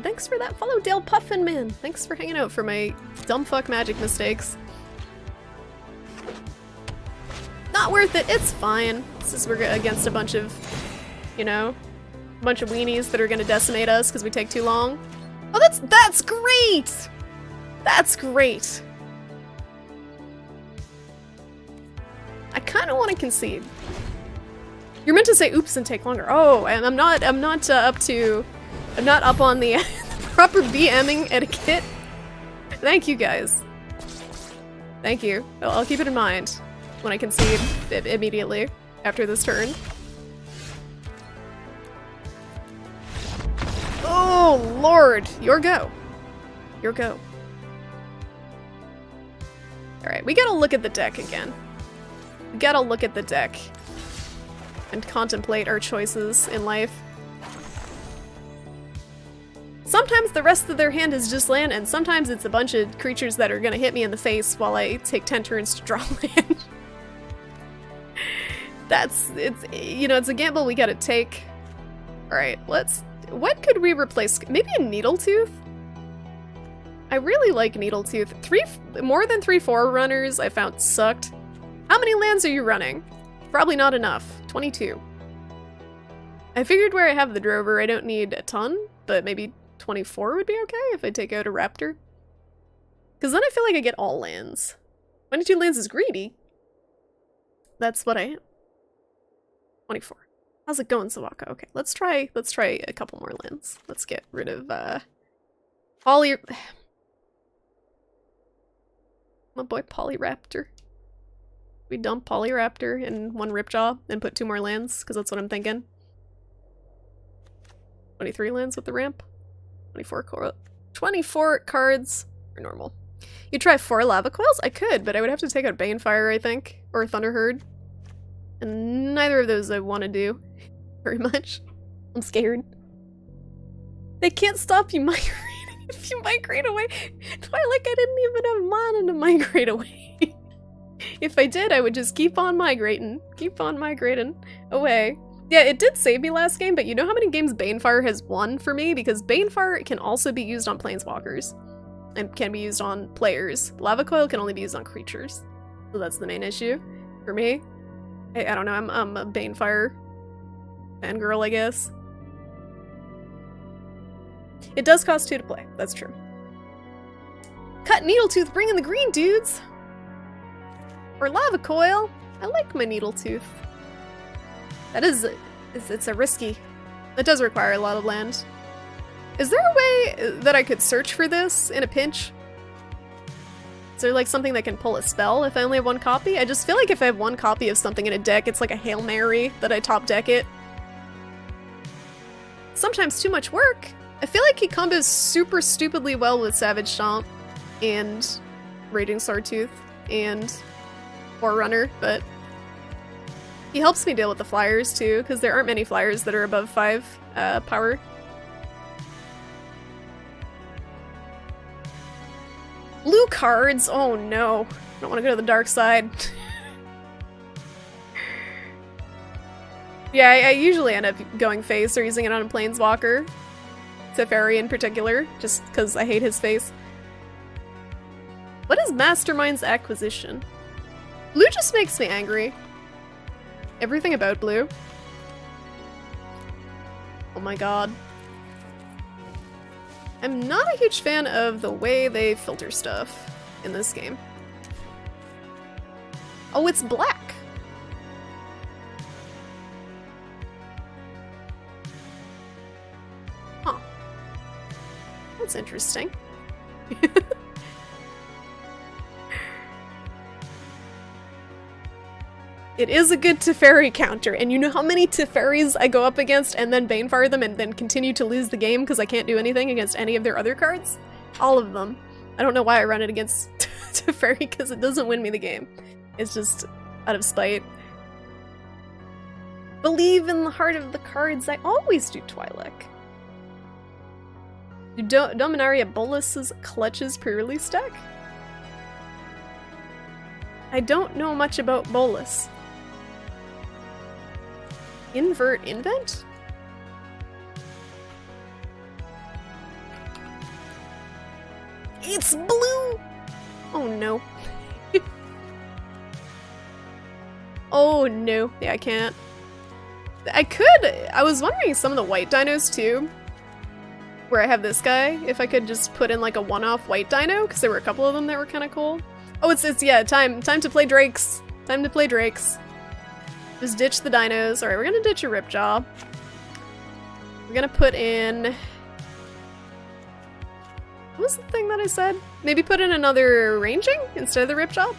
Thanks for that follow, Dale Puffin, man. Thanks for hanging out for my dumb fuck magic mistakes. Not worth it. It's fine. Since we're against a bunch of, you know, a bunch of weenies that are gonna decimate us because we take too long. Oh, that's great! That's great. I kind of want to concede. You're meant to say oops and take longer. Oh, and I'm not up on the proper BMing etiquette. Thank you guys. Thank you. I'll keep it in mind when I concede immediately after this turn. Oh lord, your go. Your go. Alright, we gotta look at the deck again. We gotta look at the deck and contemplate our choices in life. Sometimes the rest of their hand is just land, and sometimes it's a bunch of creatures that are gonna hit me in the face while I take 10 turns to draw land. It's a gamble we gotta take. Alright, what could we replace? Maybe a Needletooth? I really like Needletooth. More than 3 Forerunners I found sucked. How many lands are you running? Probably not enough. 22. I figured where I have the Drover I don't need a ton, but maybe 24 would be okay if I take out a Raptor. Because then I feel like I get all lands. 22 lands is greedy. That's what I am. 24. How's it going, Sawaka? Okay, let's try a couple more lands. Let's get rid of my boy Polyraptor. We dump Polyraptor in one Ripjaw and put 2 more lands, because that's what I'm thinking. 23 lands with the ramp. 24 cards are normal. You try 4 Lava Coils? I could, but I would have to take out Banefire, I think, or Thunderherd. And neither of those I want to do very much. I'm scared. They can't stop you migrating if you migrate away. Twilight, I didn't even have mana to migrate away. If I did, I would just keep on migrating. Keep on migrating away. Yeah, it did save me last game, but you know how many games Banefire has won for me? Because Banefire can also be used on Planeswalkers. And can be used on players. Lava Coil can only be used on creatures. So that's the main issue for me. I don't know, I'm a Banefire fangirl, I guess. It does cost 2 to play, that's true. Cut Needletooth, bring in the green dudes! Or Lava Coil. I like my Needletooth. That is, it's a risky. That does require a lot of land. Is there a way that I could search for this in a pinch? Is there like something that can pull a spell if I only have 1 copy? I just feel like if I have 1 copy of something in a deck, it's like a Hail Mary that I top deck it. Sometimes too much work. I feel like he combos super stupidly well with Savage Stomp and Raging Sawtooth and Forerunner, but he helps me deal with the flyers too, because there aren't many flyers that are above 5 power. Blue cards? Oh no. I don't want to go to the dark side. Yeah, I usually end up going face or using it on a planeswalker. Teferi in particular, just because I hate his face. What is Mastermind's acquisition? Blue just makes me angry. Everything about blue. Oh my god. I'm not a huge fan of the way they filter stuff in this game. Oh, it's black. Huh. That's interesting. It is a good Teferi counter, and you know how many Teferis I go up against and then Banefire them and then continue to lose the game because I can't do anything against any of their other cards? All of them. I don't know why I run it against Teferi because it doesn't win me the game. It's just out of spite. Believe in the heart of the cards. I always do Twi'lek. Do Dominaria Bolus's Clutches pre-release deck? I don't know much about Bolus. Invert Invent? It's blue! Oh no. Oh no. Yeah, I can't. I could. I was wondering some of the white dinos too. Where I have this guy, if I could just put in like a one-off white dino, because there were a couple of them that were kind of cool. Oh, it's yeah, time to play Drakes. Time to play Drakes. Just ditch the dinos. Alright, we're gonna ditch a Ripjaw. We're gonna put in... What was the thing that I said? Maybe put in another Ranging instead of the Ripjaw?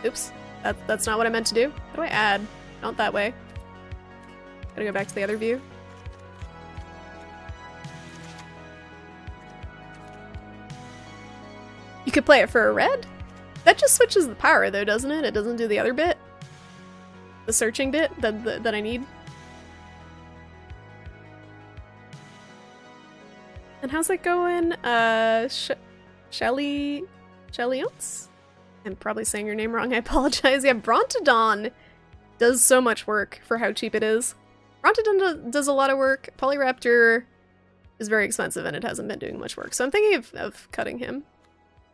Oops. That's not what I meant to do. How do I add? Not that way. Gotta go back to the other view. You could play it for a red? That just switches the power though, doesn't it? It doesn't do the other bit? The searching bit that I need? And how's that going? Shellyonce? I'm probably saying your name wrong, I apologize. Yeah, Brontodon does so much work for how cheap it is. Brontodon does a lot of work. Polyraptor is very expensive and it hasn't been doing much work. So I'm thinking of cutting him.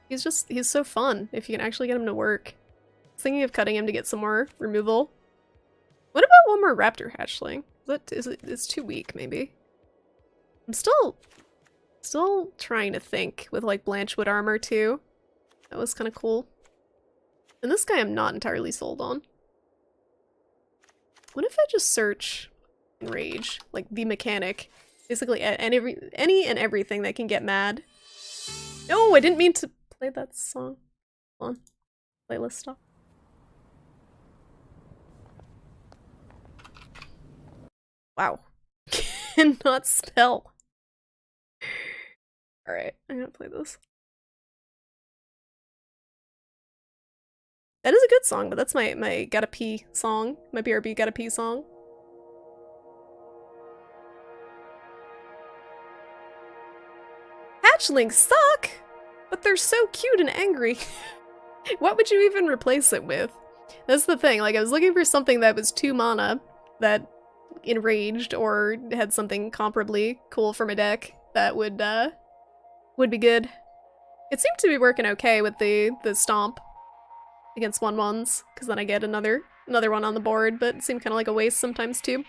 He's so fun if you can actually get him to work. I was thinking of cutting him to get some more removal. What about one more Raptor Hatchling? It's too weak, maybe. I'm still trying to think with like Blanchwood armor too. That was kind of cool. And this guy I'm not entirely sold on. What if I just search Rage? Like the mechanic. Basically any and everything that can get mad. No, I didn't mean to play that song. Hold on. Playlist stop. Wow. Cannot spell. Alright, I'm gonna play this. That is a good song, but that's my Gotta Pee song. My BRB Gotta Pee song. Hatchlings suck! But they're so cute and angry. What would you even replace it with? That's the thing, like I was looking for something that was 2 mana that enraged or had something comparably cool from a deck that would be good. It seemed to be working okay with the stomp against 1/1s, because then I get another one on the board, but it seemed kind of like a waste sometimes too.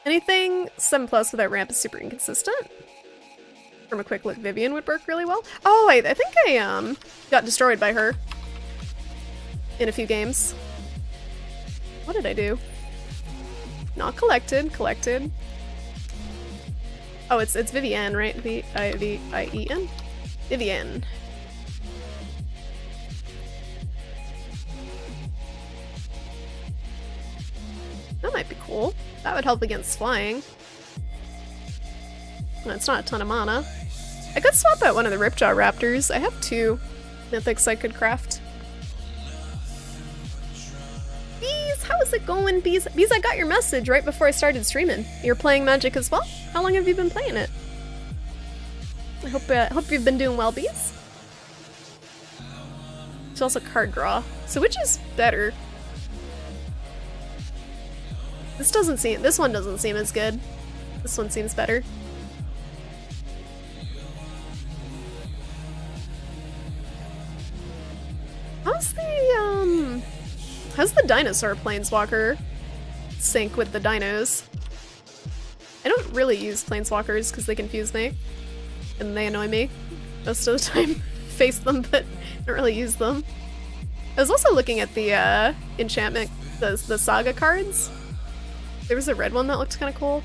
Anything 7+ without ramp is super inconsistent. From a quick look, Vivian would work really well. Oh, I think I got destroyed by her in a few games. What did I do? Not collected. Collected. Oh, it's Vivienne, right? V-I-V-I-E-N? Vivienne. That might be cool. That would help against flying. Well, it's not a ton of mana. I could swap out one of the Ripjaw Raptors. I have 2 mythics I could craft. Bees, how is it going, Bees? Bees, I got your message right before I started streaming. You're playing Magic as well? How long have you been playing it? Hope you've been doing well, bees. There's also card draw. So which is better? This one doesn't seem as good. This one seems better. How's the dinosaur planeswalker sync with the dinos? I don't really use planeswalkers because they confuse me and they annoy me most of the time. Face them, but don't really use them. I was also looking at the enchantment, the saga cards. There was a red one that looked kind of cool.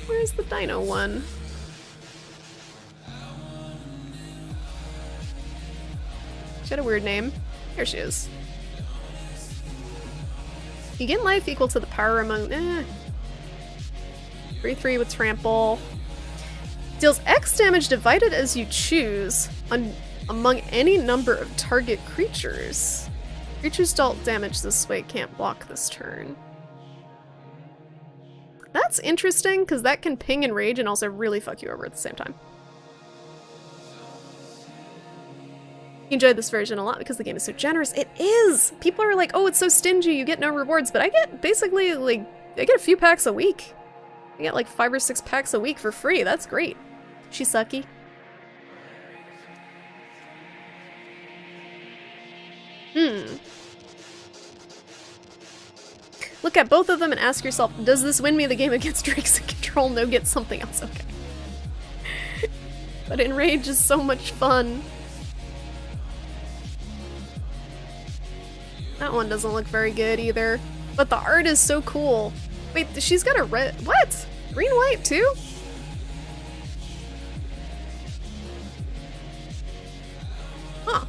Where's the dino one? She had a weird name. Here she is. You gain life equal to the power among... 3/3 with trample. Deals X damage divided as you choose among any number of target creatures. Creatures dealt damage this way can't block this turn. That's interesting, because that can ping and rage and also really fuck you over at the same time. I enjoyed this version a lot because the game is so generous. It is! People are like, oh, it's so stingy, you get no rewards, but I get basically, like, I get a few packs a week. I get like 5 or 6 packs a week for free. That's great. She's sucky. Look at both of them and ask yourself, does this win me the game against Drakes and Control? No, get something else. Okay. But Enrage is so much fun. That one doesn't look very good either. But the art is so cool. Wait, she's got a red... What? Green-white too? Huh.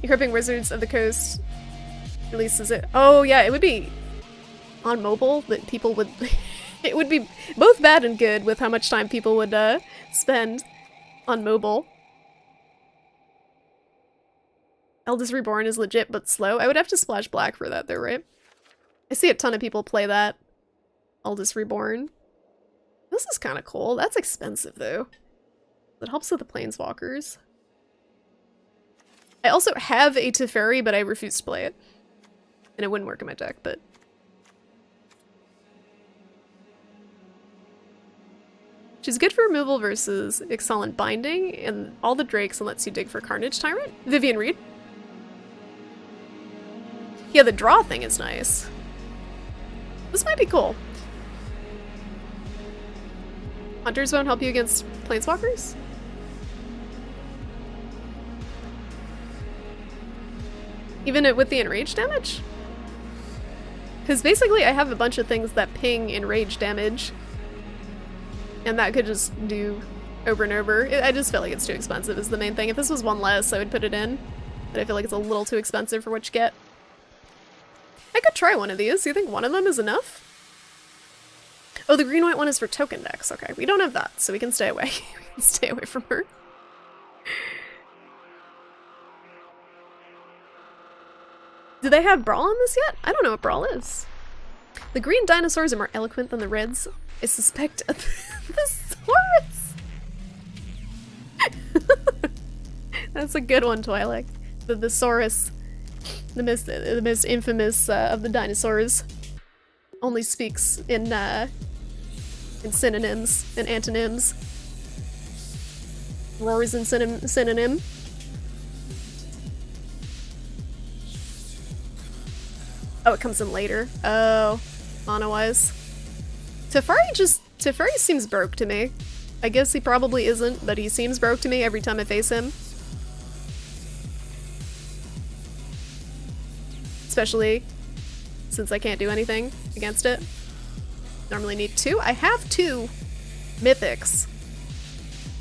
Equipping Wizards of the Coast releases it. Oh yeah, it would be on mobile that people would... It would be both bad and good with how much time people would spend on mobile. Eldest Reborn is legit but slow. I would have to splash black for that though, right? I see a ton of people play that. Eldest Reborn. This is kind of cool. That's expensive though. It helps with the Planeswalkers. I also have a Teferi, but I refuse to play it. And it wouldn't work in my deck, but... She's good for removal versus Excellent Binding, and all the Drakes, and lets you dig for Carnage Tyrant. Vivian Reed. Yeah, the draw thing is nice. This might be cool. Hunters won't help you against Planeswalkers? Even with the enrage damage? Because basically I have a bunch of things that ping enrage damage. And that could just do over and over. I just feel like it's too expensive is the main thing. If this was one less, I would put it in. But I feel like it's a little too expensive for what you get. I could try one of these. You think one of them is enough? Oh, the green-white one is for token decks. Okay, we don't have that, so we can stay away. We can stay away from her. Do they have Brawl on this yet? I don't know what Brawl is. The green dinosaurs are more eloquent than the reds. I suspect a thesaurus. That's a good one, Twilight. The thesaurus, the most infamous of the dinosaurs, only speaks in synonyms and antonyms. Roars in synonym. Oh, it comes in later. Oh, mono-wise. Teferi seems broke to me. I guess he probably isn't, but he seems broke to me every time I face him. Especially since I can't do anything against it. Normally need 2. I have 2 mythics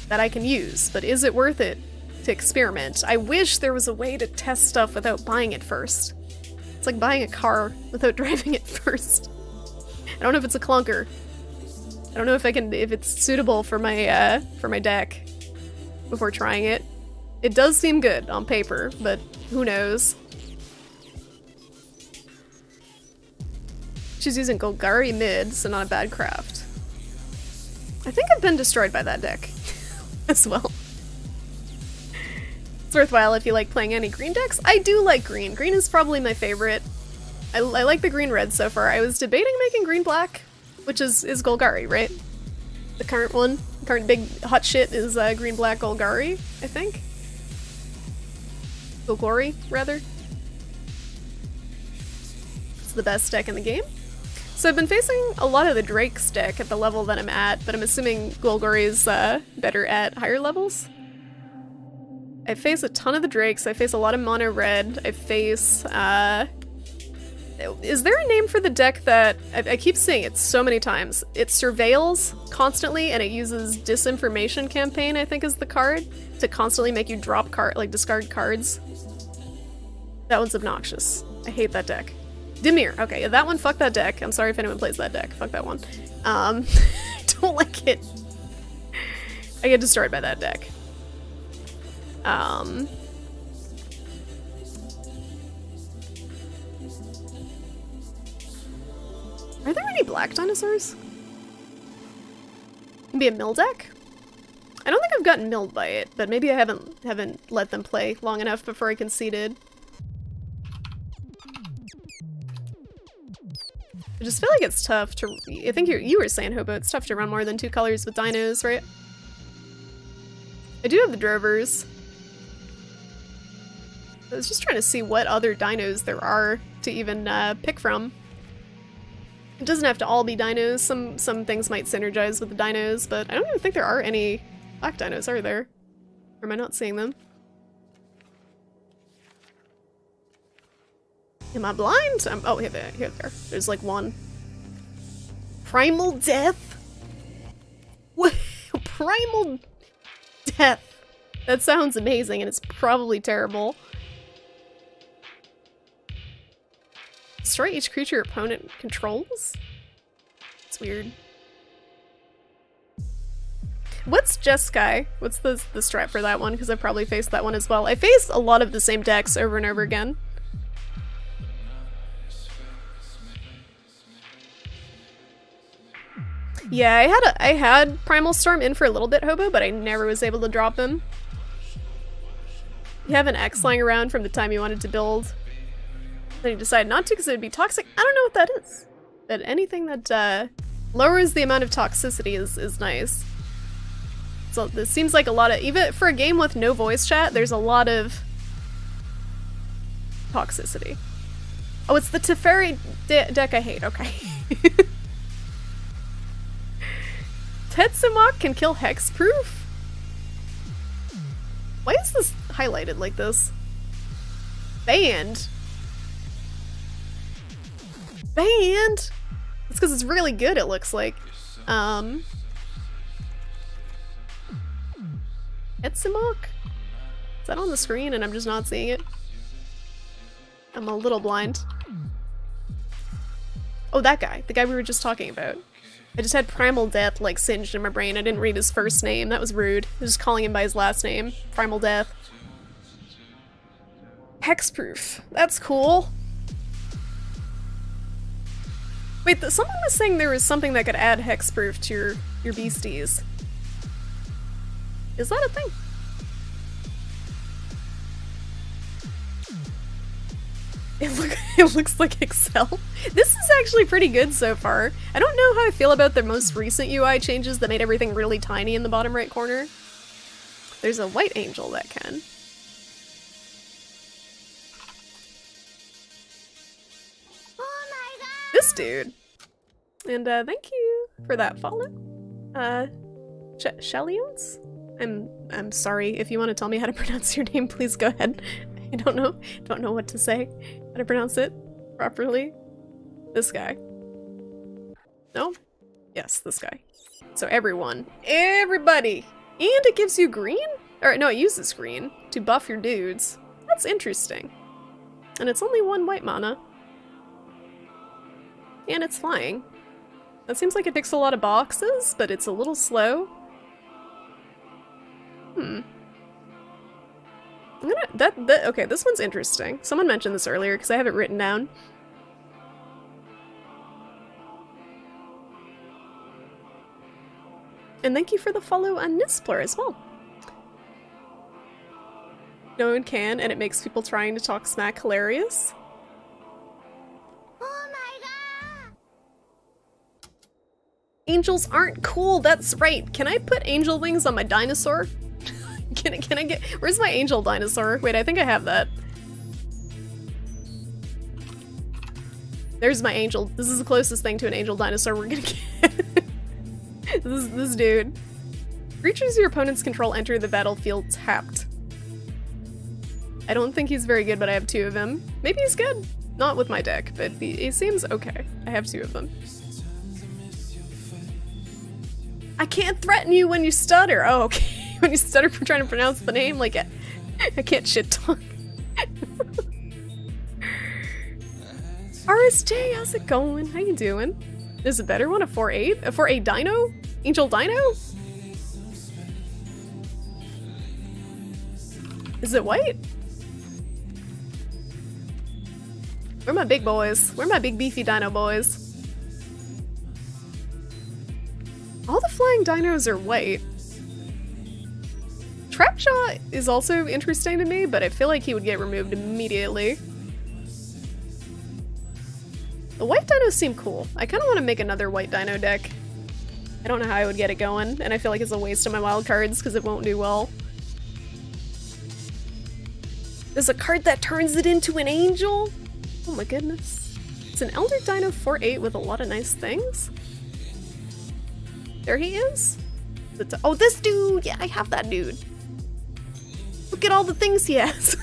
that I can use, but is it worth it to experiment? I wish there was a way to test stuff without buying it first. It's like buying a car without driving it first. I don't know if it's a clunker. I don't know if it's suitable for my deck before trying it. It does seem good on paper, but who knows? She's using Golgari mid, so not a bad craft. I think I've been destroyed by that deck as well. It's worthwhile if you like playing any green decks. I do like green. Green is probably my favorite. I like the green-red so far. I was debating making green-black, which is Golgari, right? The current one. Current big hot shit is green-black Golgari, I think. Golgari, rather. It's the best deck in the game. So I've been facing a lot of the Drake's deck at the level that I'm at, but I'm assuming Golgari is better at higher levels. I face a ton of the Drakes, I face a lot of mono red, I face, is there a name for the deck that, I keep seeing it so many times. It surveils constantly and it uses Disinformation Campaign, I think is the card, to constantly make you drop discard cards. That one's obnoxious. I hate that deck. Dimir, okay, that one, fuck that deck. I'm sorry if anyone plays that deck, fuck that one. I don't like it. I get destroyed by that deck. Are there any black dinosaurs? Maybe a mill deck? I don't think I've gotten milled by it, but maybe I haven't let them play long enough before I conceded. I just feel like it's tough to. I think you were saying, Hobo, it's tough to run more than 2 colors with dinos, right? I do have the drovers. I was just trying to see what other dinos there are to even pick from. It doesn't have to all be dinos. Some things might synergize with the dinos, but I don't even think there are any black dinos, are there? Or am I not seeing them? Am I blind? Oh, here they are. There's like one. Primal Death? What? Primal Death. That sounds amazing, and it's probably terrible. Destroy each creature your opponent controls? It's weird. What's Jeskai? What's the strat for that one? Because I probably faced that one as well. I faced a lot of the same decks over and over again. Yeah, I had Primal Storm in for a little bit, Hobo, but I never was able to drop him. You have an X lying around from the time you wanted to build. Then you decide not to because it would be toxic. I don't know what that is. But anything that lowers the amount of toxicity is nice. So this seems like a lot of, even for a game with no voice chat, there's a lot of toxicity. Oh, it's the Teferi deck I hate. Okay. Tetsumak can kill hexproof? Why is this highlighted like this? Banned? Banned? It's because it's really good, it looks like. Tetsumak? Is that on the screen and I'm just not seeing it? I'm a little blind. Oh, that guy. The guy we were just talking about. I just had Primal Death, like, singed in my brain. I didn't read his first name. That was rude. I was just calling him by his last name. Primal Death. Hexproof. That's cool. Wait, someone was saying there was something that could add hexproof to your beasties. Is that a thing? It looks like Excel. This is actually pretty good so far. I don't know how I feel about the most recent UI changes that made everything really tiny in the bottom right corner. There's a white angel that can. Oh my god! This dude. And thank you for that follow. Shellions? I'm sorry. If you want to tell me how to pronounce your name, please go ahead. I don't know what to say. How to pronounce it properly. This guy. No? Yes, this guy. So everybody! And it gives you green? Or no, it uses green to buff your dudes. That's interesting. And it's only 1 white mana. And it's flying. That seems like it ticks a lot of boxes, but it's a little slow. I'm gonna, okay, this one's interesting. Someone mentioned this earlier because I have it written down. And thank you for the follow on Nispler as well. No one can, and it makes people trying to talk smack hilarious. Oh my god! Angels aren't cool, that's right. Can I put angel wings on my dinosaur? Can I get... Where's my angel dinosaur? Wait, I think I have that. There's my angel. This is the closest thing to an angel dinosaur we're gonna get. This dude. Creatures your opponents control enter the battlefield tapped. I don't think he's very good, but I have 2 of him. Maybe he's good. Not with my deck, but he seems okay. I have 2 of them. I can't threaten you when you stutter. Oh, okay. When you stutter for trying to pronounce the name, like, I can't shit talk. RSJ, how's it going? How you doing? There's a better one, a 4-8? A 4-8 Dino? Angel Dino? Is it white? Where are my big boys? Where are my big beefy dino boys? All the flying dinos are white. Trapjaw is also interesting to me, but I feel like he would get removed immediately. The white dinos seem cool. I kind of want to make another white dino deck. I don't know how I would get it going, and I feel like it's a waste of my wild cards because it won't do well. There's a card that turns it into an angel? Oh my goodness. It's an Elder Dino 4-8 with a lot of nice things. There he is. Oh, this dude! Yeah, I have that dude. Look at all the things he has.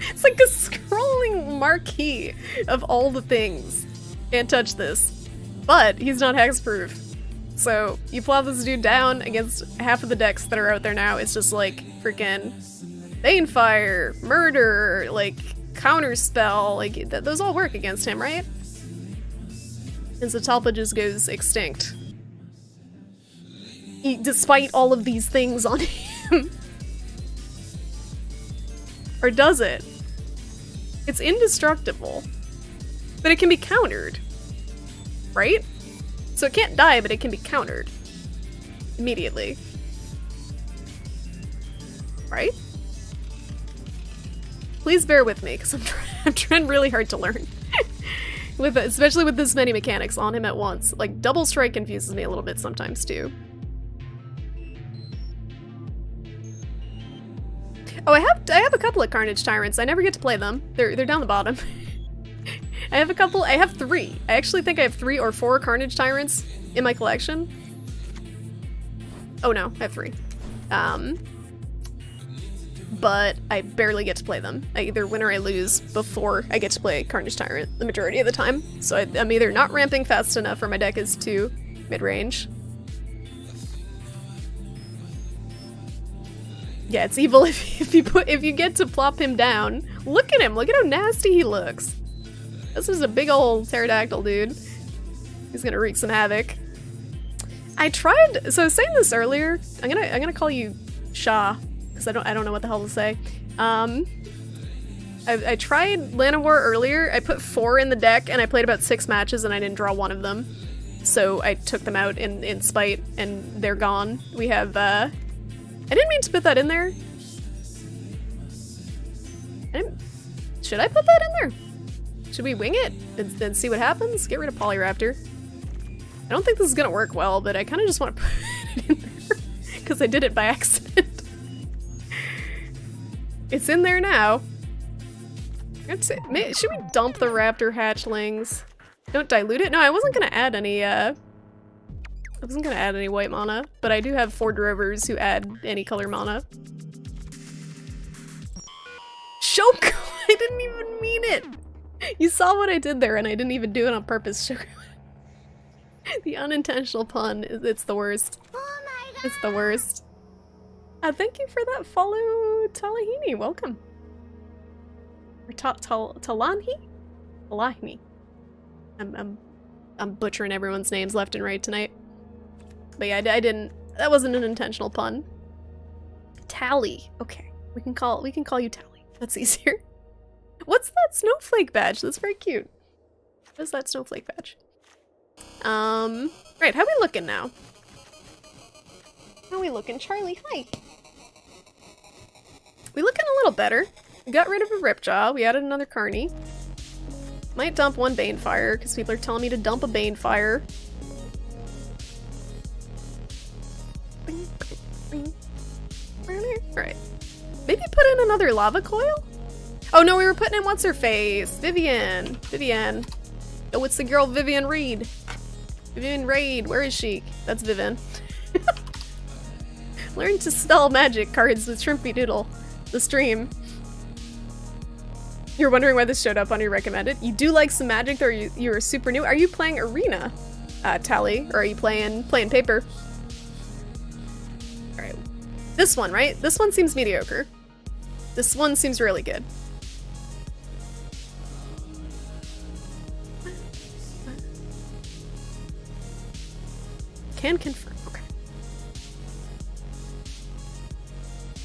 It's like a scrolling marquee of all the things. Can't touch this. But he's not hexproof. So you plop this dude down against half of the decks that are out there now. It's just like freaking Banefire, Murder, like Counterspell. Like those all work against him, right? And Zatalpa just goes extinct. Despite all of these things on him. Or does it? It's indestructible. But it can be countered. Right? So it can't die, but it can be countered. Immediately. Right? Please bear with me, because I'm trying really hard to learn. Especially with this many mechanics on him at once. Like, double strike confuses me a little bit sometimes, too. Oh, I have a couple of Carnage Tyrants. I never get to play them. They're down the bottom. I have 3. I actually think I have 3 or 4 Carnage Tyrants in my collection. Oh no, I have 3. But I barely get to play them. I either win or I lose before I get to play Carnage Tyrant the majority of the time. So I'm either not ramping fast enough or my deck is too mid-range. Yeah, it's evil if you get to plop him down. Look at him! Look at how nasty he looks. This is a big old pterodactyl dude. He's gonna wreak some havoc. I tried. So I was saying this earlier. I'm gonna call you Shah because I don't know what the hell to say. I tried Llanowar earlier. I put 4 in the deck and I played about 6 matches and I didn't draw one of them. So I took them out in spite and they're gone. We have I didn't mean to put that in there. Should I put that in there? Should we wing it and see what happens? Get rid of Polyraptor. I don't think this is gonna work well, but I kind of just want to put it in there because I did it by accident. It's in there now. Should we dump the raptor hatchlings? Don't dilute it? No, I wasn't gonna add any white mana, but I do have 4 drovers who add any color mana. Shoko! I didn't even mean it! You saw what I did there and I didn't even do it on purpose, Shoko. The unintentional pun, it's the worst. Oh my god! It's the worst. Thank you for that follow, Talahini. Welcome. Or Talahini? Talahini. I'm butchering everyone's names left and right tonight. But yeah, I didn't. That wasn't an intentional pun. Tally. Okay. We can call you Tally. That's easier. What's that snowflake badge? That's very cute. What is that snowflake badge? Right, how we looking now? How we looking? Charlie, hi. We looking a little better. We got rid of a Ripjaw, we added another Carney. Might dump one Banefire, because people are telling me to dump a Banefire. Right. Maybe put in another Lava Coil? Oh no, we were putting in what's-her-face? Vivian. Vivian. Oh, it's the girl Vivian Reed. Vivian Reed, where is she? That's Vivian. Learn to spell magic cards with Shrimpy Doodle. The stream. You're wondering why this showed up on your recommended? You do like some magic, or you're super new? Are you playing Arena, Tally? Or are you playing paper? Alright. This one, right? This one seems mediocre. This one seems really good. Can confirm. Okay.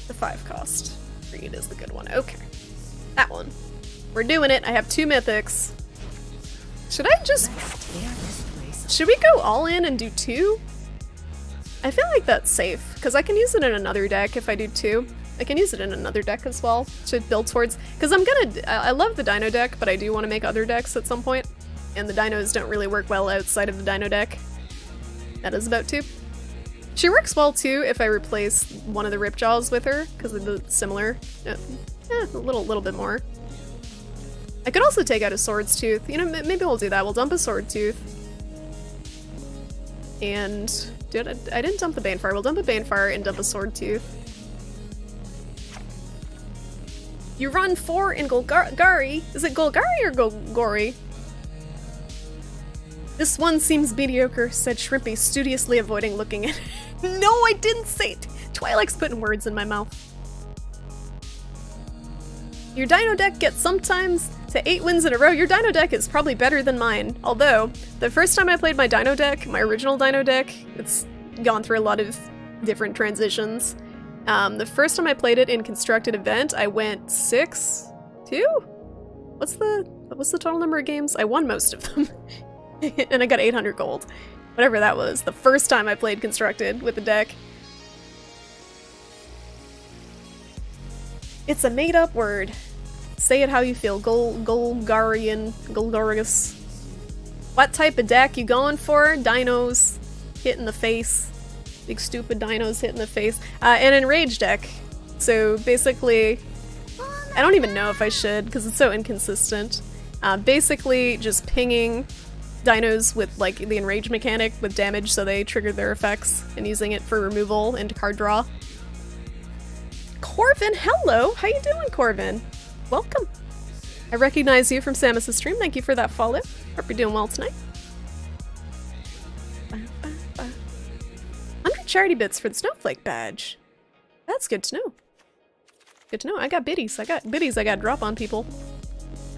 The 5 cost. Reed is the good one. Okay. That one. We're doing it. I have 2 mythics. Should we go all in and do 2? I feel like that's safe, because I can use it in another deck if I do 2. I can use it in another deck as well to build towards, because I love the Dino deck, but I do want to make other decks at some point, and the Dinos don't really work well outside of the Dino deck. That is about 2. She works well too if I replace one of the Ripjaws with her, because of the similar, a little bit more. I could also take out a Sword's Tooth. You know, maybe we'll do that. We'll dump a Sword Tooth. And I didn't dump the Banefire. We'll dump a Banefire and dump a Sword Tooth. You run 4 in Golgari. Is it Golgari or Golgori? This one seems mediocre, said Shrimpy, studiously avoiding looking at it. No, I didn't say it! Twilight's putting words in my mouth. Your Dino deck gets sometimes to 8 wins in a row. Your Dino deck is probably better than mine. Although, the first time I played my Dino deck, my original Dino deck, it's gone through a lot of different transitions. The first time I played it in Constructed Event, I went 6-2? What's the total number of games? I won most of them. And I got 800 gold. Whatever that was. The first time I played Constructed with the deck. It's a made-up word. Say it how you feel. Golgarian. Golgarius. What type of deck you going for? Dinos hit in the face. Big stupid dinos hit in the face. An enraged deck. So basically, I don't even know if I should because it's so inconsistent. Basically just pinging dinos with like the enrage mechanic with damage so they trigger their effects and using it for removal into card draw. Corvin, hello! How you doing, Corvin? Welcome. I recognize you from Samus's stream. Thank you for that follow. Hope you're doing well tonight. 100 charity bits for the Snowflake badge. That's good to know. Good to know. I got biddies. I got drop on people.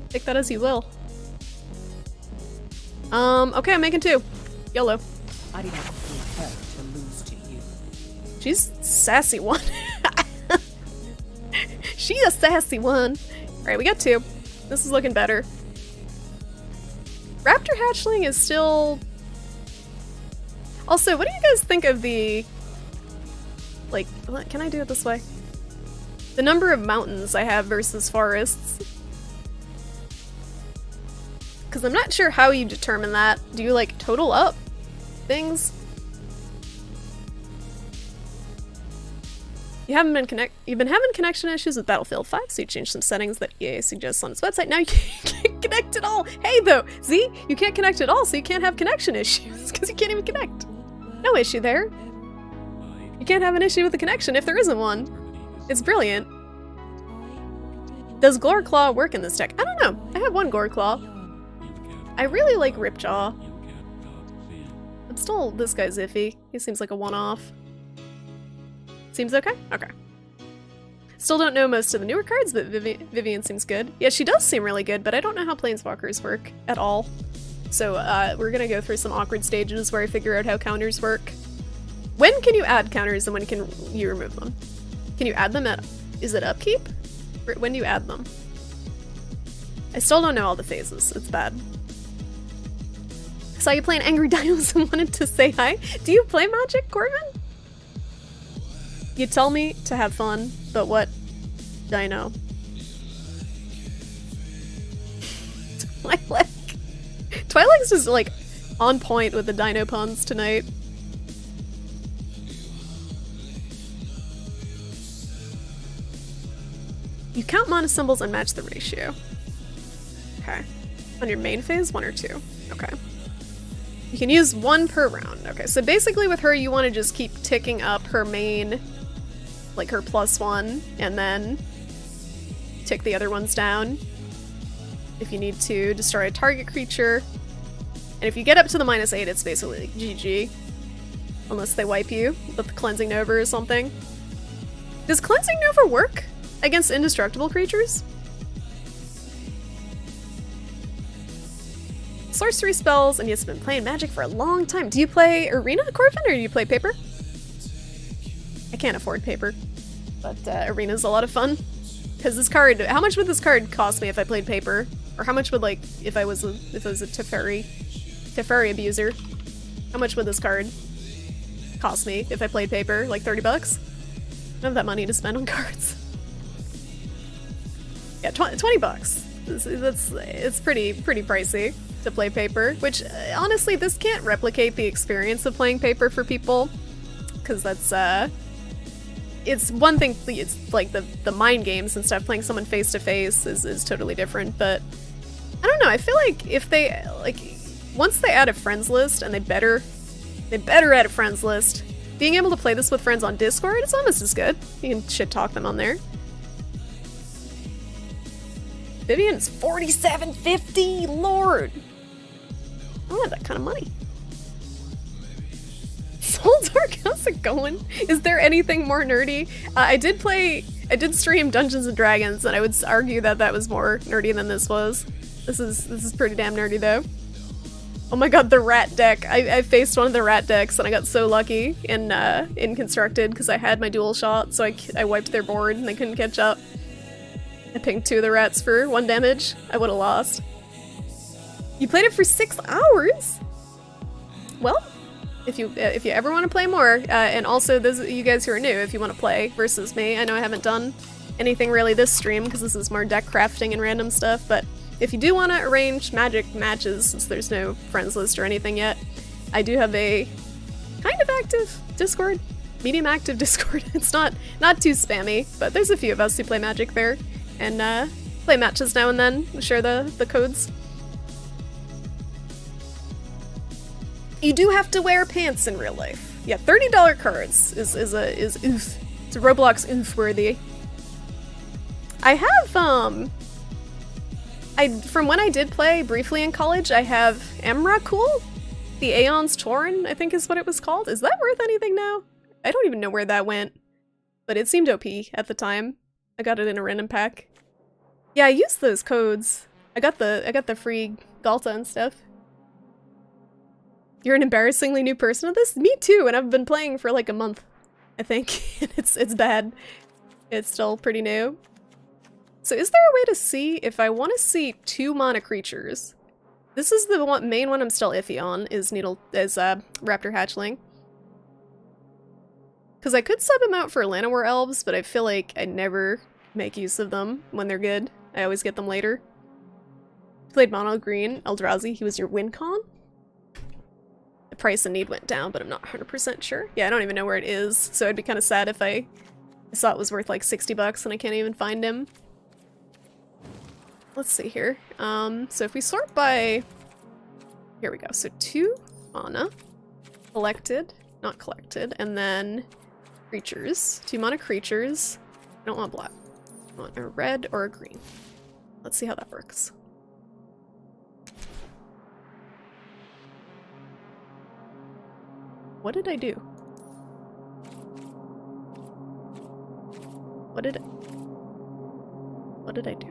Take that as you will. Okay, I'm making 2. YOLO. I didn't want her to lose to you. She's sassy one. She a sassy one. Alright, we got 2. This is looking better. Raptor Hatchling is still... Also, what do you guys think of the... Like, can I do it this way? The number of mountains I have versus forests. Because I'm not sure how you determine that. Do you, like, total up things? You've been having connection issues with Battlefield 5, so you changed some settings that EA suggests on its website. Now you can't connect at all. Hey, though, see? You can't connect at all, so you can't have connection issues, because you can't even connect. No issue there. You can't have an issue with the connection if there isn't one. It's brilliant. Does Glorclaw work in this deck? I don't know. I have one Glorclaw. I really like Ripjaw. But still, this guy's iffy. He seems like a one-off. Seems okay? Okay. Still don't know most of the newer cards, but Vivian seems good. Yeah, she does seem really good, but I don't know how Planeswalkers work at all. So we're gonna go through some awkward stages where I figure out how counters work. When can you add counters and when can you remove them? Can you add them at Is it upkeep? When do you add them? I still don't know all the phases. It's bad. Saw you playing Angry Dinos and wanted to say hi. Do you play Magic, Corbin? You tell me to have fun, but what? Dino. Twilight's just like on point with the Dino puns tonight. You count mana symbols and match the ratio. Okay. On your main phase, 1 or 2. Okay. You can use 1 per round. Okay, so basically with her, you want to just keep ticking up her main, like her +1, and then tick the other ones down. If you need to destroy a target creature. And if you get up to the -8, it's basically like GG. Unless they wipe you with the Cleansing Nova or something. Does Cleansing Nova work against indestructible creatures? Sorcery spells, and you've been playing Magic for a long time. Do you play Arena, Corbin, or do you play Paper? I can't afford Paper, but Arena's a lot of fun. Because this card, how much would this card cost me if I played Paper? Or how much would, like, if I was a Teferi abuser, how much would this card cost me if I played Paper? Like 30 bucks? I don't have that money to spend on cards. Yeah, 20 bucks. It's pretty pricey to play Paper, which honestly, this can't replicate the experience of playing Paper for people, because that's it's one thing. It's like the mind games and stuff. Playing someone face to face is totally different. But I don't know. I feel like if they once they add a friends list, and they better add a friends list. Being able to play this with friends on Discord is almost as good. You can shit talk them on there. Vivian's $47.50, Lord! I don't have that kind of money. Soul Dark, how's it going? Is there anything more nerdy? I did stream Dungeons and Dragons, and I would argue that was more nerdy than this was. This is pretty damn nerdy though. Oh my god, the rat deck. I faced one of the rat decks, and I got so lucky in Constructed because I had my dual shot, so I wiped their board and they couldn't catch up. I pinged 2 of the rats for 1 damage. I would have lost. You played it for 6 hours? Well, if you ever want to play more, and also those of you guys who are new, if you want to play versus me, I know I haven't done anything really this stream because this is more deck crafting and random stuff, but if you do want to arrange Magic matches, since there's no friends list or anything yet, I do have a kind of active Discord, medium active Discord. It's not too spammy, but there's a few of us who play Magic there, and play matches now and then, share the codes. You do have to wear pants in real life. Yeah, $30 cards is oof. It's a Roblox oof worthy. I have from when I did play briefly in college, I have Emrakul, the Aeon's Torn, I think is what it was called. Is that worth anything now? I don't even know where that went, but it seemed OP at the time. I got it in a random pack. Yeah, I used those codes. I got the free Galta and stuff. You're an embarrassingly new person at this? Me too, and I've been playing for like a month, I think. It's bad. It's still pretty new. So is there a way to see if I want to see 2 mana creatures? This is the main one I'm still iffy on, is Raptor Hatchling. Because I could sub them out for Llanowar Elves, but I feel like I never make use of them when they're good. I always get them later. Played Mono Green, Eldrazi, he was your win con? The price and need went down, but I'm not 100% sure. Yeah, I don't even know where it is, so I'd be kind of sad if I saw it was worth like 60 bucks and I can't even find him. Let's see here. So if we sort by... Here we go. So 2 mana. Collected. Not collected. And then creatures. 2 mana creatures. I don't want black. I want a red or a green. Let's see how that works. What did I do? What did I do?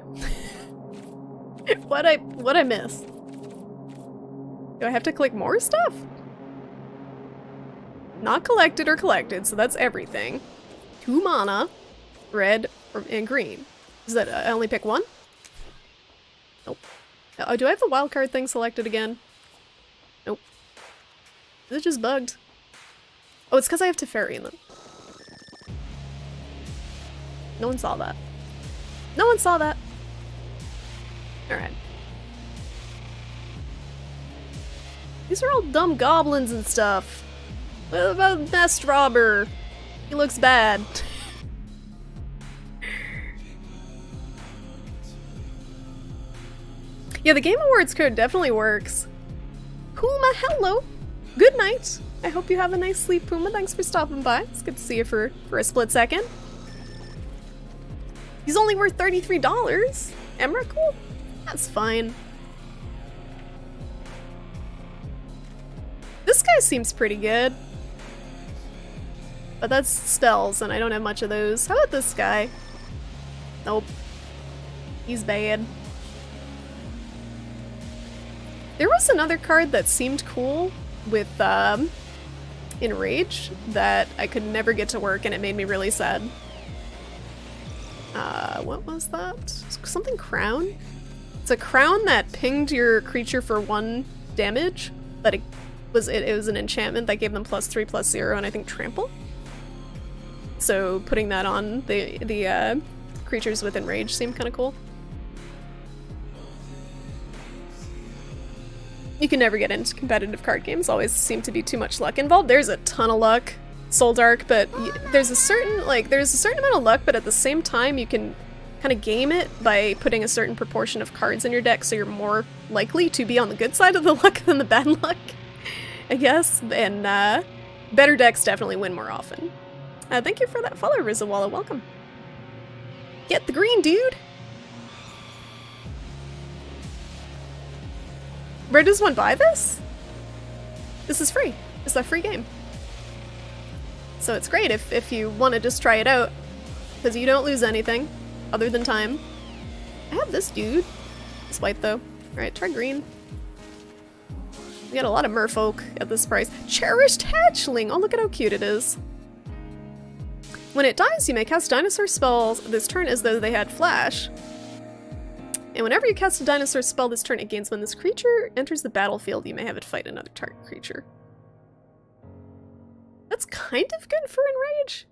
What'd I miss? Do I have to click more stuff? Not collected or collected, so that's everything. 2 mana, red and green. Is that I only pick one? Nope. Oh, do I have the wild card thing selected again? Nope. Is it just bugged? Oh, it's because I have Teferi in them. No one saw that. No one saw that. Alright. These are all dumb goblins and stuff. What about Nest Robber? He looks bad. Yeah, the Game Awards code definitely works. Puma, hello! Good night! I hope you have a nice sleep, Puma. Thanks for stopping by. It's good to see you for a split second. He's only worth $33? Emrakul? That's fine. This guy seems pretty good. But that's spells, and I don't have much of those. How about this guy? Nope. He's bad. There was another card that seemed cool with Enrage that I could never get to work, and it made me really sad. What was that? Something crown? It's a crown that pinged your creature for 1 damage, but it was an enchantment that gave them +3/+0 and I think trample. So putting that on the creatures with Enrage seemed kind of cool. You can never get into competitive card games, always seem to be too much luck involved. There's a ton of luck, Soul Dark, but there's a certain amount of luck, but at the same time you can kind of game it by putting a certain proportion of cards in your deck so you're more likely to be on the good side of the luck than the bad luck, I guess. And better decks definitely win more often. Thank you for that follow, Rizawalla, welcome. Get the green, dude! Where does one buy this? This is free. It's a free game. So it's great if you want to just try it out, because you don't lose anything other than time. I have this dude. It's white though. Alright, try green. We got a lot of merfolk at this price. Cherished Hatchling! Oh, look at how cute it is. When it dies, you may cast dinosaur spells this turn as though they had flash. And whenever you cast a dinosaur spell this turn, it gains when this creature enters the battlefield, you may have it fight another target creature. That's kind of good for Enrage.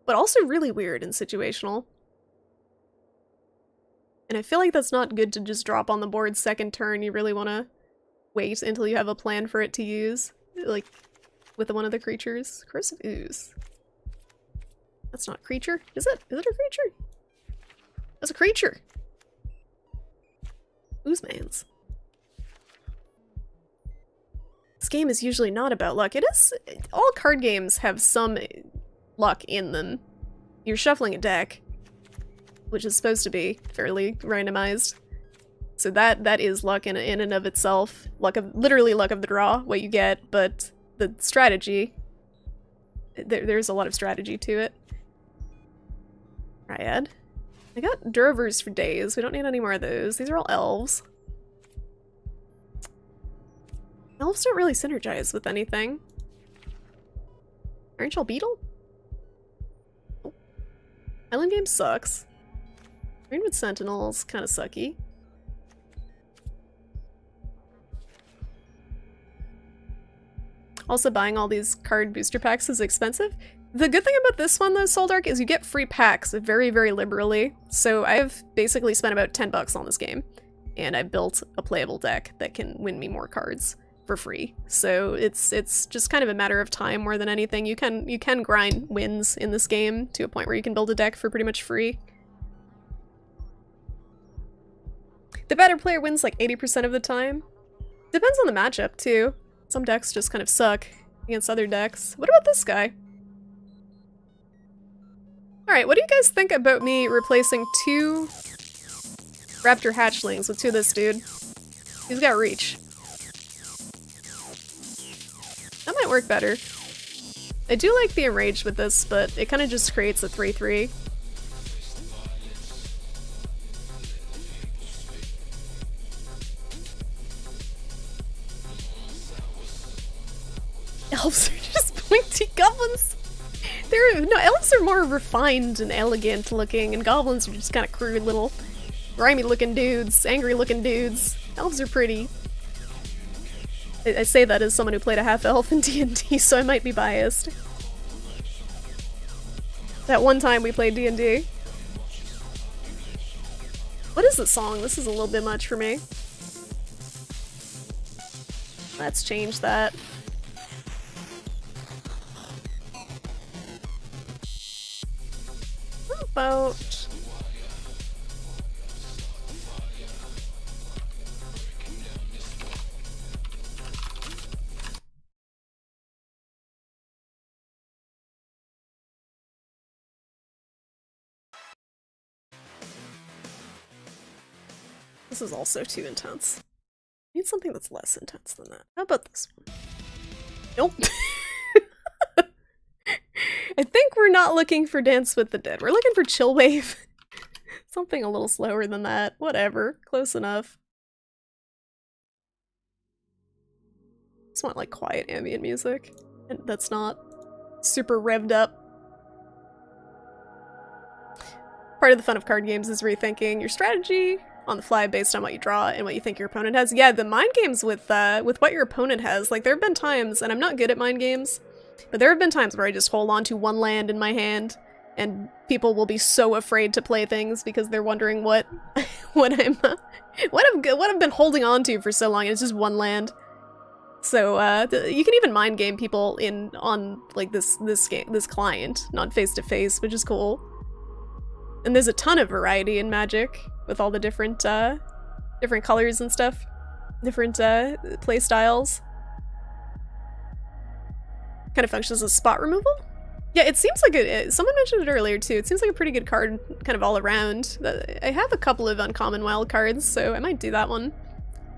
But also really weird and situational. And I feel like that's not good to just drop on the board second turn. You really want to wait until you have a plan for it to use. Like, with one of the creatures. Corrosive Ooze. That's not a creature. Is it? Is it a creature? That's a creature! Oozemans. This game is usually not about luck. It is. All card games have some luck in them. You're shuffling a deck, which is supposed to be fairly randomized. So that is luck in and of itself. Literally luck of the draw, what you get, but the strategy, there's a lot of strategy to it. Triad. I got Durovers for days. We don't need any more of those. These are all elves. Elves don't really synergize with anything. Orange Shell Beetle? Oh. Island game sucks. Greenwood Sentinels, kind of sucky. Also, buying all these card booster packs is expensive. The good thing about this one, though, Soul Dark, is you get free packs very, very liberally. So I've basically spent about $10 on this game, and I built a playable deck that can win me more cards for free. So it's just kind of a matter of time more than anything. You can grind wins in this game to a point where you can build a deck for pretty much free. The better player wins like 80% of the time. Depends on the matchup, too. Some decks just kind of suck against other decks. What about this guy? Alright, what do you guys think about me replacing 2 raptor hatchlings with 2 of this dude? He's got reach. That might work better. I do like the enraged with this, but it kind of just creates a 3/3. Elves are just pointy goblins. No, elves are more refined and elegant looking, and goblins are just kind of crude little, grimy looking dudes, angry looking dudes. Elves are pretty. I say that as someone who played a half-elf in D&D, so I might be biased. That one time we played D&D. What is this song? This is a little bit much for me. Let's change that. How about... This is also too intense. I need something that's less intense than that. How about this one? Nope. I think we're not looking for Dance with the Dead. We're looking for Chill Wave. Something a little slower than that. Whatever. Close enough. Just want like quiet ambient music. And that's not super revved up. Part of the fun of card games is rethinking your strategy on the fly based on what you draw and what you think your opponent has. Yeah, the mind games with what your opponent has, like there have been times, and I'm not good at mind games, but there have been times where I just hold on to one land in my hand, and people will be so afraid to play things because they're wondering what what I've been holding on to for so long, and it's just one land. So you can even mind game people on like this client, not face to face, which is cool. And there's a ton of variety in Magic with all the different colors and stuff, different play styles. Kind of functions as spot removal. Yeah, it seems like someone mentioned it earlier too. It seems like a pretty good card, kind of all around. I have a couple of uncommon wild cards, so I might do that one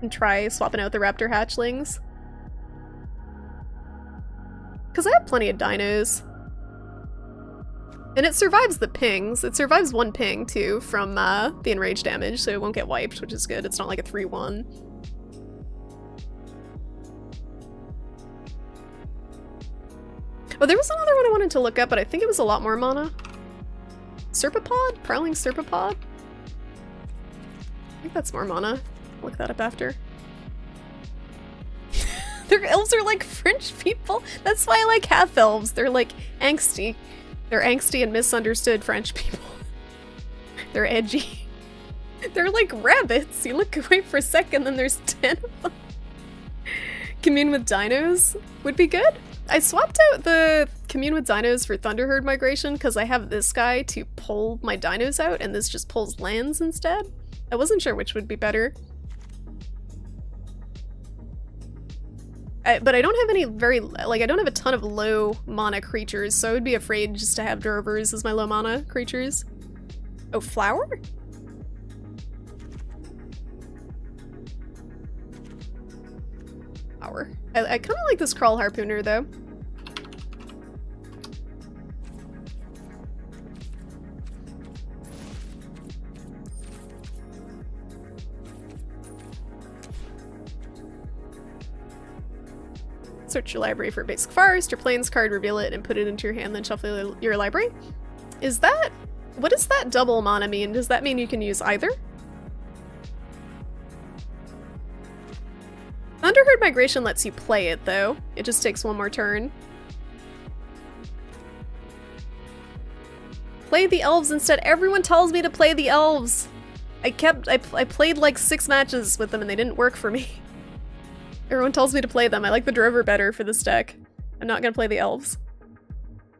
and try swapping out the Raptor hatchlings. Because I have plenty of dinos. And it survives the pings. It survives one ping, too, from the enraged damage, so it won't get wiped, which is good. It's not like a 3-1. Oh, there was another one I wanted to look up, but I think it was a lot more mana. Serpapod? Prowling Serpapod? I think that's more mana. I'll look that up after. Their elves are like French people. That's why I like half-elves. They're like angsty. They're angsty and misunderstood French people. They're edgy. They're like rabbits. You look away for a second, then there's 10 of them. Commune with dinos would be good. I swapped out the Commune with dinos for Thunderherd Migration because I have this guy to pull my dinos out, and this just pulls lands instead. I wasn't sure which would be better. But I don't have any I don't have a ton of low mana creatures, so I would be afraid just to have Drovers as my low mana creatures. Oh, Flower? Flower. I kind of like this Crawl Harpooner, though. Search your library for a basic forest, your plains card, reveal it, and put it into your hand, then shuffle your library. Is that... what does that double mana mean? Does that mean you can use either? Thunderherd Migration lets you play it, though. It just takes one more turn. Play the elves instead. Everyone tells me to play the elves. I played like 6 matches with them and they didn't work for me. Everyone tells me to play them. I like the Drover better for this deck. I'm not gonna play the elves.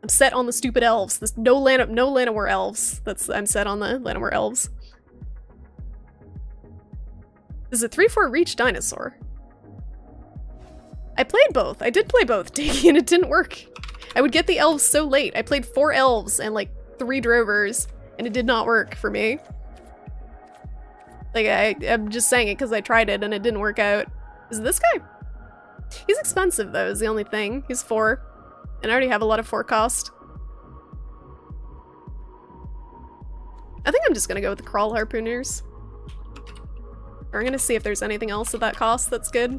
I'm set on the stupid elves. This no Llanowar elves. I'm set on the Llanowar elves. This is a 3/4 reach dinosaur. I played both. I did play both, Diggy, and it didn't work. I would get the elves so late. I played 4 elves and like 3 Drovers, and it did not work for me. Like, I'm just saying it because I tried it and it didn't work out. Is it this guy? He's expensive though, is the only thing. He's 4. And I already have a lot of 4 cost. I think I'm just gonna go with the Crawl Harpooners. Or I'm gonna see if there's anything else at that cost that's good.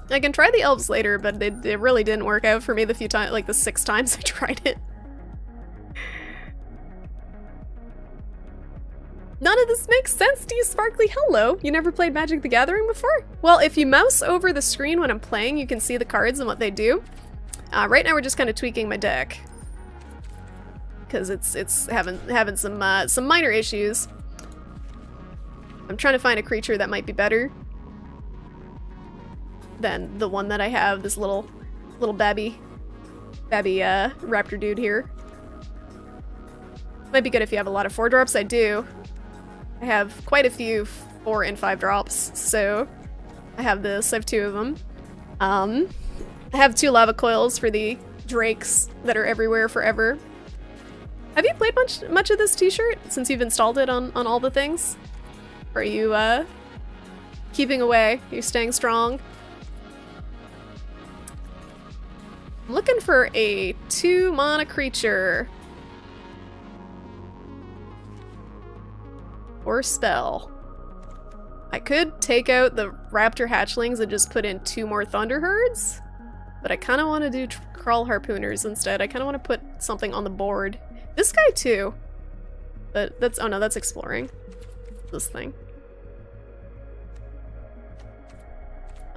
I can try the elves later, but it really didn't work out for me the few times, like the 6 times I tried it. None of this makes sense to you, Sparkly. Hello. You never played Magic the Gathering before? Well, if you mouse over the screen when I'm playing, you can see the cards and what they do. Right now we're just kind of tweaking my deck. Because it's having some minor issues. I'm trying to find a creature that might be better than the one that I have, this little babby raptor dude here. Might be good if you have a lot of 4-drops. I do. I have quite a few 4 and 5 drops, so I have this. I have 2 of them. I have 2 lava coils for the drakes that are everywhere forever. Have you played much of this t-shirt since you've installed it on all the things? Or are you keeping away? Are you staying strong? I'm looking for a 2-mana creature. Or spell. I could take out the raptor hatchlings and just put in 2 more thunder herds, but I kind of want to do crawl harpooners instead. I kind of want to put something on the board. This guy too, but that's, oh no, that's exploring. This thing.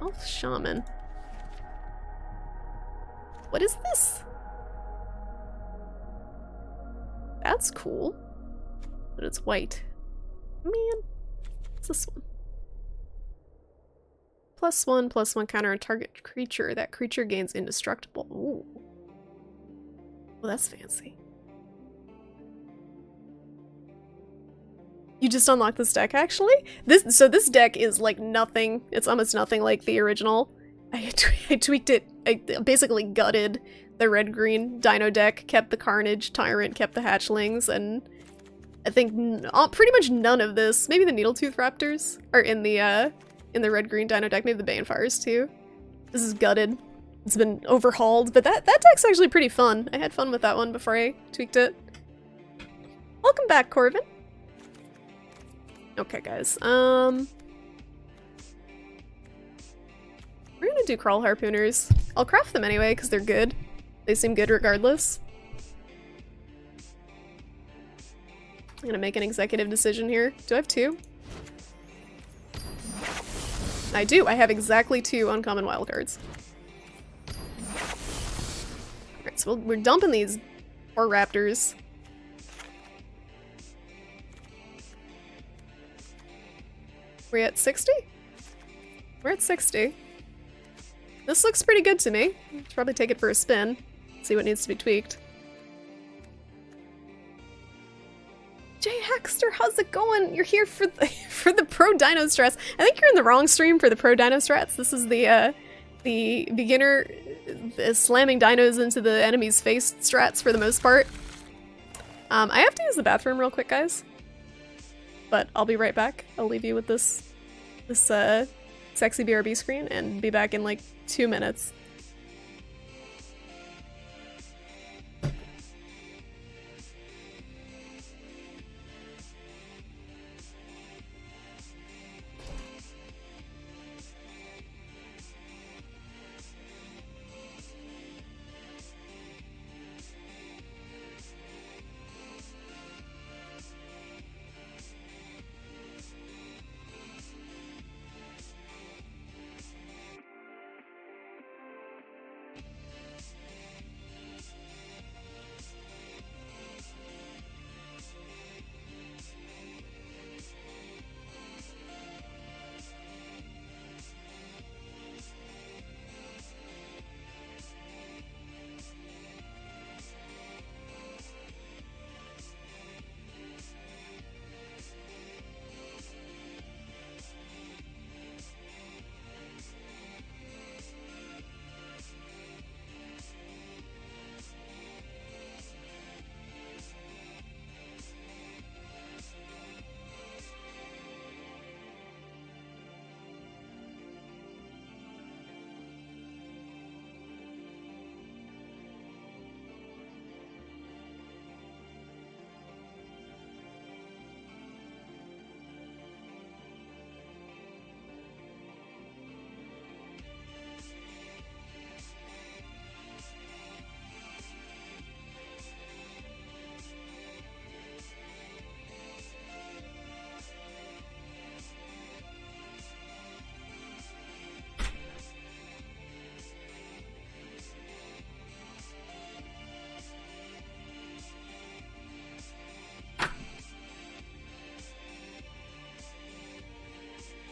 Elf shaman. What is this? That's cool, but it's white. Man, what's this one? +1/+1 counter on target creature. That creature gains indestructible. Ooh. Well, that's fancy. You just unlocked this deck, actually? So this deck is like nothing. It's almost nothing like the original. I tweaked it. I basically gutted the red-green Dino deck, kept the Carnage Tyrant, kept the hatchlings, and I think pretty much none of this, maybe the Needletooth Raptors, are in the red-green Dino deck. Maybe the Banefires too. This is gutted. It's been overhauled, but that deck's actually pretty fun. I had fun with that one before I tweaked it. Welcome back, Corvin. Okay, guys. We're gonna do crawl harpooners. I'll craft them anyway because they're good. They seem good regardless. I'm gonna make an executive decision here. Do I have 2? I do. I have exactly 2 uncommon wildcards. Alright, so we're dumping these poor raptors. We're at 60? We're at 60. This looks pretty good to me. Should probably take it for a spin. See what needs to be tweaked. Jay Hexter, how's it going? You're here for the Pro Dino Strats. I think you're in the wrong stream for the Pro Dino Strats. This is the beginner slamming dinos into the enemy's face strats for the most part. I have to use the bathroom real quick, guys. But I'll be right back. I'll leave you with this sexy BRB screen and be back in like 2 minutes.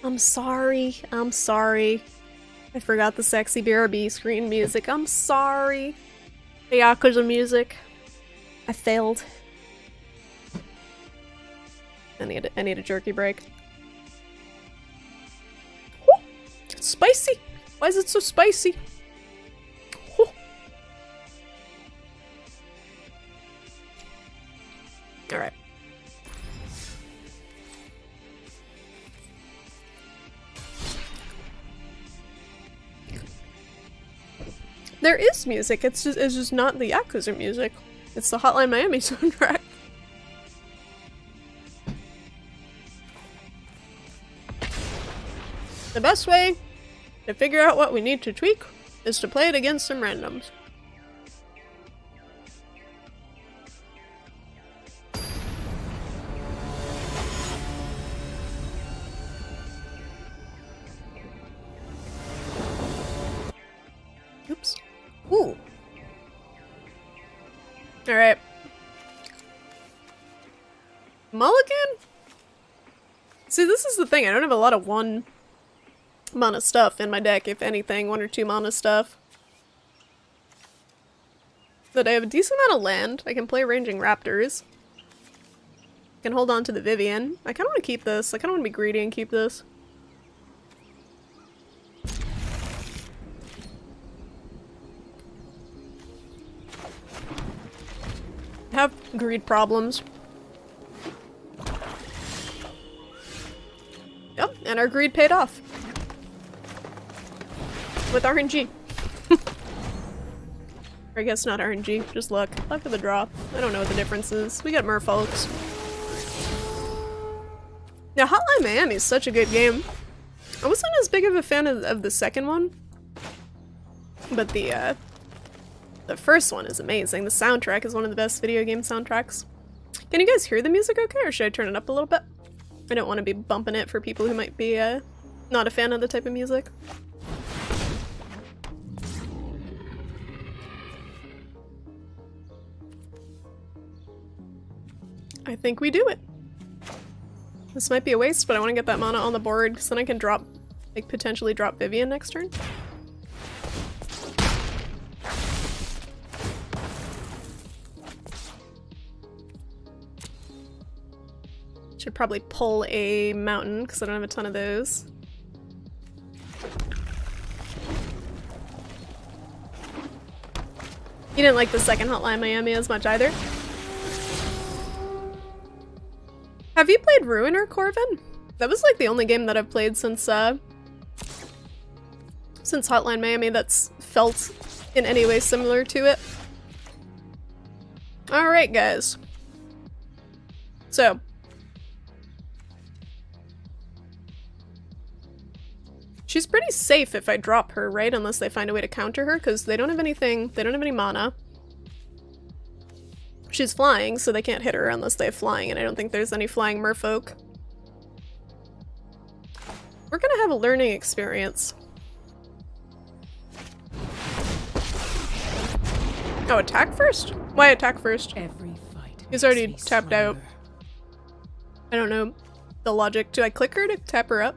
I'm sorry. I'm sorry. I forgot the sexy BRB screen music. I'm sorry. The Yakuza music. I failed. I need a jerky break. Whew. It's spicy. Why is it so spicy? Whew. All right. There is music. It's just not the Yakuza music. It's the Hotline Miami soundtrack. The best way to figure out what we need to tweak is to play it against some randoms. Oops. Ooh. Alright. Mulligan? See, this is the thing. I don't have a lot of one mana stuff in my deck, if anything. 1 or 2 mana stuff. But I have a decent amount of land. I can play Ranging Raptors. I can hold on to the Vivian. I kind of want to keep this. I kind of want to be greedy and keep this. Have greed problems. Yep, and our greed paid off. With RNG. Or I guess not RNG, just luck. Luck of the draw. I don't know what the difference is. We got merfolks. Now, Hotline Miami is such a good game. I wasn't as big of a fan of the second one. But the first one is amazing. The soundtrack is one of the best video game soundtracks. Can you guys hear the music okay, or should I turn it up a little bit? I don't want to be bumping it for people who might be not a fan of the type of music. I think we do it. This might be a waste, but I want to get that mana on the board because then I can drop, like, potentially drop Vivian next turn. Should probably pull a mountain because I don't have a ton of those. You didn't like the second Hotline Miami as much either? Have you played Ruiner, Corvin? That was like the only game that I've played since Hotline Miami that's felt in any way similar to it. Alright, guys. So. She's pretty safe if I drop her, right? Unless they find a way to counter her, because they don't have anything, they don't have any mana. She's flying, so they can't hit her unless they have flying, and I don't think there's any flying merfolk. We're gonna have a learning experience. Oh, attack first? Why attack first? Every fight He's already makes me tapped out. stronger. I don't know the logic. Do I click her to tap her up?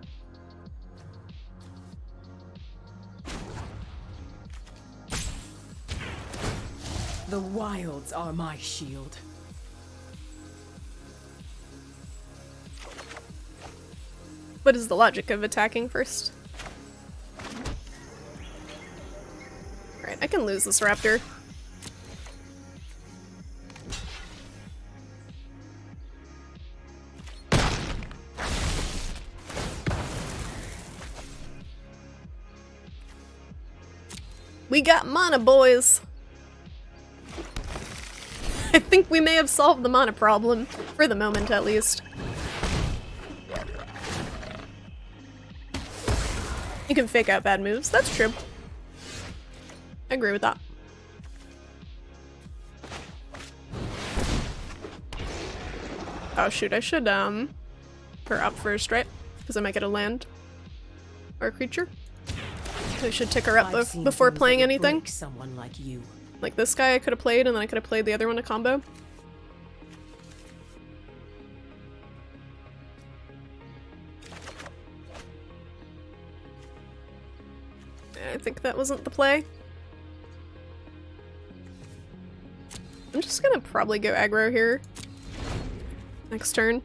The wilds are my shield. What is the logic of attacking first? Alright, I can lose this raptor. We got mana, boys! I think we may have solved the mana problem, for the moment at least. You can fake out bad moves, that's true. I agree with that. Oh shoot, I should her up first, right? Because I might get a land. Or a creature. I should tick her up before playing anything. Someone like you. Like this guy I could have played, and then I could have played the other one to combo. I think that wasn't the play. I'm just gonna probably go aggro here. Next turn.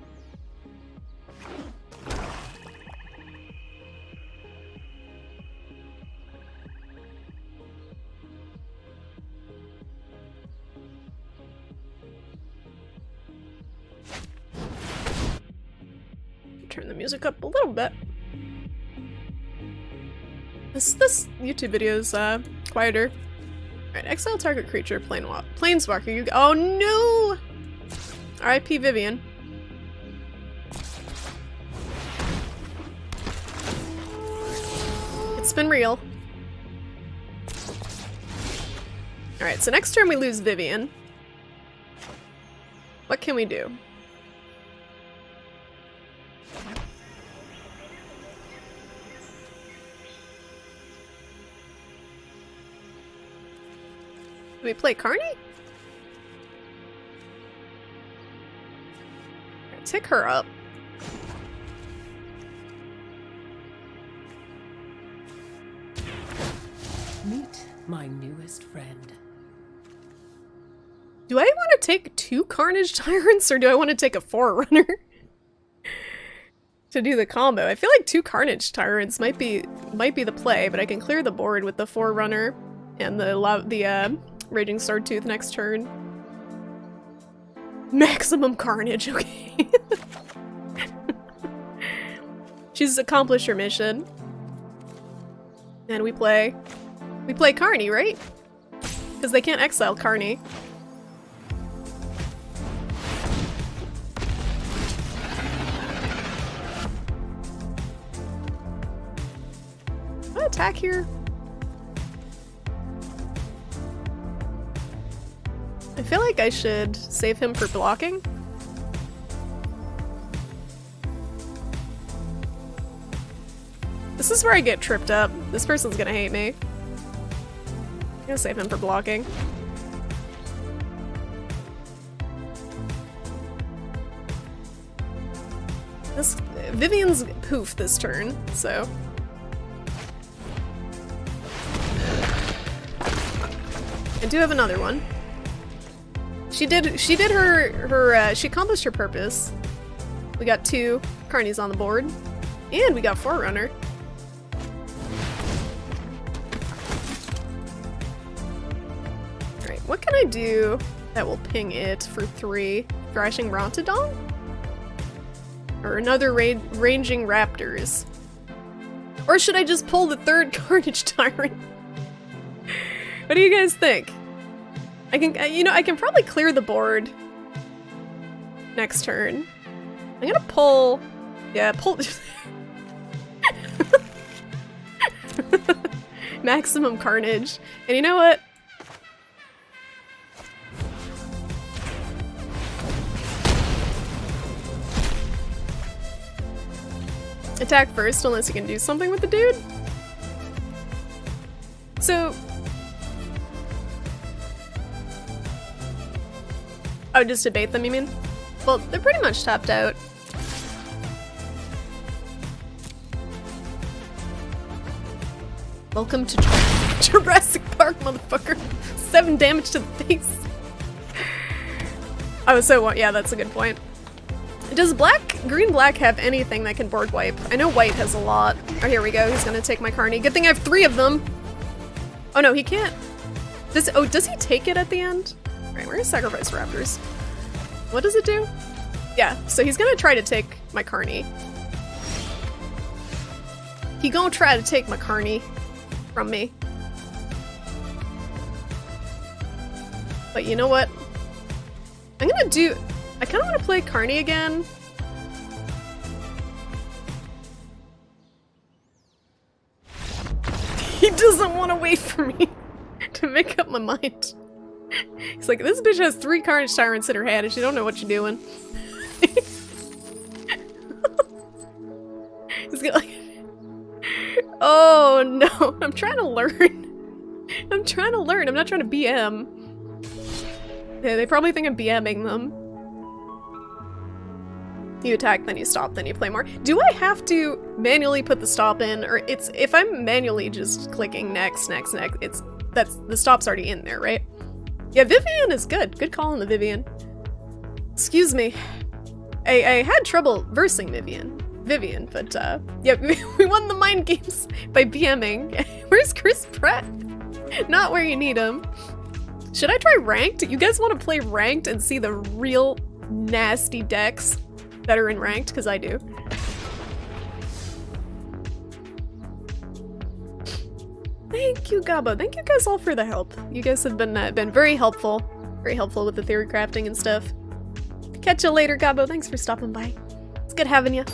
Turn the music up a little bit. This YouTube video is quieter. Alright, exile target creature, planeswalker. You oh no! R.I.P. Vivian. It's been real. Alright, so next turn we lose Vivian. What can we do? Do we play Carney? Tick her up. Meet my newest friend. Do I want to take 2 Carnage Tyrants or do I want to take a Forerunner to do the combo? I feel like 2 Carnage Tyrants might be the play, but I can clear the board with the Forerunner and the Raging Swordtooth next turn. Maximum Carnage, okay. She's accomplished her mission. And we play Carney, right? Because they can't exile Carney. Can I attack here? I feel like I should save him for blocking. This is where I get tripped up. This person's gonna hate me. I'm gonna save him for blocking. Vivian's poof this turn, so. I do have another one. She accomplished her purpose. We got 2 Carnies on the board. And we got Forerunner. Alright, what can I do that will ping it for 3? Thrashing Rontodon? Or another Ranging Raptors? Or should I just pull the 3rd Carnage Tyrant? What do you guys think? I can probably clear the board next turn. I'm gonna pull... Yeah, pull... Maximum Carnage. And you know what? Attack first, unless you can do something with the dude. So... Oh, just to bait them, you mean? Well, they're pretty much tapped out. Welcome to Jurassic Park, motherfucker. 7 damage to the face. Oh, so yeah, that's a good point. Does green-black have anything that can board wipe? I know white has a lot. Oh, here we go. He's gonna take my Carney. Good thing I have 3 of them. Oh no, he can't. Does he take it at the end? Alright, we're gonna sacrifice Raptors. What does it do? Yeah, so he's gonna try to take my Carney. He gonna try to take my Carney from me. But you know what? I kinda wanna play Carney again. He doesn't wanna wait for me to make up my mind. He's like, this bitch has 3 Carnage Tyrants in her hand and she don't know what you're doing. He's gonna like... Oh no, I'm trying to learn. I'm trying to learn, I'm not trying to BM. Yeah, they probably think I'm BMing them. You attack, then you stop, then you play more. Do I have to manually put the stop in, or it's if I'm manually just clicking next, the stop's already in there, right? Yeah, Vivian is good. Good call on the Vivian. Excuse me. I had trouble versing Vivian, but yeah, we won the mind games by BMing. Where's Chris Pratt? Not where you need him. Should I try ranked? You guys want to play ranked and see the real nasty decks that are in ranked? Because I do. Thank you, Gabo. Thank you guys all for the help. You guys have been very helpful. Very helpful with the theory crafting and stuff. Catch you later, Gabo. Thanks for stopping by. It's good having you.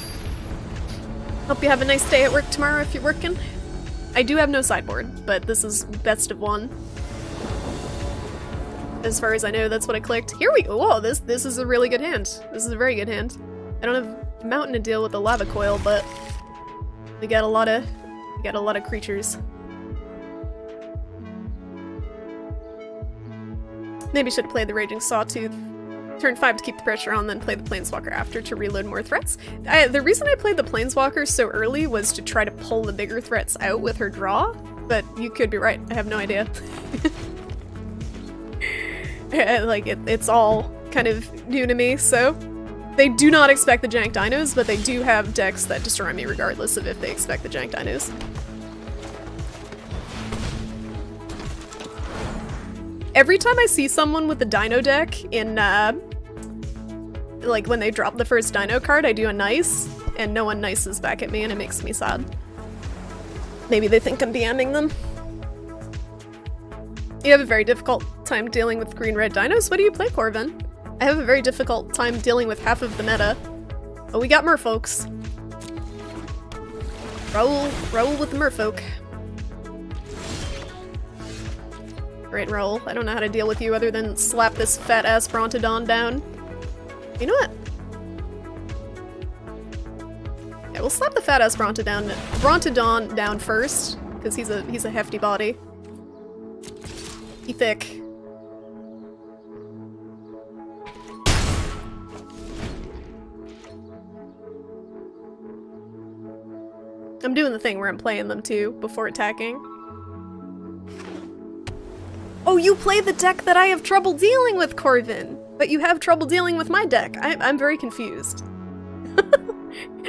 Hope you have a nice day at work tomorrow if you're working. I do have no sideboard, but this is best of one. As far as I know, that's what I clicked. Here we go. Whoa, this is a really good hand. This is a very good hand. I don't have mountain to deal with the lava coil, but we got a lot of creatures. Maybe should have played the Raging Sawtooth. Turn 5 to keep the pressure on, then play the Planeswalker after to reload more threats. The reason I played the Planeswalker so early was to try to pull the bigger threats out with her draw, but you could be right. I have no idea. Like, it's all kind of new to me, so... They do not expect the jank dinos, but they do have decks that destroy me regardless of if they expect the jank dinos. Every time I see someone with the dino deck in, like when they drop the first dino card, I do a nice, and no one nices back at me, and it makes me sad. Maybe they think I'm BMing them. You have a very difficult time dealing with green-red dinos? What do you play, Corvin? I have a very difficult time dealing with half of the meta. But we got merfolks. Roll with the merfolk. Great roll. I don't know how to deal with you other than slap this fat-ass Brontodon down. You know what? Yeah, we'll slap the fat-ass Brontodon down first, because he's a hefty body. He thick. I'm doing the thing where I'm playing them too before attacking. Oh, you play the deck that I have trouble dealing with, Corvin! But you have trouble dealing with my deck. I'm very confused.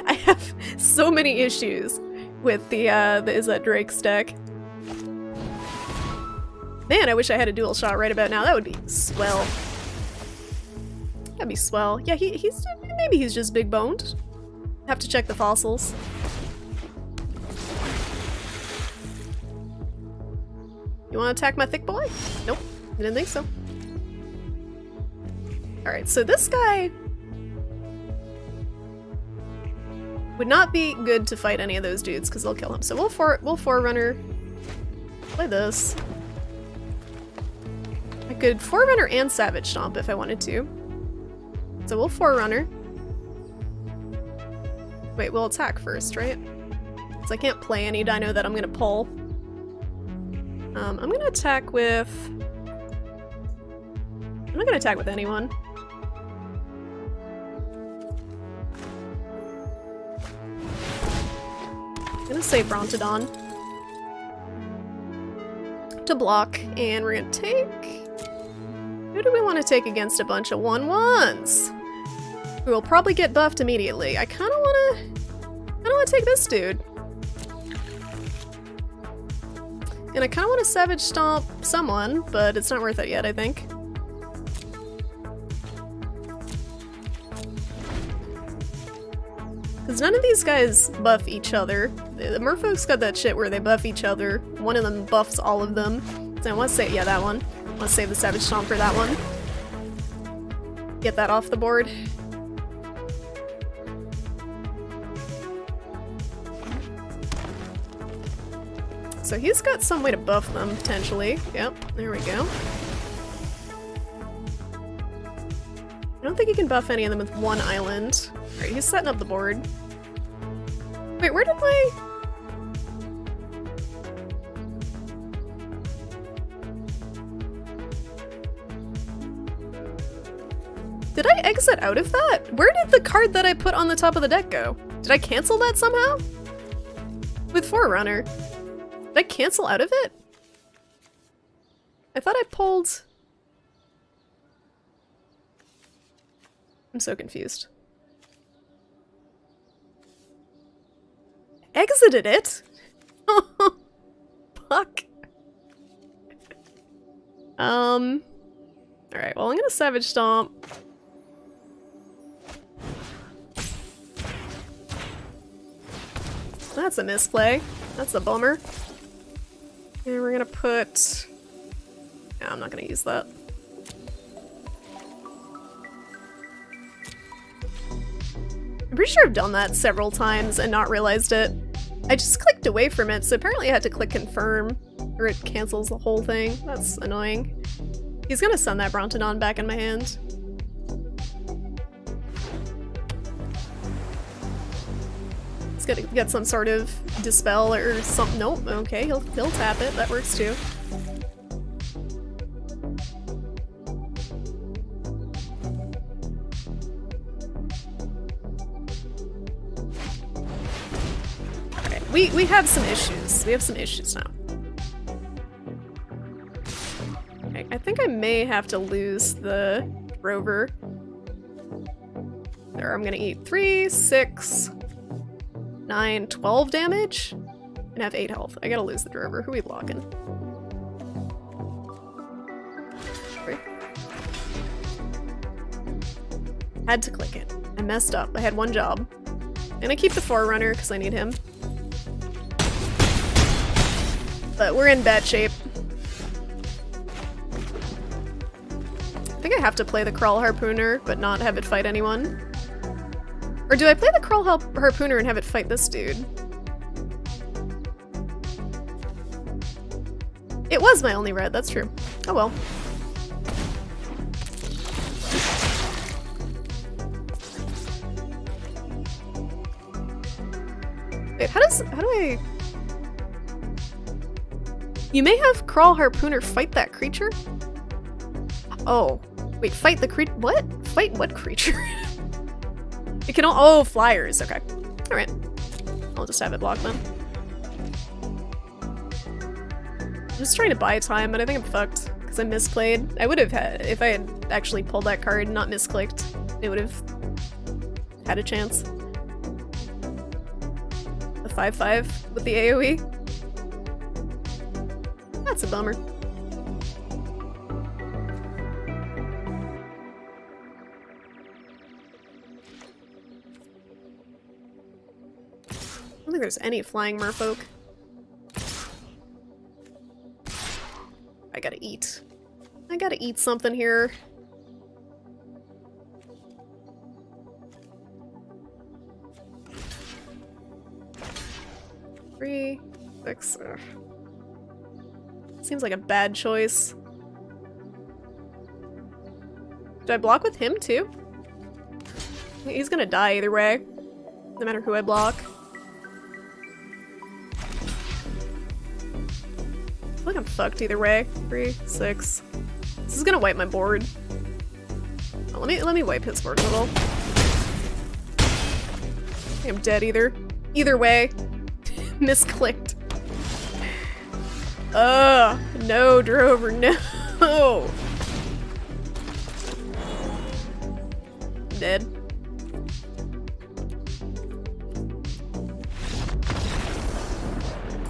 I have so many issues with the Is That Drake's deck. Man, I wish I had a dual shot right about now. That would be swell. That'd be swell. Yeah, maybe he's just big boned. Have to check the fossils. You want to attack my thick boy? Nope, I didn't think so. Alright, so this guy would not be good to fight any of those dudes because they'll kill him. So we'll Forerunner. Play this. I could Forerunner and Savage Stomp if I wanted to. So we'll Forerunner. Wait, we'll attack first, right? Because I can't play any dino that I'm gonna pull. I'm gonna attack with... I'm not gonna attack with anyone. I'm gonna save Brontodon to block, and we're gonna take... Who do we want to take against a bunch of 1/1s? Who will probably get buffed immediately. I kinda wanna take this dude. And I kinda wanna Savage Stomp someone, but it's not worth it yet, I think. Because none of these guys buff each other. The merfolk's got that shit where they buff each other. One of them buffs all of them. So I want to say, yeah, that one. I want to save the Savage Stomp for that one. Get that off the board. So he's got some way to buff them, potentially. Yep, there we go. I don't think he can buff any of them with one island. Alright, he's setting up the board. Wait, where did my... Did I exit out of that? Where did the card that I put on the top of the deck go? Did I cancel that somehow? With Forerunner. Did I cancel out of it? I thought I pulled... I'm so confused. Exited it? Fuck. Alright, well I'm gonna Savage Stomp. That's a misplay. That's a bummer. And we're gonna put... No, I'm not gonna use that. I'm pretty sure I've done that several times and not realized it. I just clicked away from it, so apparently I had to click confirm, or it cancels the whole thing. That's annoying. He's gonna send that Brontodon back in my hand. He's gotta get some sort of dispel or something. Nope, okay, he'll tap it. That works too. Okay, we have some issues. We have some issues now. Okay, I think I may have to lose the Rover. There, I'm gonna eat 3, 6, 9, 12 damage, and have 8 health. I gotta lose the Drover. Who are we blocking? 3. Had to click it. I messed up. I had one job. And I keep the Forerunner because I need him. But we're in bad shape. I think I have to play the Crawl Harpooner, but not have it fight anyone. Or do I play the Crawl Harpooner and have it fight this dude? It was my only red, that's true. Oh well. Wait, how do I... You may have Crawl Harpooner fight that creature? Oh. Wait, fight the creature? What? Fight what creature? It can oh, flyers. Okay. Alright. I'll just have it blocked then. I'm just trying to buy time, but I think I'm fucked. Because I misplayed. I would have had, if I had actually pulled that card and not misclicked, it would have had a chance. The 5/5 with the AoE. That's a bummer. I don't think there's any flying merfolk. I gotta eat. I gotta eat something here. Three, 6. Ugh. Seems like a bad choice. Do I block with him too? He's gonna die either way, no matter who I block. I feel like I'm fucked either way. 3, 6. This is gonna wipe my board. Oh, let me wipe his board a little. I think I'm dead either way. Misclicked. No, Drover, no! Dead.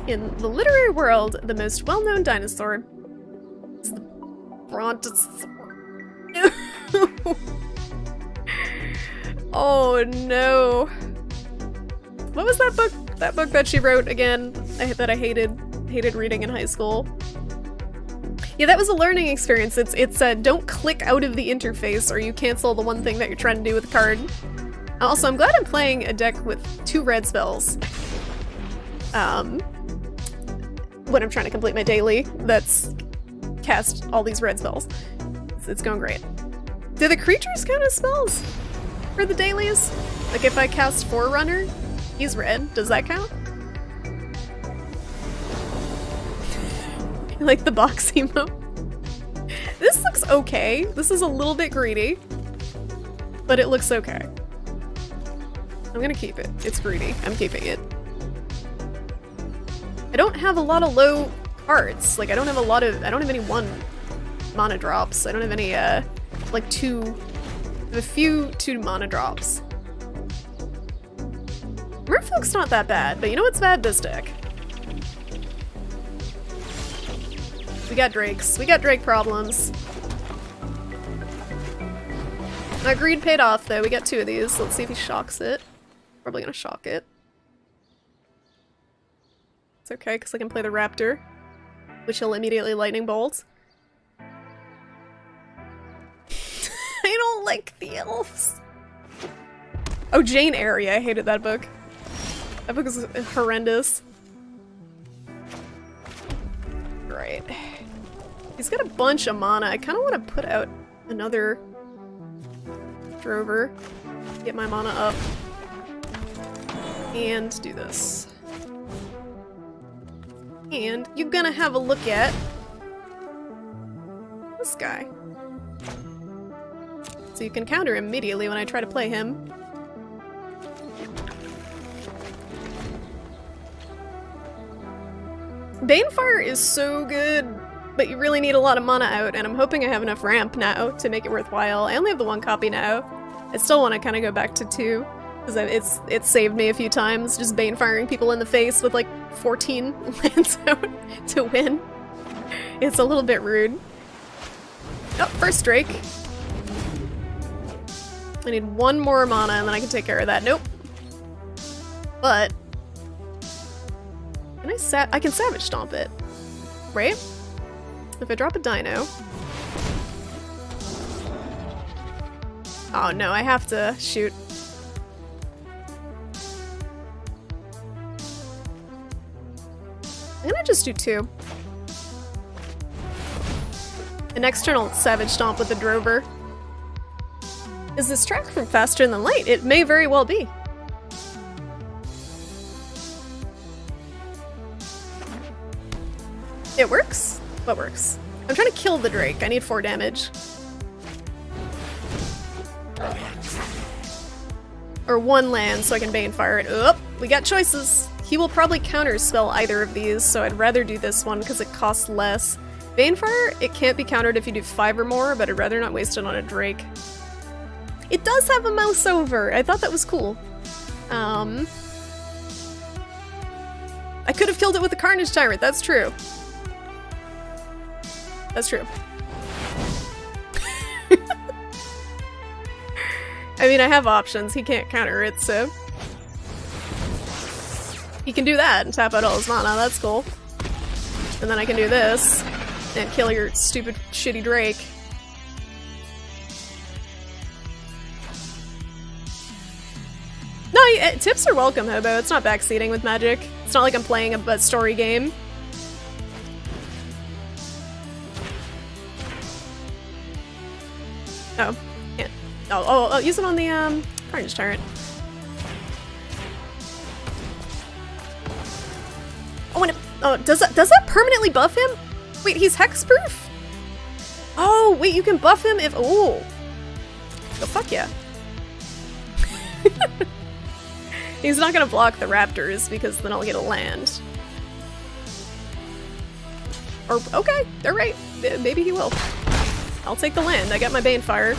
In the literary world, the most well-known dinosaur is the Brontosaurus. No! Oh no. What was that book? That book that she wrote again that I hated reading in high school. Yeah, that was a learning experience. It's don't click out of the interface or you cancel the one thing that you're trying to do with the card. Also, I'm glad I'm playing a deck with 2 red spells. When I'm trying to complete my daily, that's cast all these red spells. It's going great. Do the creatures count as spells for the dailies? Like if I cast Forerunner, he's red. Does that count? Like the box emote. This looks okay. This is a little bit greedy. but it looks okay. I'm gonna keep it. It's greedy. I'm keeping it. I don't have a lot of low cards. Like, I don't have any 1 mana drops. I don't have any, like 2, I have a few 2 mana drops. Merfolk's not that bad, but you know what's bad? This deck. We got Drakes. We got Drake problems. My greed paid off, though. We got 2 of these. Let's see if he shocks it. Probably gonna shock it. It's okay, because I can play the Raptor, which he'll immediately Lightning Bolt. I don't like the elves. Oh, Jane Eyre. I hated that book. That book is horrendous. Right. He's got a bunch of mana. I kind of want to put out another Drover. Get my mana up. And do this. And you're gonna have a look at this guy. So you can counter him immediately when I try to play him. Banefire is so good, but you really need a lot of mana out, and I'm hoping I have enough ramp now to make it worthwhile. I only have the 1 copy now. I still want to kind of go back to 2, because it's saved me a few times, just Banefiring people in the face with like 14 lands out to win. It's a little bit rude. Oh, first Drake. I need 1 more mana and then I can take care of that. Nope. But I can Savage Stomp it, right? If I drop a Dino. Oh no, I have to shoot. I'm gonna just do 2. An external Savage Stomp with the Drover. Is this track from Faster Than Light? It may very well be. It works? What works? I'm trying to kill the Drake. I need 4 damage. Or 1 land so I can Banefire it. Oop, we got choices. He will probably counterspell either of these, so I'd rather do this one because it costs less. Banefire, it can't be countered if you do 5 or more, but I'd rather not waste it on a Drake. It does have a mouse over. I thought that was cool. I could have killed it with the Carnage Tyrant, that's true. That's true. I mean, I have options. He can't counter it, so... He can do that and tap out all his mana, that's cool. And then I can do this and kill your stupid, shitty Drake. No, tips are welcome, Hobo. It's not backseating with Magic. It's not like I'm playing a story game. Oh, yeah. Oh, use it on the, Carnage Tyrant. Oh, and does that permanently buff him? Wait, he's hexproof? Oh, wait, you can buff him if, oh. Oh, fuck yeah. He's not gonna block the raptors because then I'll get a land. Or, okay, they're right. Maybe he will. I'll take the land. I got my Banefire.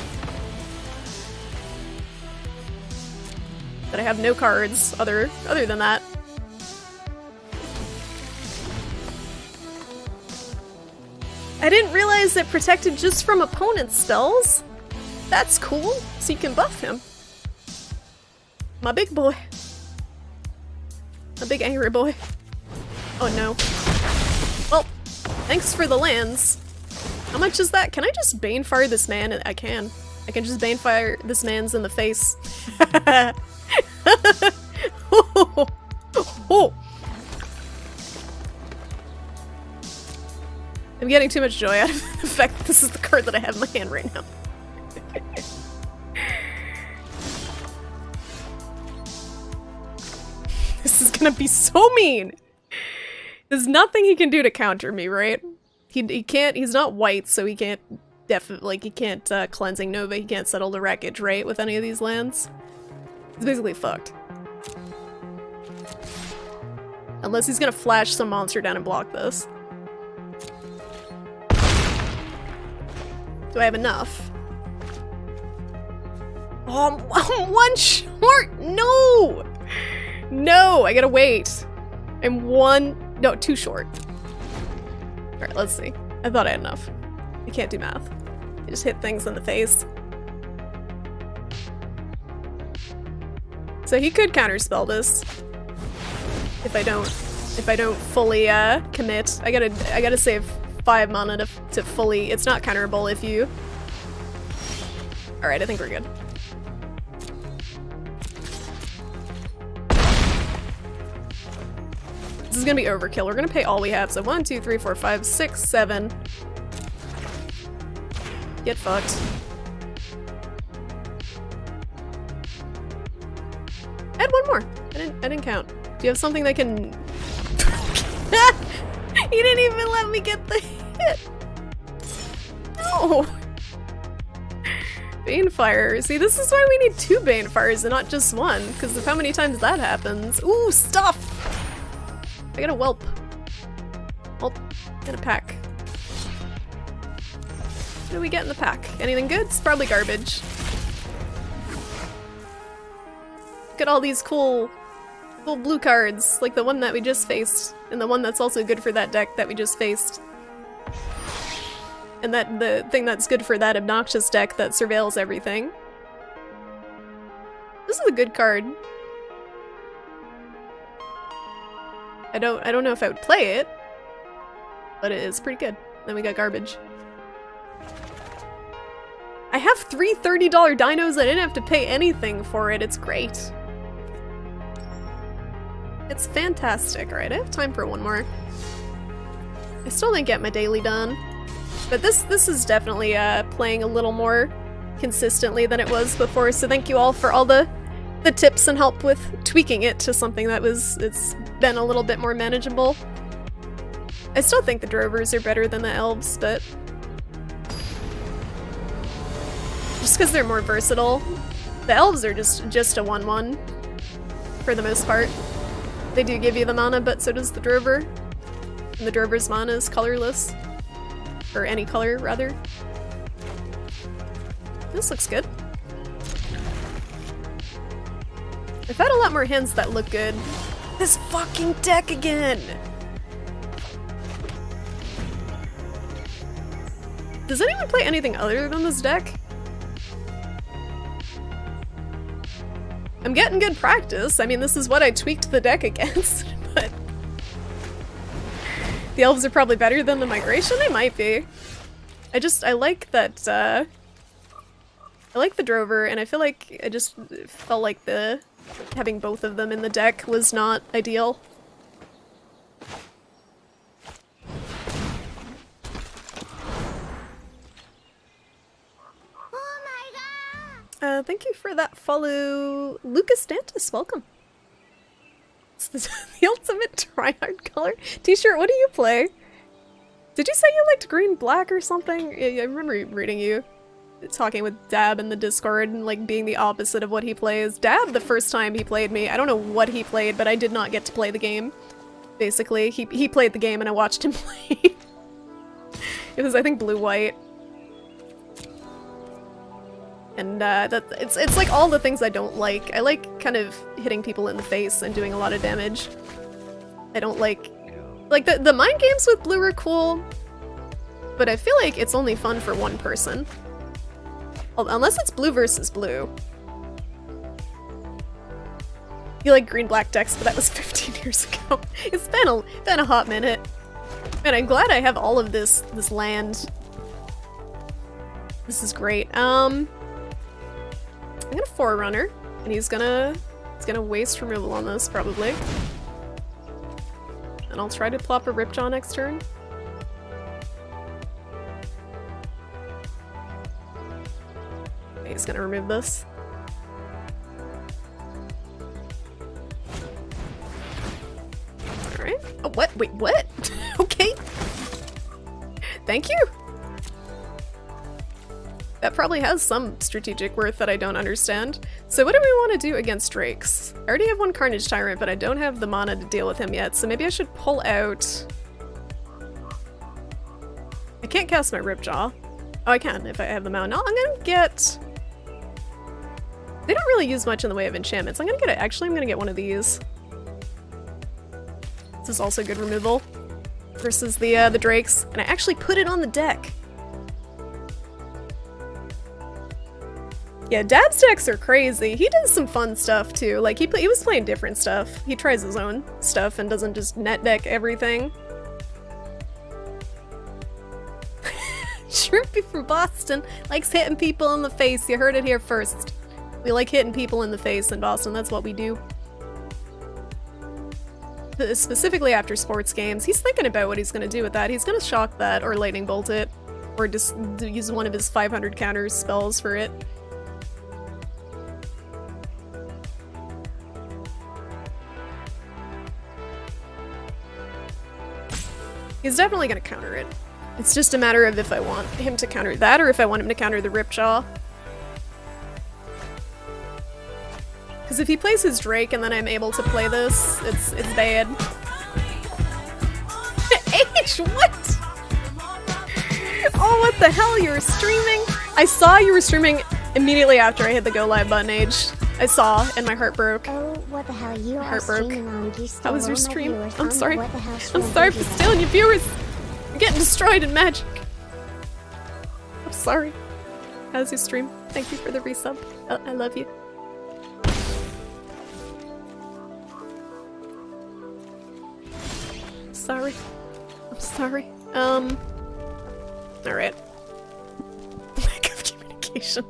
But I have no cards other than that. I didn't realize it protected just from opponent's spells. That's cool. So you can buff him. My big boy. My big angry boy. Oh no. Well, thanks for the lands. How much is that? Can I just Banefire this man? I can. I can just Banefire this man's in the face. Oh. I'm getting too much joy out of the fact that this is the card that I have in my hand right now. This is gonna be so mean! There's nothing he can do to counter me, right? He can't, he's not white, so he can't definitely, like, he can't, cleansing Nova, he can't settle the wreckage, right, with any of these lands. He's basically fucked. Unless he's gonna flash some monster down and block this. Do I have enough? Oh, I'm one short! No! No, I gotta wait. I'm no, 2 short. Alright, let's see. I thought I had enough. I can't do math. I just hit things in the face. So he could counterspell this. If I don't fully commit. I gotta save 5 mana to fully. It's not counterable if you. Alright, I think we're good. This is gonna be overkill. We're gonna pay all we have. So 1, 2, 3, 4, 5, 6, 7. Get fucked. Add one more. I didn't count. Do you have something that can? He didn't even let me get the hit. No. Banefire. See, this is why we need 2 Banefires and not just 1, because of how many times that happens. Ooh, stuff! I got a whelp. Whelp in a pack. What do we get in the pack? Anything good? It's probably garbage. Look at all these cool blue cards, like the one that we just faced, and the one that's also good for that deck that we just faced. And the thing that's good for that obnoxious deck that surveils everything. This is a good card. I don't know if I would play it, but it is pretty good. Then we got garbage. I have 3 $30 dinos. I didn't have to pay anything for it. It's great. It's fantastic. Alright, I have time for one more. I still didn't get my daily done. But this is definitely playing a little more consistently than it was before, so thank you all for all the tips and help with tweaking it to something that it's been a little bit more manageable. I still think the drovers are better than the elves, but just because they're more versatile. The elves are just a 1/1 for the most part. They do give you the mana, but so does the drover. And the drover's mana is colorless. Or any color, rather. This looks good. I've had a lot more hands that look good. This fucking deck again! Does anyone play anything other than this deck? I'm getting good practice. I mean, this is what I tweaked the deck against, but the elves are probably better than the migration? They might be. I like that, I like the drover, and I feel like I just felt like having both of them in the deck was not ideal. Oh my god! Thank you for that follow, Lucas Dantus, welcome. It's the ultimate tryhard color. T-shirt, what do you play? Did you say you liked green black or something? I remember reading you talking with Dab in the Discord and like being the opposite of what he plays. Dab, the first time he played me, I don't know what he played, but I did not get to play the game. Basically, he played the game and I watched him play. It was, I think, blue-white. And it's like all the things I don't like. I like kind of hitting people in the face and doing a lot of damage. I don't like the mind games with blue are cool, but I feel like it's only fun for one person. Unless it's blue versus blue. You like green-black decks, but that was 15 years ago. It's been a hot minute. Man, I'm glad I have all of this land. This is great. I'm gonna Forerunner, and he's gonna waste removal on this, probably. And I'll try to plop a Ripjaw next turn. Okay, he's gonna remove this. Alright. Oh, what? Wait, what? Okay. Thank you. That probably has some strategic worth that I don't understand. So what do we want to do against Drakes? I already have one Carnage Tyrant, but I don't have the mana to deal with him yet, so maybe I should pull out... I can't cast my Ripjaw. Oh, I can if I have the mana. No, I'm gonna get... They don't really use much in the way of enchantments. I'm gonna get it. Actually, I'm gonna get one of these. This is also good removal versus the Drakes, and I actually put it on the deck. Yeah, Dab's decks are crazy. He does some fun stuff too. Like he was playing different stuff. He tries his own stuff and doesn't just net deck everything. Shrimpy from Boston likes hitting people in the face. You heard it here first. We like hitting people in the face in Boston. That's what we do. Specifically after sports games. He's thinking about what he's going to do with that. He's going to shock that or lightning bolt it. Or just use one of his 500 counters spells for it. He's definitely going to counter it. It's just a matter of if I want him to counter that or if I want him to counter the Ripjaw. Because if he plays his Drake and then I'm able to play this, it's bad. H, what? Oh, what the hell? You were streaming? I saw you were streaming immediately after I hit the go live button, H. I saw, and my heart broke. Oh, what the hell? You are Heart broke. streaming on. You How was stole your all my stream? viewers. I'm sorry. What the hell I'm sorry for stealing your viewers. You're getting destroyed in Magic. I'm sorry. How's your stream? Thank you for the resub. I love you. Sorry. I'm sorry. Alright. Lack of communication.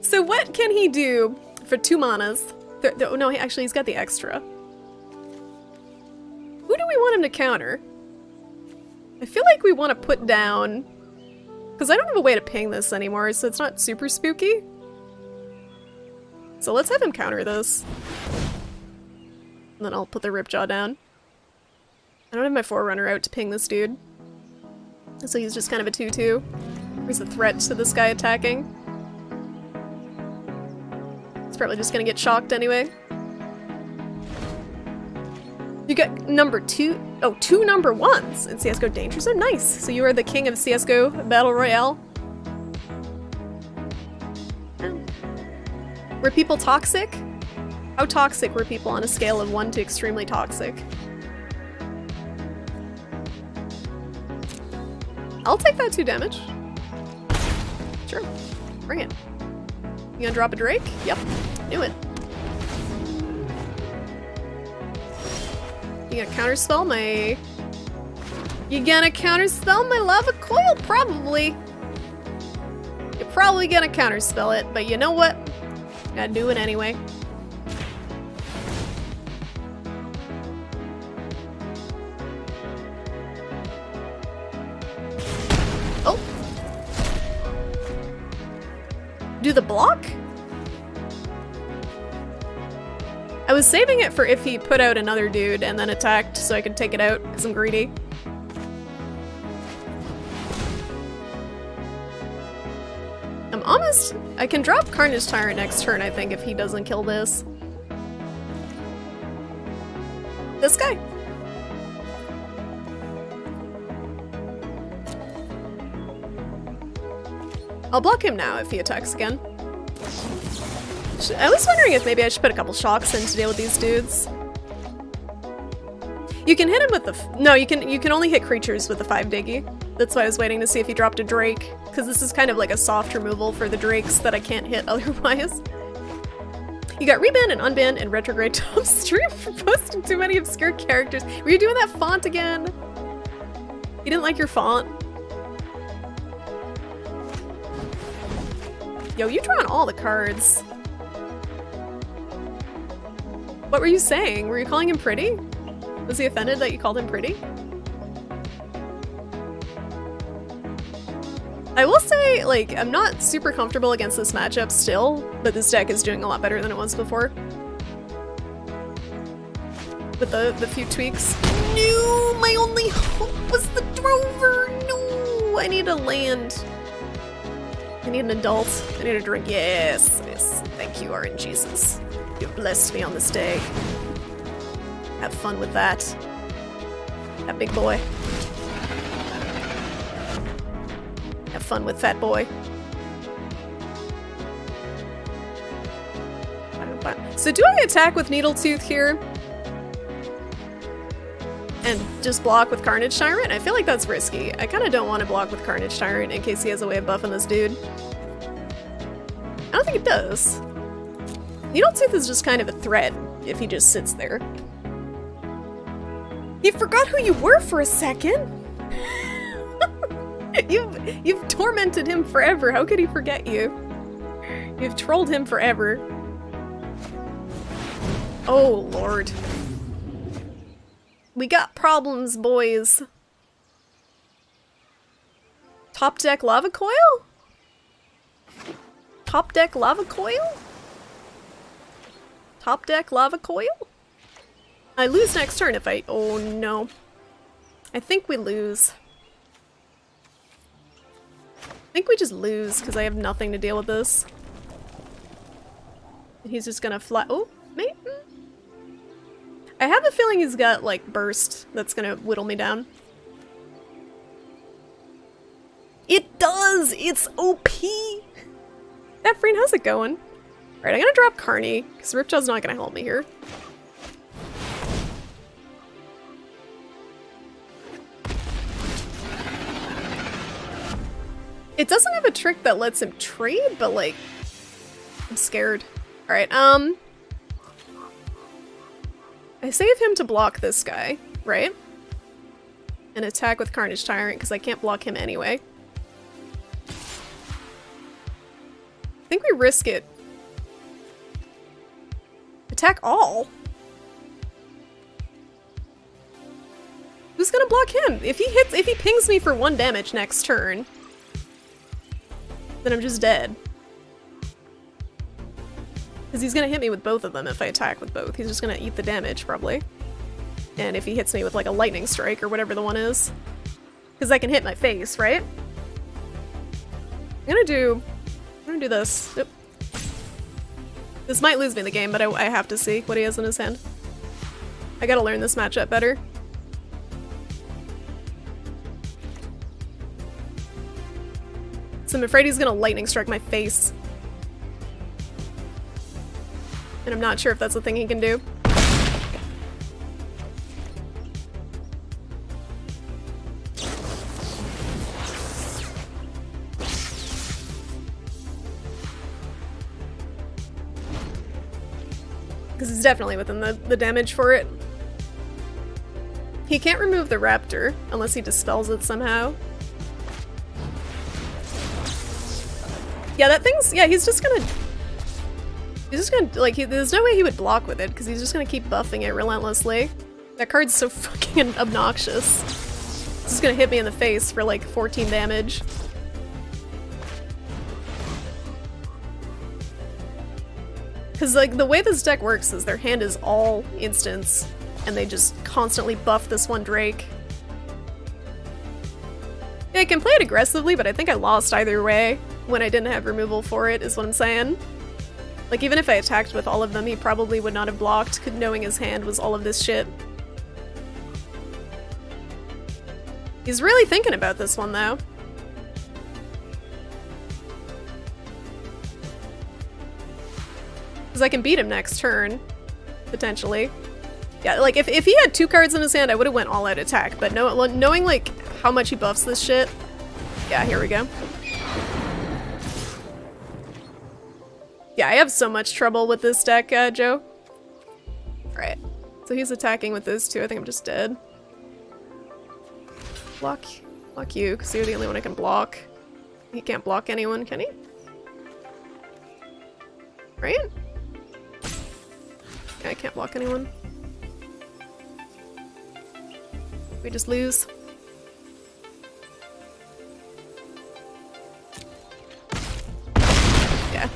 So what can he do for 2 manas? No, actually he's got the extra. Who do we want him to counter? I feel like we want to put down... Because I don't have a way to ping this anymore, so it's not super spooky. So let's have him counter this. And then I'll put the Ripjaw down. I don't have my Forerunner out to ping this dude. So he's just kind of a 2-2. He's a threat to this guy attacking. He's probably just gonna get shocked anyway. You got number 2. Oh, 2 number 1s in CSGO Danger Zone. Nice! So you are the king of CSGO Battle Royale. Oh. Were people toxic? How toxic were people on a scale of 1 to extremely toxic? I'll take that 2 damage. Sure. Bring it. You gonna drop a Drake? Yep. Knew it. You gonna counterspell my... You gonna counterspell my Lava Coil? Probably. You're probably gonna counterspell it, but you know what? Gotta do it anyway. Oh! Do the block? I was saving it for if he put out another dude and then attacked so I could take it out because I'm greedy. I'm almost... I can drop Carnage Tyrant next turn, I think, if he doesn't kill this. This guy. I'll block him now if he attacks again. I was wondering if maybe I should put a couple shocks in to deal with these dudes. You can hit him with the... No, you can only hit creatures with the 5 Diggy. That's why I was waiting to see if he dropped a Drake, because this is kind of like a soft removal for the Drakes that I can't hit otherwise. You got reban and unban and retrograde top stream for posting too many obscure characters. Were you doing that font again? You didn't like your font? Yo, you drawing all the cards. What were you saying? Were you calling him pretty? Was he offended that you called him pretty? I will say, like, I'm not super comfortable against this matchup still, but this deck is doing a lot better than it was before. With the few tweaks. No! My only hope was the Drover! No! I I need to land? I need an adult. I need a drink. Yes, yes. Thank you, RNGesus. You've blessed me on this day. Have fun with that. That big boy. Have fun with fat boy. So do I attack with Needletooth here? And just block with Carnage Tyrant? I feel like that's risky. I kind of don't want to block with Carnage Tyrant in case he has a way of buffing this dude. I don't think it does. Needletooth is just kind of a threat if he just sits there. He forgot who you were for a second! You've tormented him forever. How could he forget you? You've trolled him forever. Oh, Lord. We got problems, boys. Top deck lava coil? Top deck lava coil? Top deck lava coil? I lose next turn if I... Oh, no. I think we lose. I think we just lose, because I have nothing to deal with this. And he's just gonna fly- oh, maybe? I have a feeling he's got, like, burst that's gonna whittle me down. It does! It's OP! Ephraim, how's it going? Alright, I'm gonna drop Carney, because Ripjaw's not gonna help me here. It doesn't have a trick that lets him trade, but, like, I'm scared. Alright, I save him to block this guy, right? And attack with Carnage Tyrant, because I can't block him anyway. I think we risk it. Attack all? Who's gonna block him? If he pings me for 1 damage next turn, then I'm just dead. Because he's gonna hit me with both of them if I attack with both. He's just gonna eat the damage, probably. And if he hits me with, like, a lightning strike or whatever the one is. Because I can hit my face, right? I'm gonna do this. Oop. This might lose me the game, but I have to see what he has in his hand. I gotta learn this matchup better. So I'm afraid he's gonna lightning strike my face. And I'm not sure if that's a thing he can do. Because he's definitely within the damage for it. He can't remove the raptor unless he dispels it somehow. Yeah, that thing's- yeah, he's just gonna, like, there's no way he would block with it, because he's just gonna keep buffing it relentlessly. That card's so fucking obnoxious. It's just gonna hit me in the face for, like, 14 damage. Because, like, the way this deck works is their hand is all instants, and they just constantly buff this one Drake. Yeah, I can play it aggressively, but I think I lost either way when I didn't have removal for it, is what I'm saying. Like, even if I attacked with all of them, he probably would not have blocked, knowing his hand was all of this shit. He's really thinking about this one, though. Because I can beat him next turn, potentially. Yeah, like, if he had 2 cards in his hand, I would have went all-out attack, but knowing, like, how much he buffs this shit... Yeah, here we go. Yeah, I have so much trouble with this deck, Joe. Alright. So he's attacking with those 2. I think I'm just dead. Block you, because you're the only one I can block. He can't block anyone, can he? Right? Yeah, I can't block anyone. We just lose. Yeah.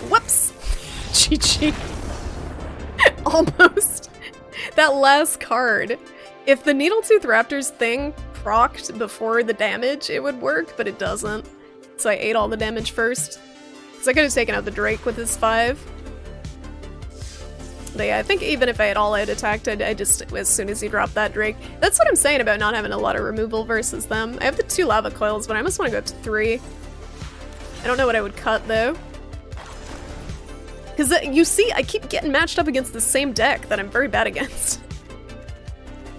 Whoops! GG. Almost. That last card. If the Needletooth Raptor's thing procced before the damage, it would work, but it doesn't. So I ate all the damage first. So I could have taken out the Drake with his 5. But yeah, I think even if I had all out attacked, I just, as soon as he dropped that Drake. That's what I'm saying about not having a lot of removal versus them. I have the 2 lava coils, but I almost want to go up to 3. I don't know what I would cut, though. Because you see, I keep getting matched up against the same deck that I'm very bad against.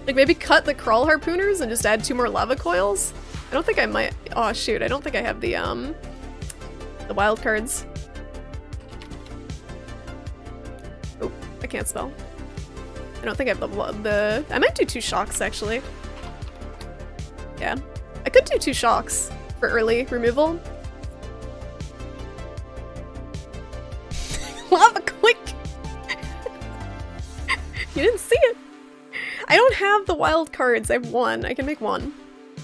Like, maybe cut the Crawl Harpooners and just add 2 more lava coils? I don't think I might. Oh, shoot, I don't think I have the wild cards. Oh, I can't spell. I don't think I have the I might do 2 shocks, actually. Yeah. I could do 2 shocks for early removal. Lava quick! You didn't see it! I don't have the wild cards. I have 1. I can make 1.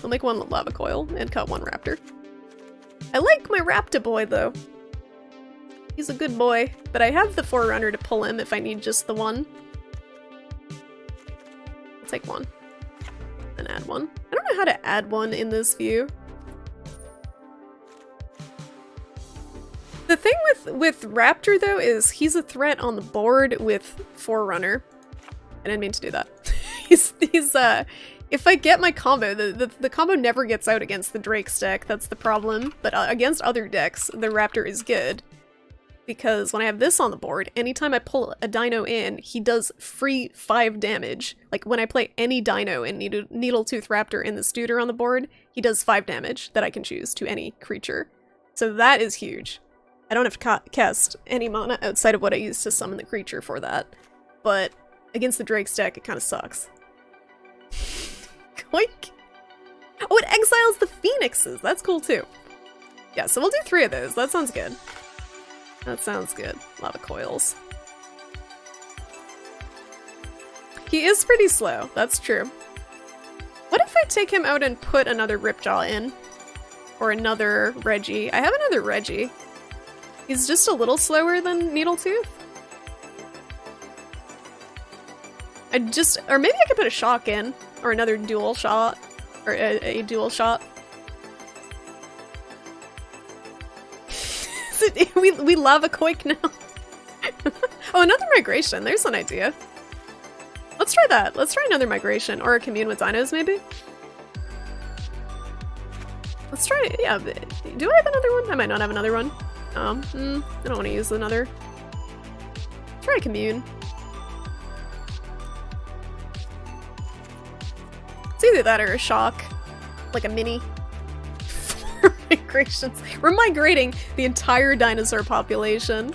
I'll make 1 lava coil and cut 1 raptor. I like my Raptor boy, though. He's a good boy, but I have the Forerunner to pull him if I need just the 1. I'll take 1. And add 1. I don't know how to add 1 in this view. The thing with Raptor, though, is he's a threat on the board with Forerunner. I didn't mean to do that. If I get my combo, the combo never gets out against the Drake's deck, that's the problem. But against other decks, the Raptor is good. Because when I have this on the board, anytime I pull a Dino in, he does free 5 damage. Like, when I play any Dino and Needletooth Raptor in the Studer on the board, he does 5 damage that I can choose to any creature. So that is huge. I don't have to cast any mana outside of what I use to summon the creature for that. But against the Drake's deck, it kind of sucks. Quick! Oh, it exiles the Phoenixes! That's cool too. Yeah, so we'll do 3 of those. That sounds good. That sounds good. Lava coils. He is pretty slow, that's true. What if I take him out and put another Ripjaw in? Or another Reggie? I have another Reggie. He's just a little slower than Needletooth. Or maybe I could put a shock in. Or another dual shot. Or a dual shot. we lava quake now. Oh, another migration. There's an idea. Let's try that. Let's try another migration. Or a commune with dinos, maybe? Let's try it. Yeah. Do I have another one? I might not have another one. I don't want to use another. Try a commune. It's either that or a shock. Like a mini. 4 migrations. We're migrating the entire dinosaur population.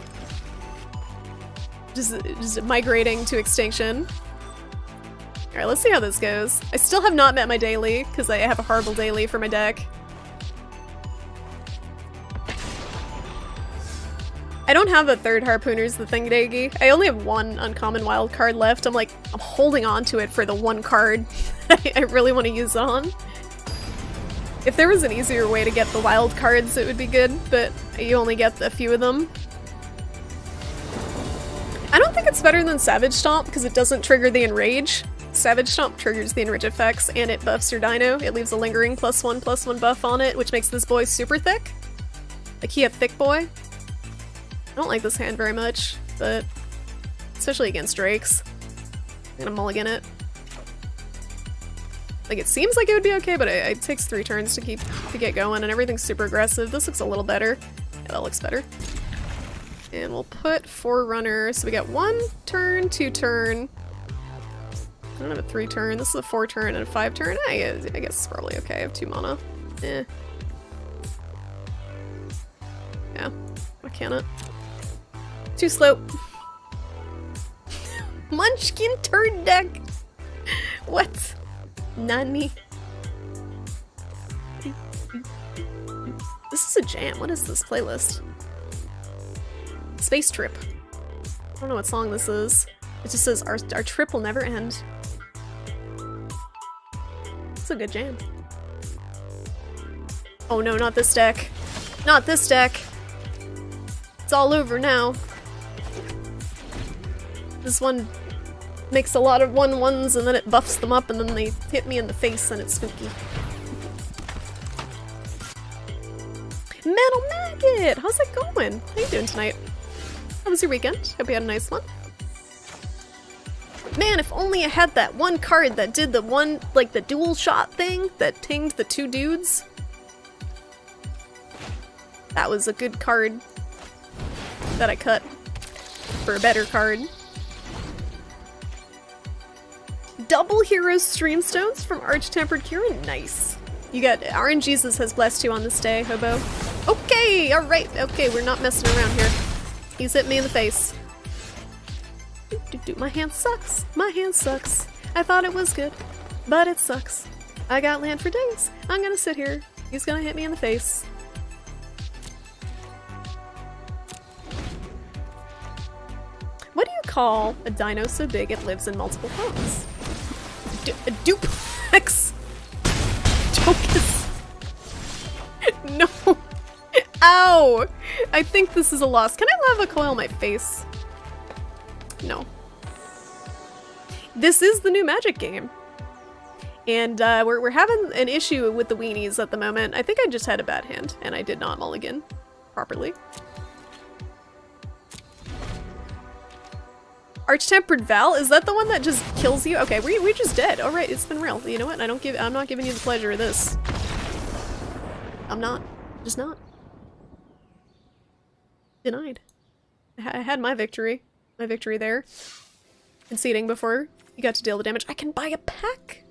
Just migrating to extinction. Alright, let's see how this goes. I still have not met my daily, because I have a horrible daily for my deck. I don't have a 3rd Harpooner's the Thingadeggy. I only have 1 uncommon wild card left. I'm holding on to it for the 1 card I really want to use it on. If there was an easier way to get the wild cards, it would be good, but you only get a few of them. I don't think it's better than Savage Stomp, because it doesn't trigger the Enrage. Savage Stomp triggers the Enrage effects, and it buffs your Dino. It leaves a lingering +1/+1 buff on it, which makes this boy super thick. Like, he a thick boy. I don't like this hand very much, but especially against Drakes. I'm gonna mulligan it. Like, it seems like it would be okay, but it takes 3 turns to get going, and everything's super aggressive. This looks a little better. Yeah, that looks better. And we'll put Forerunner, so we got 1 turn, 2 turn. I don't have a 3 turn. This is a 4 turn and a 5 turn. I guess it's probably okay. I have 2 mana. Eh. Yeah. Why can't it? Too slow. Munchkin turn deck! What? Nani? This is a jam. What is this playlist? Space Trip. I don't know what song this is. It just says, our trip will never end. It's a good jam. Oh no, not this deck. Not this deck! It's all over now. This one makes a lot of 1/1s and then it buffs them up and then they hit me in the face and it's spooky. Metal Maggot! How's it going? How you doing tonight? How was your weekend? Hope you had a nice one. Man, if only I had that one card that did the one, like the dual shot thing that tinged the two dudes. That was a good card that I cut for a better card. Double Hero Streamstones from Arch-Tempered Kieran. Nice. You got RNGesus has blessed you on this day, Hobo. Okay, alright. Okay, we're not messing around here. He's hit me in the face. My hand sucks. My hand sucks. I thought it was good, but it sucks. I got land for days. I'm gonna sit here. He's gonna hit me in the face. What do you call a dino so big it lives in multiple homes? A duplex. Docus. No. Ow! I think this is a loss. Can I lava coil my face? No. This is the new Magic game. And we're having an issue with the weenies at the moment. I think I just had a bad hand, and I did not mulligan properly. Arch-Tempered Val? Is that the one that just kills you? Okay, we're just dead. All right, it's been real. You know what? I'm not giving you the pleasure of this. I'm not. Just not. Denied. I had my victory. My victory there. Conceding before you got to deal the damage. I can buy a pack!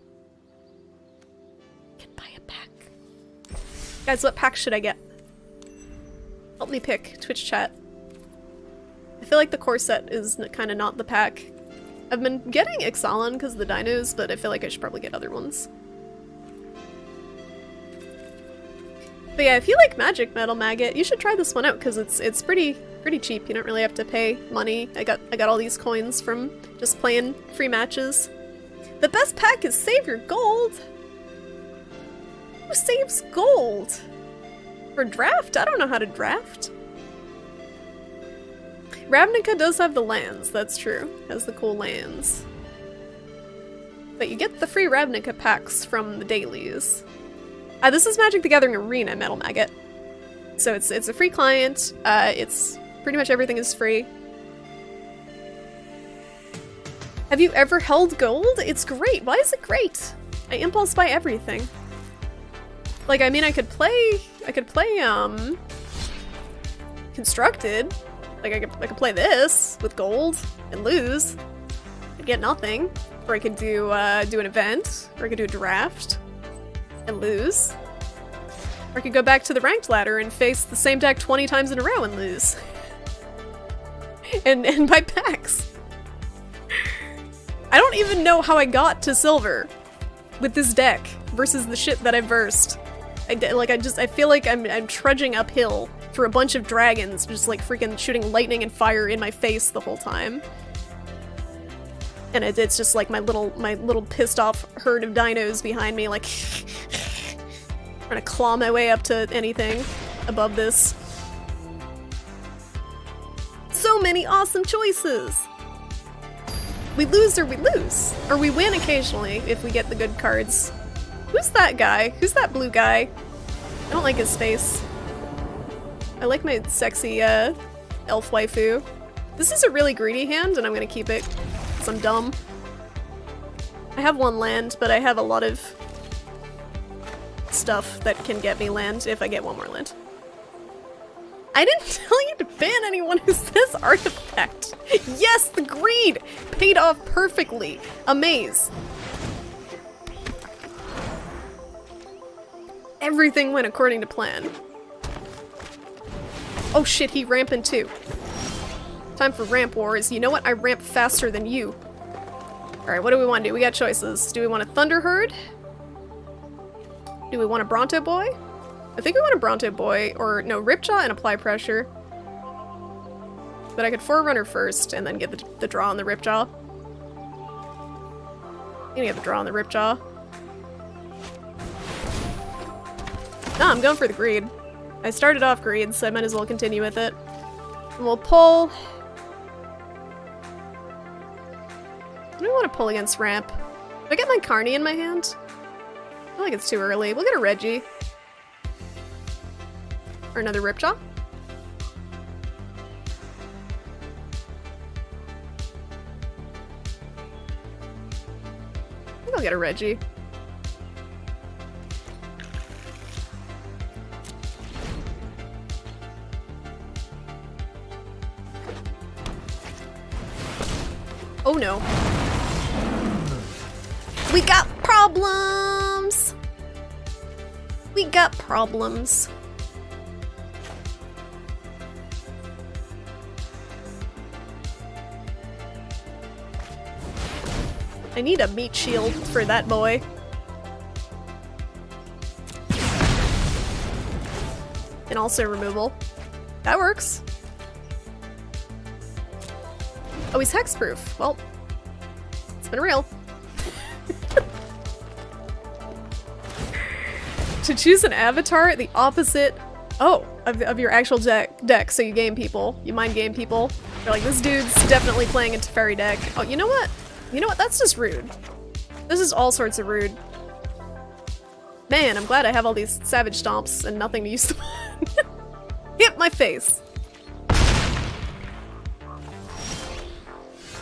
I can buy a pack. Guys, what pack should I get? Help me pick. Twitch chat. I feel like the core set is kind of not the pack. I've been getting Ixalan because of the dinos, but I feel like I should probably get other ones. But yeah, if you like Magic, Metal Maggot, you should try this one out because it's pretty cheap. You don't really have to pay money. I got all these coins from just playing free matches. The best pack is Save Your Gold. Who saves gold? For draft? I don't know how to draft. Ravnica does have the lands, that's true. Has the cool lands. But you get the free Ravnica packs from the dailies. This is Magic the Gathering Arena, Metal Maggot. So it's a free client. It's pretty much everything is free. Have you ever held gold? It's great. Why is it great? I impulse buy everything. Like, I mean, I could play Constructed. Like, I could play this with gold and lose. I'd get nothing. Or I could do an event. Or I could do a draft and lose. Or I could go back to the ranked ladder and face the same deck 20 times in a row and lose. and buy packs. I don't even know how I got to silver with this deck versus the shit that I versed. I feel like I'm trudging uphill through a bunch of dragons, just like freaking shooting lightning and fire in my face the whole time. And it's just like my little pissed off herd of dinos behind me, like trying to claw my way up to anything above this. So many awesome choices! We lose or we lose. Or we win occasionally if we get the good cards. Who's that guy? Who's that blue guy? I don't like his face. I like my sexy elf waifu. This is a really greedy hand and I'm gonna keep it because I'm dumb. I have one land, but I have a lot of stuff that can get me land if I get one more land. I didn't tell you to ban anyone who says artifact. Yes, the greed paid off perfectly. Amaze. Everything went according to plan. Oh shit, he ramping too. Time for ramp wars. You know what? I ramp faster than you. Alright, what do we want to do? We got choices. Do we want a Thunder Herd? Do we want a Bronto Boy? I think we want a Bronto Boy, or no, Ripjaw and Apply Pressure. But I could Forerunner first, and then get the draw on the Ripjaw. I'm gonna get the draw on the Ripjaw. No, I'm going for the Greed. I started off Greed, so I might as well continue with it. And we'll pull... What do we want to pull against ramp? Do I get my Carney in my hand? I feel like it's too early. We'll get a Reggie. Or another Ripjaw? I think I'll get a Reggie. Oh no. We got problems! We got problems. I need a meat shield for that boy. And also removal. That works. Oh, he's hexproof. Well, it's been real. To choose an avatar, the opposite of your actual deck, so you game people. You mind game people. You're like, this dude's definitely playing a Teferi deck. Oh, you know what? You know what? That's just rude. This is all sorts of rude. Man, I'm glad I have all these Savage Stomps and nothing to use them on. Hit my face.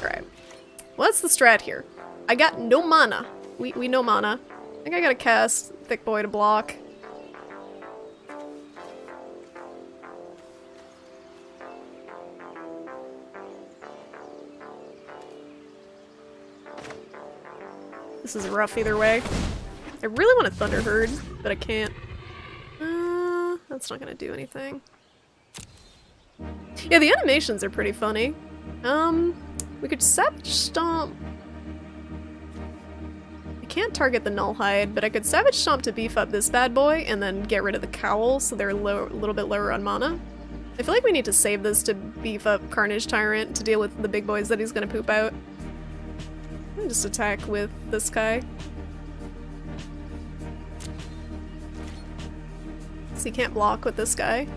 Alright. What's the strat here? I got no mana. We no mana. I think I gotta cast Thick Boy to block. This is rough either way. I really want a Thunder Herd, but I can't. That's not gonna do anything. Yeah, the animations are pretty funny. We could Savage Stomp. I can't target the Null Hide, but I could Savage Stomp to beef up this bad boy and then get rid of the Cowl so they're a little bit lower on mana. I feel like we need to save this to beef up Carnage Tyrant to deal with the big boys that he's gonna poop out. I'm gonna just attack with this guy. So he can't block with this guy.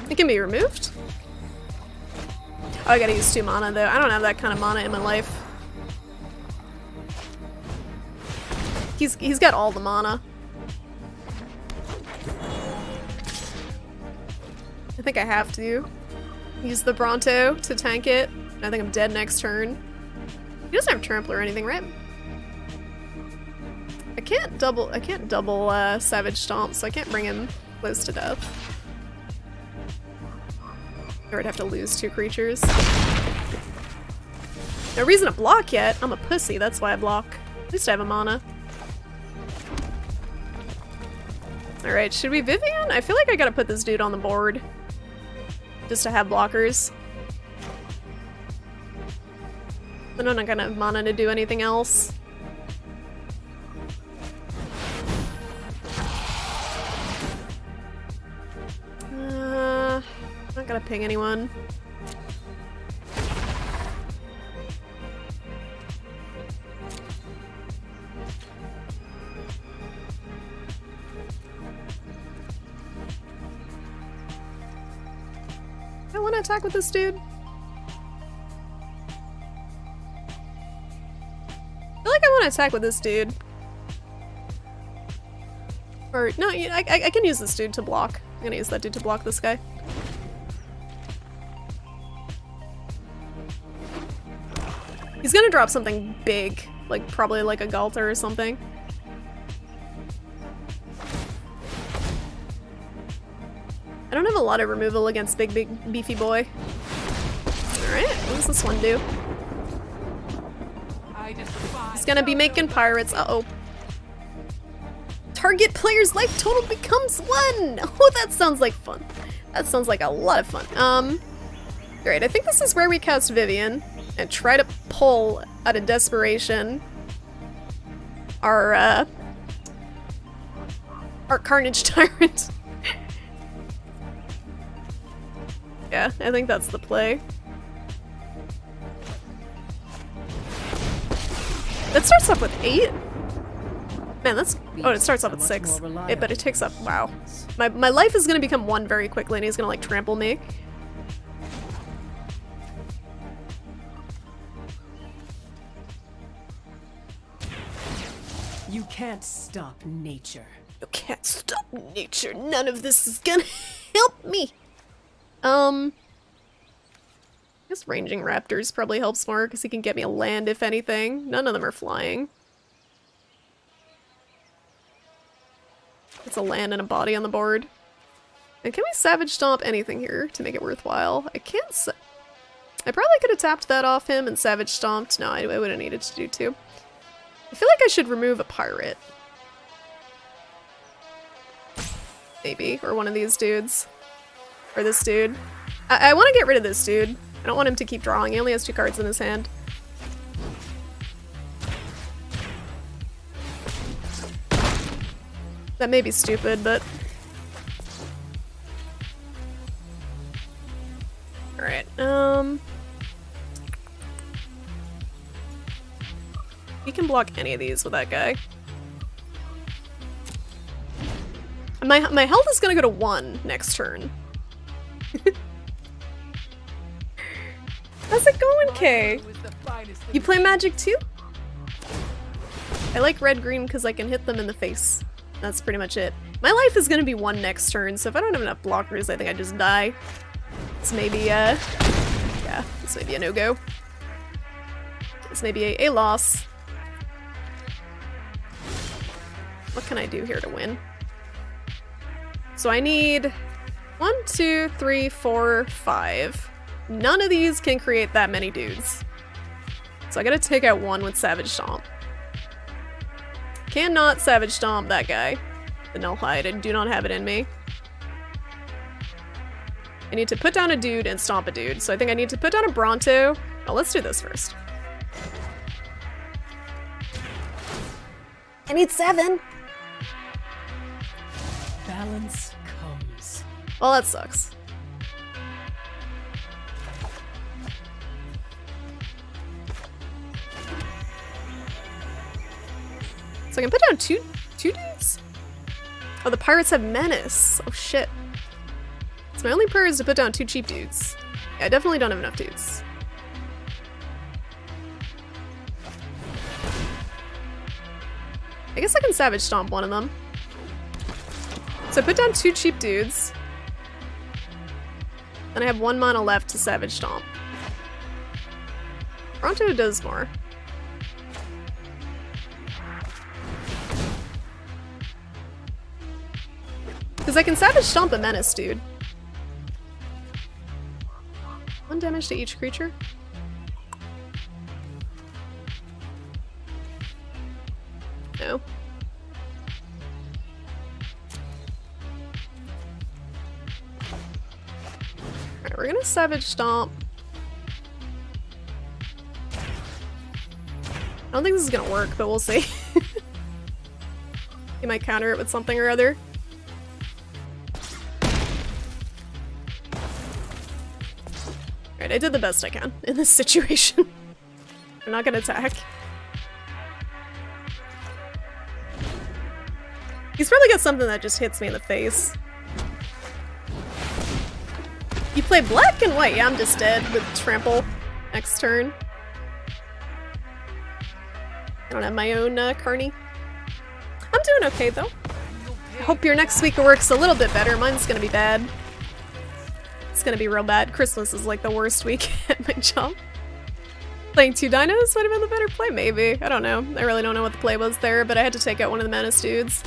It can be removed. Oh, I gotta use 2 mana though. I don't have that kind of mana in my life. He's got all the mana. I think I have to use the Bronto to tank it. I think I'm dead next turn. He doesn't have Trample or anything, right? I can't double Savage Stomp, so I can't bring him close to death. Or I'd have to lose 2 creatures. No reason to block yet. I'm a pussy, that's why I block. At least I have a mana. Alright, should we Vivian? I feel like I gotta put this dude on the board. Just to have blockers. I'm not gonna have mana to do anything else. Not gonna ping anyone. I want to attack with this dude. I feel like I want to attack with this dude. Or, no, I can use this dude to block. I'm gonna use that dude to block this guy. He's gonna drop something big, like probably like a Galter or something. I don't have a lot of removal against big beefy boy. Alright, what does this one do? He's gonna be making pirates. Uh-oh. Target player's life total becomes 1! Oh, that sounds like fun. That sounds like a lot of fun. Great, I think this is where we cast Vivian and try to pull out of desperation our Carnage Tyrant. Yeah, I think that's the play. That starts off with 8? Man, that's... Oh, it starts off with 6. But it takes up... Wow. My life is gonna become 1 very quickly and he's gonna, like, trample me. can't stop nature. You can't stop nature. None of this is gonna help me. I guess ranging raptors probably helps more because he can get me a land if anything. None of them are flying. It's a land and a body on the board. And can we savage stomp anything here to make it worthwhile? I can't say. I probably could have tapped that off him and savage stomped. No, I would have needed to do two. I feel like I should remove a pirate. Maybe, or one of these dudes. Or this dude. I want to get rid of this dude. I don't want him to keep drawing. He only has 2 cards in his hand. That may be stupid, but... Alright, you can block any of these with that guy. My health is gonna go to 1 next turn. How's it going, Kay? You play Magic too? I like red-green because I can hit them in the face. That's pretty much it. My life is gonna be 1 next turn, so if I don't have enough blockers, I think I just die. It's maybe, yeah, this may be a no-go. This may be a loss. What can I do here to win? So I need 1, 2, 3, 4, 5. None of these can create that many dudes. So I gotta take out 1 with Savage Stomp. Cannot Savage Stomp that guy. The Null Hide. I do not have it in me. I need to put down a dude and stomp a dude. So I think I need to put down a Bronto. Oh, let's do this first. I need 7. Balance comes. Well, that sucks. So I can put down two dudes? Oh, the pirates have menace. Oh shit. So my only prayer is to put down 2 cheap dudes. Yeah, I definitely don't have enough dudes. I guess I can Savage Stomp one of them. So I put down 2 cheap dudes. Then I have 1 mana left to Savage Stomp. Bronto does more. Because I can Savage Stomp a Menace, dude. 1 damage to each creature? No. Alright, we're gonna Savage Stomp. I don't think this is gonna work, but we'll see. He might counter it with something or other. Alright, I did the best I can in this situation. I'm not gonna attack. He's probably got something that just hits me in the face. You play black and white. Yeah, I'm just dead with trample next turn. I don't have my own Carney. I'm doing okay though. I hope your next week works a little bit better. Mine's gonna be bad. It's gonna be real bad. Christmas is like the worst week at my job. Playing 2 dinos would have been the better play, maybe. I don't know. I really don't know what the play was there, but I had to take out one of the Menace dudes.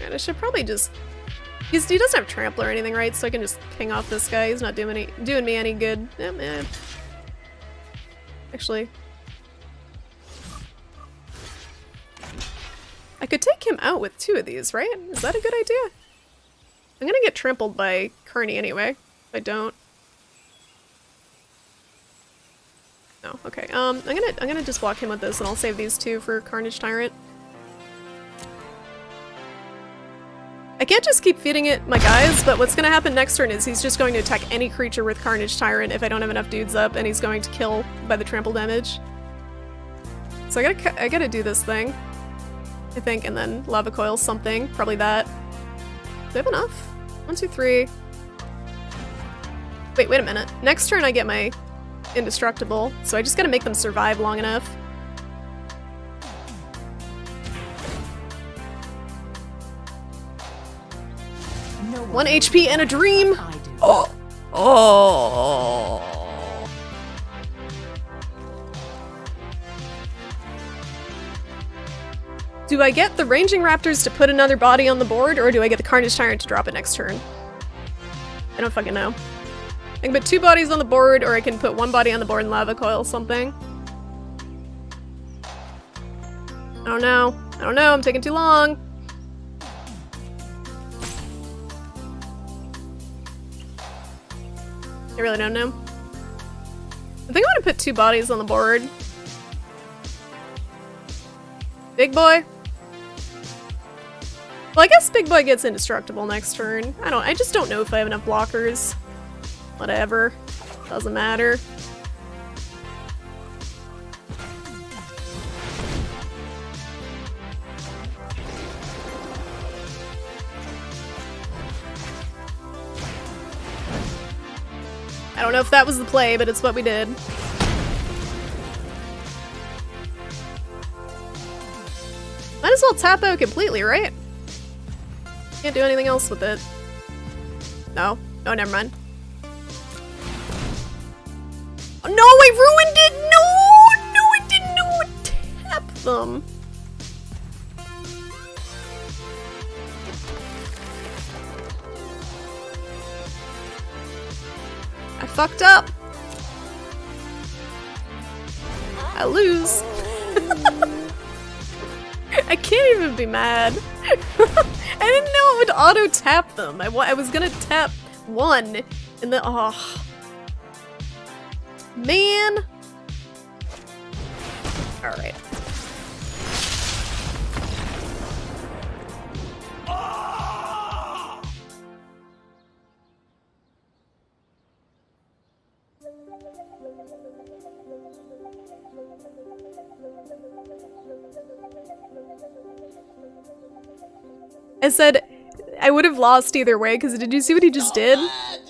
And I should probably just... He doesn't have trample or anything, right? So I can just ping off this guy. He's not doing me any good. Yeah, man. Actually... I could take him out with 2 of these, right? Is that a good idea? I'm gonna get trampled by Carney anyway. If I don't. No, okay. I'm gonna just block him with this and I'll save these 2 for Carnage Tyrant. I can't just keep feeding it my guys, but what's gonna happen next turn is he's just going to attack any creature with Carnage Tyrant if I don't have enough dudes up, and he's going to kill by the trample damage. So I gotta do this thing, I think, and then Lava Coil something. Probably that. Do I have enough? 1, 2, 3. Wait a minute. Next turn I get my indestructible, so I just gotta make them survive long enough. No 1 HP and a dream! I do. Oh! Oh! Do I get the Ranging Raptors to put another body on the board, or do I get the Carnage Tyrant to drop it next turn? I don't fucking know. I can put 2 bodies on the board, or I can put 1 body on the board and Lava Coil something. I don't know. I don't know, I'm taking too long. I really don't know. I think I want to put 2 bodies on the board. Big boy. Well, I guess Big Boy gets indestructible next turn. I just don't know if I have enough blockers. Whatever. Doesn't matter. I don't know if that was the play, but it's what we did. Might as well tap out completely, right? Can't do anything else with it. No. Oh, never mind. Oh, no, I ruined it! No! No, I didn't know how to tap them. I fucked up. I lose. I can't even be mad. I didn't know it would auto-tap them. I was gonna tap 1, and then oh. Man. Alright. I said I would have lost either way, because did you see what he just did?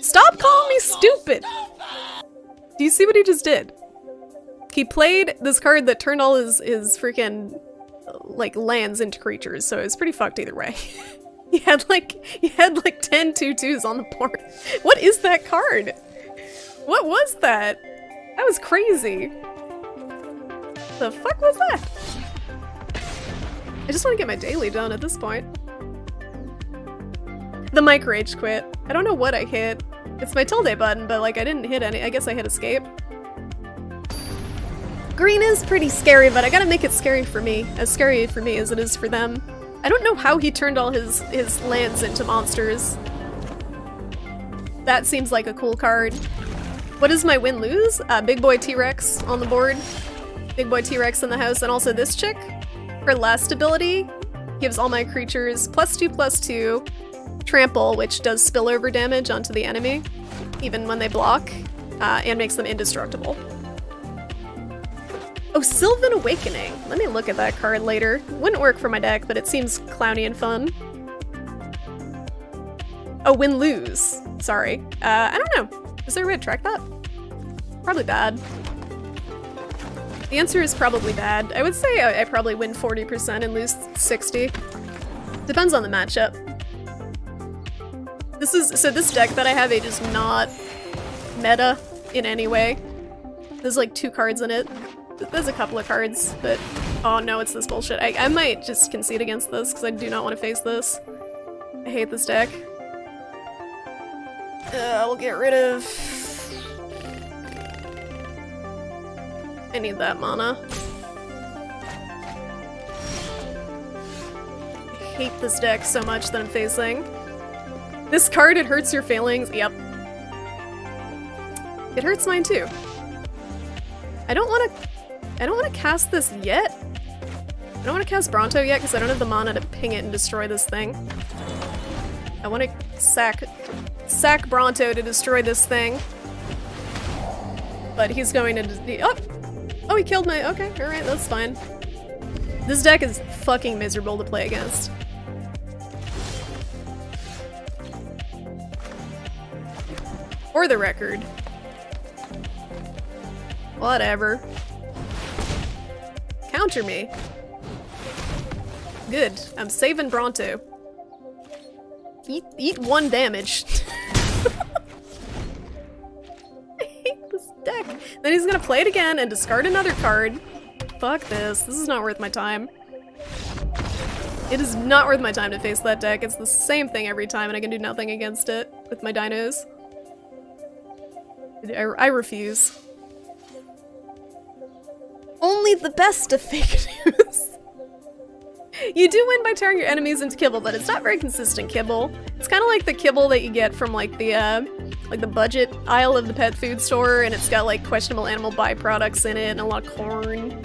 Stop calling me stupid! Do you see what he just did? He played this card that turned all his freaking, like, lands into creatures, so it was pretty fucked either way. he had like 10 2/2s on the board. What is that card? What was that? That was crazy. The fuck was that? I just want to get my daily done at this point. The mic rage quit. I don't know what I hit. It's my tilde button, but like I didn't hit any. I guess I hit escape. Green is pretty scary, but I gotta make it scary for me. As scary for me as it is for them. I don't know how he turned all his lands into monsters. That seems like a cool card. What is my win-lose? Big Boy T-Rex on the board. Big Boy T-Rex in the house, and also this chick. Her last ability gives all my creatures +2/+2 trample, which does spillover damage onto the enemy, even when they block, and makes them indestructible. Oh, Sylvan Awakening. Let me look at that card later. Wouldn't work for my deck, but it seems clowny and fun. Oh, win-lose. Sorry. I don't know. Is there a way to track that? Probably bad. The answer is probably bad. I would say I probably win 40% and lose 60. Depends on the matchup. This deck that I have, it is not meta in any way. There's like 2 cards in it. There's a couple of cards, but oh no, it's this bullshit. I might just concede against this because I do not want to face this. I hate this deck. We'll get rid of... I need that mana. I hate this deck so much that I'm facing. This card, it hurts your feelings. Yep. It hurts mine too. I don't want to cast this yet. I don't want to cast Bronto yet because I don't have the mana to ping it and destroy this thing. I want to sack Bronto to destroy this thing. But he's going to oh, he killed my... Okay, alright, that's fine. This deck is fucking miserable to play against. For the record, Whatever. Counter me. Good. I'm saving Bronto. Eat 1 damage. I hate this deck. Then he's gonna play it again and discard another card. Fuck this. This is not worth my time. It is not worth my time to face that deck. It's the same thing every time and I can do nothing against it with my dinos. I refuse. Only the best of fake news. You do win by turning your enemies into kibble, but it's not very consistent kibble. It's kind of like the kibble that you get from like the budget aisle of the pet food store, and it's got like questionable animal byproducts in it and a lot of corn.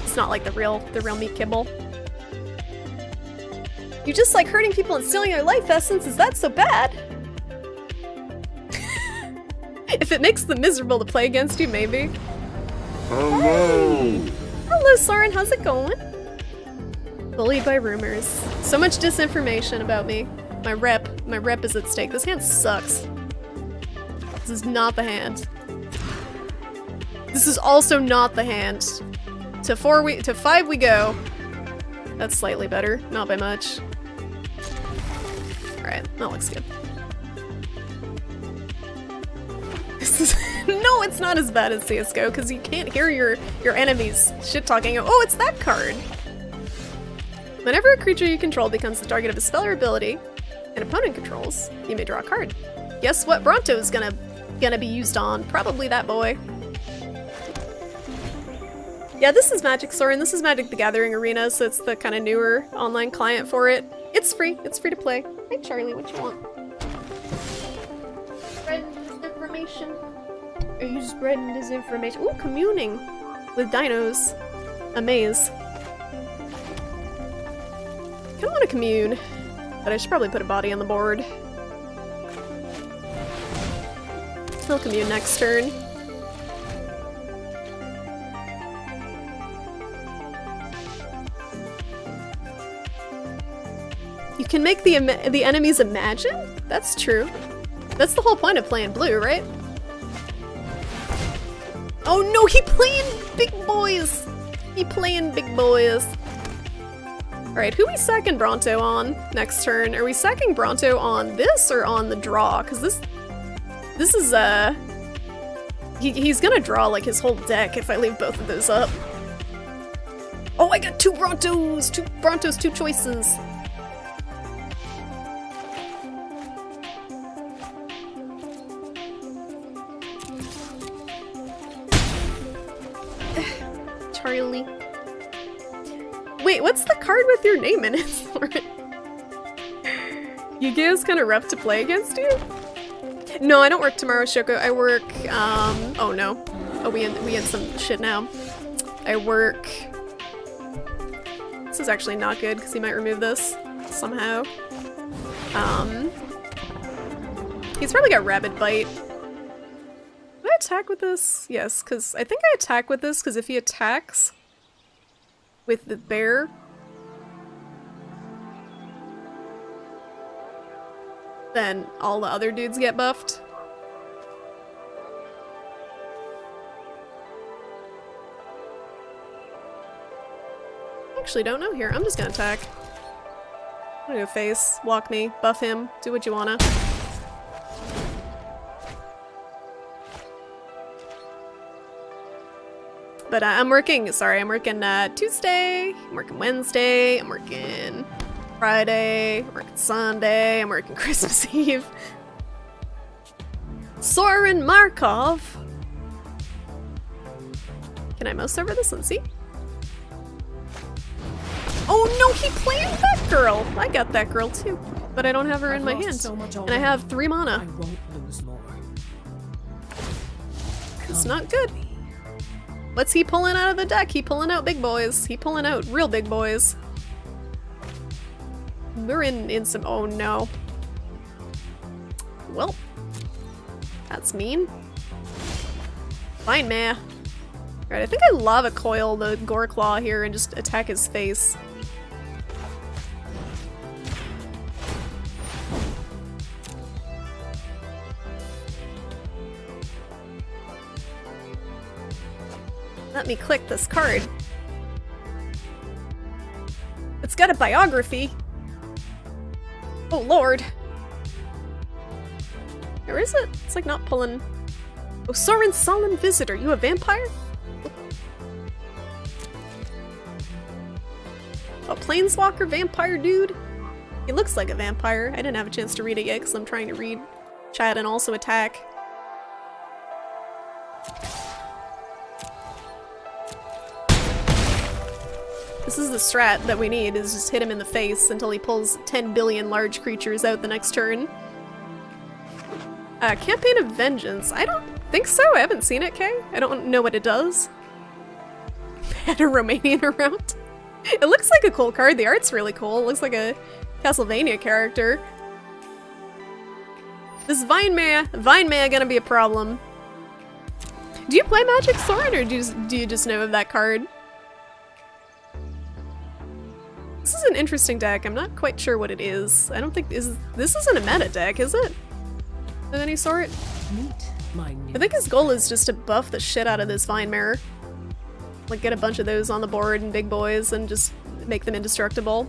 It's not like the real meat kibble. You just like hurting people and stealing their life essence. Is that so bad? If it makes them miserable to play against you, maybe. Hello. Hello, Soren. How's it going? Bullied by rumors. So much disinformation about me. My rep is at stake. This hand sucks. This is not the hand. This is also not the hand. To 5 we go. That's slightly better, not by much. Alright, that looks good. This is no, it's not as bad as CSGO, because you can't hear your enemies shit-talking. Oh, it's that card! Whenever a creature you control becomes the target of a spell or ability an opponent controls, you may draw a card. Guess what Bronto is gonna be used on? Probably that boy. Yeah, this is Magic Soren. This is Magic the Gathering Arena, so it's the kind of newer online client for it. It's free. It's free to play. Hey Charlie, what you want? Spreading disinformation. Are you spreading disinformation? Ooh, communing with dinos. A maze. I don't want to commune, but I should probably put a body on the board. He'll commune next turn. You can make the enemies imagine? That's true. That's the whole point of playing blue, right? Oh no, he playing big boys! He playing big boys. Alright, who we sacking Bronto on next turn? Are we sacking Bronto on this or on the draw? Because this is, he's gonna draw, like, his whole deck if I leave both of those up. Oh, I got 2 Brontos! 2 Brontos, 2 choices! Charlie. Wait, what's the card with your name in it for it? Yu-Gi-Oh's kind of rough to play against you? No, I don't work tomorrow, Shoko. I work, oh no. Oh, we in some shit now. I work... This is actually not good, because he might remove this somehow. He's probably got Rabid Bite. Do I attack with this? Yes, because I think I attack with this, because if he attacks with the bear, then all the other dudes get buffed. I actually don't know here. I'm just gonna attack. I'm gonna go face, walk me, buff him, do what you wanna. But I'm working Tuesday, I'm working Wednesday, I'm working Friday, I'm working Sunday, I'm working Christmas Eve. Soren Markov! Can I mouse over this and see? Oh no, he played that girl! I got that girl too, but I don't have her in my hand. And I have 3 mana. I won't lose more. It's not good. What's he pulling out of the deck? He pulling out big boys. He pulling out real big boys. We're in some... Oh no. Well. That's mean. Fine, meh. Alright, I think I Lava Coil the Goreclaw here and just attack his face. me click this card. It's got a biography. Oh lord. Where is it? It's like not pulling. Oh, Soren Solemn Visitor, you a vampire? A planeswalker vampire dude? He looks like a vampire. I didn't have a chance to read it yet because I'm trying to read chat and also attack. This is the strat that we need, is just hit him in the face until he pulls 10 billion large creatures out the next turn. Campaign of Vengeance. I don't think so. I haven't seen it, Kay. I don't know what it does. Had a Romanian around. It looks like a cool card. The art's really cool. It looks like a Castlevania character. This Vinemaya gonna be a problem. Do you play Magic, Soren, or do you just know of that card? This is an interesting deck. I'm not quite sure what it is. I don't think this isn't a meta deck, is it? Of any sort? Meet my new. I think his goal is just to buff the shit out of this Vinemare. Like get a bunch of those on the board and big boys and just make them indestructible.